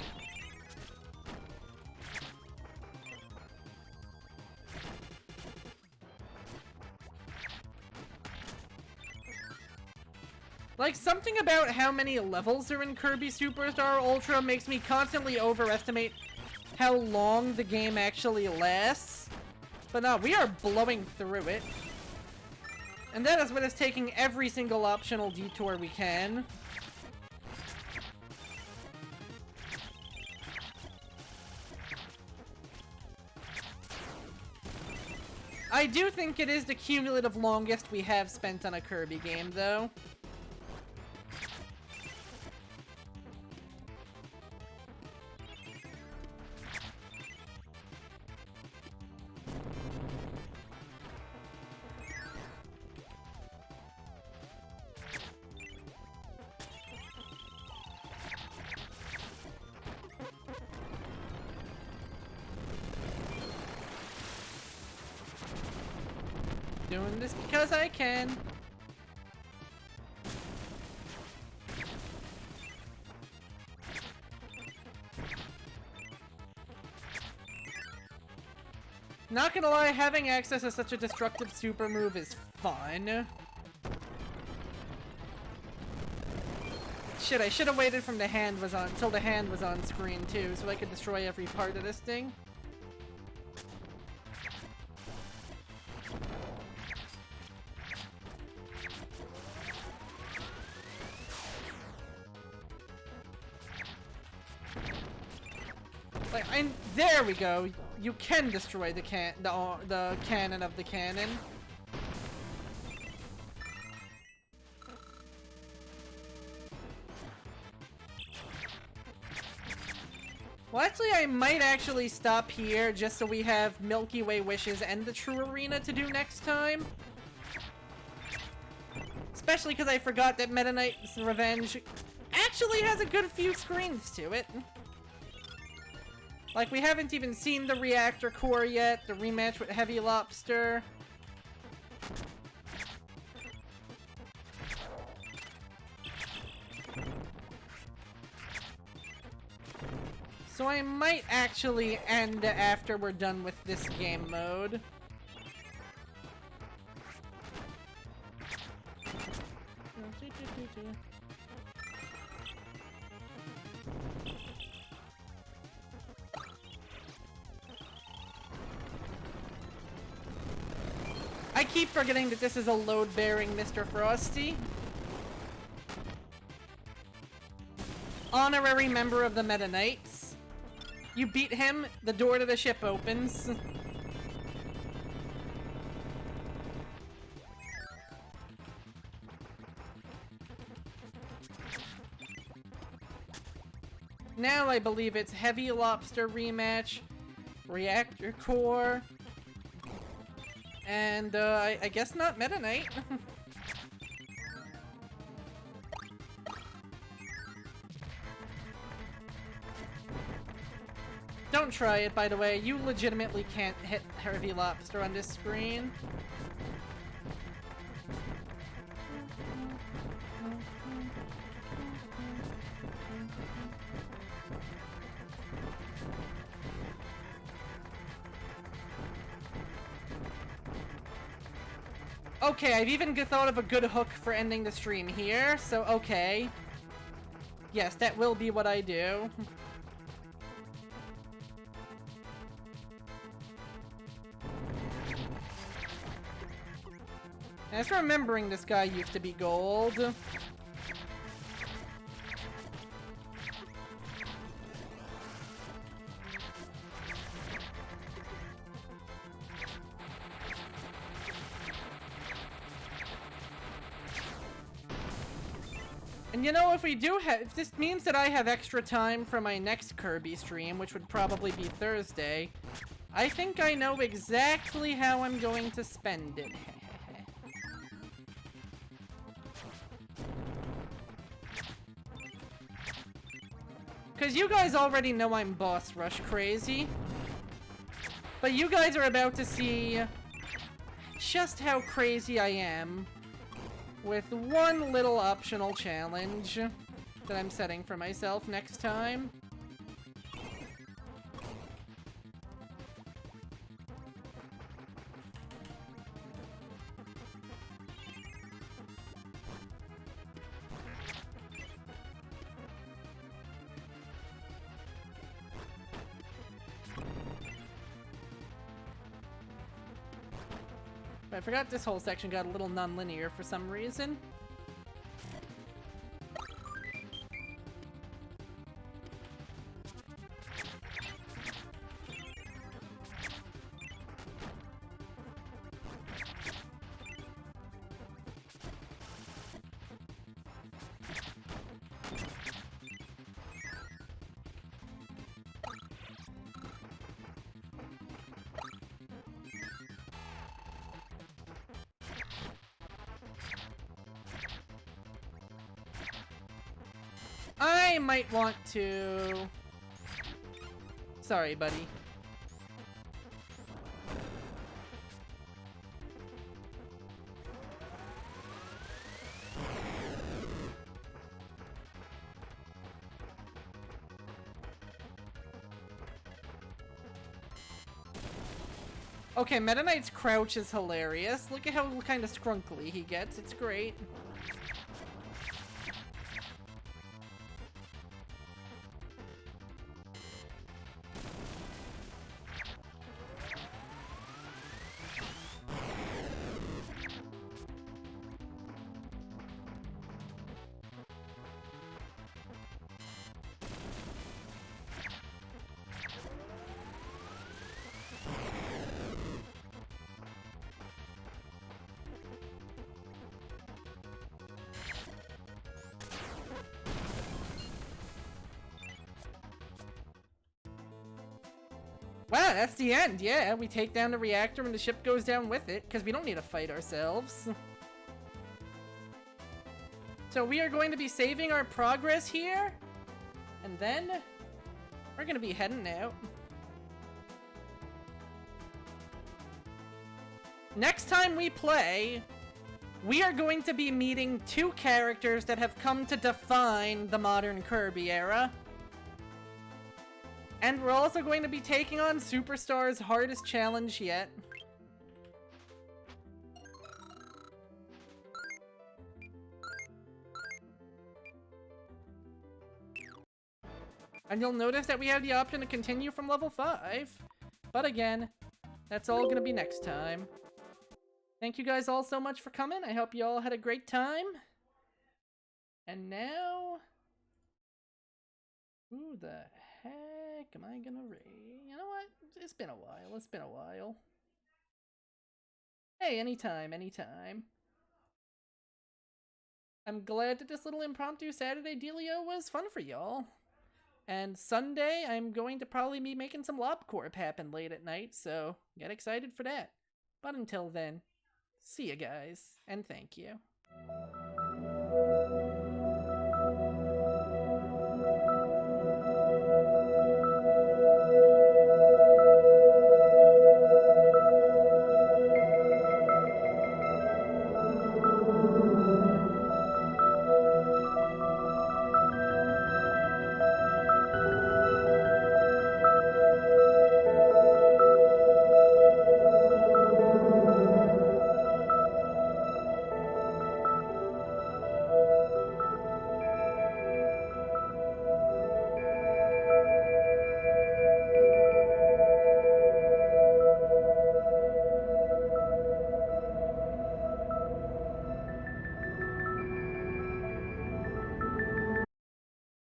S1: Like, something about how many levels are in Kirby Super Star Ultra makes me constantly overestimate how long the game actually lasts. But no, we are blowing through it. And that is what is taking every single optional detour we can. I do think it is the cumulative longest we have spent on a Kirby game, though. Doing this because I can. Not gonna lie, having access to such a destructive super move is fun. Shit, I should have waited from the hand was on till the hand was on screen too, so I could destroy every part of this thing. There we go. You can destroy the cannon of the cannon. Well, actually, I might actually stop here just so we have Milky Way Wishes and the True Arena to do next time. Especially because I forgot that Meta Knight's Revenge actually has a good few screens to it. Like, we haven't even seen the Reactor Core yet, the rematch with Heavy Lobster. So I might actually end after we're done with this game mode. I keep forgetting that this is a load-bearing Mr. Frosty. Honorary member of the Meta Knights. You beat him, the door to the ship opens. Now I believe it's Heavy Lobster rematch, Reactor Core, and I guess not Meta Knight. Don't try it, by the way. You legitimately can't hit Heavy Lobster on this screen. Okay, I've even thought of a good hook for ending the stream here, so okay. Yes, that will be what I do. As remembering this guy used to be gold. And you know, if this means that I have extra time for my next Kirby stream, which would probably be Thursday, I think I know exactly how I'm going to spend it. Because you guys already know I'm boss rush crazy. But you guys are about to see just how crazy I am with one little optional challenge that I'm setting for myself next time. I forgot this whole section got a little non-linear for some reason. I might want to... Sorry, buddy. Okay, Meta Knight's crouch is hilarious. Look at how kind of scrunkly he gets. It's great. Wow, that's the end, yeah. We take down the reactor and the ship goes down with it, because we don't need to fight ourselves. So we are going to be saving our progress here, and then we're going to be heading out. Next time we play, we are going to be meeting two characters that have come to define the modern Kirby era. And we're also going to be taking on Superstar's hardest challenge yet. And you'll notice that we have the option to continue from level 5. But again, that's all gonna be next time. Thank you guys all so much for coming. I hope you all had a great time. And now... who the heck am I gonna raid? You know what? It's been a while. It's been a while. Hey, anytime, anytime. I'm glad that this little impromptu Saturday dealio was fun for y'all. And Sunday, I'm going to probably be making some LobCorp happen late at night, so get excited for that. But until then, see ya guys, and thank you.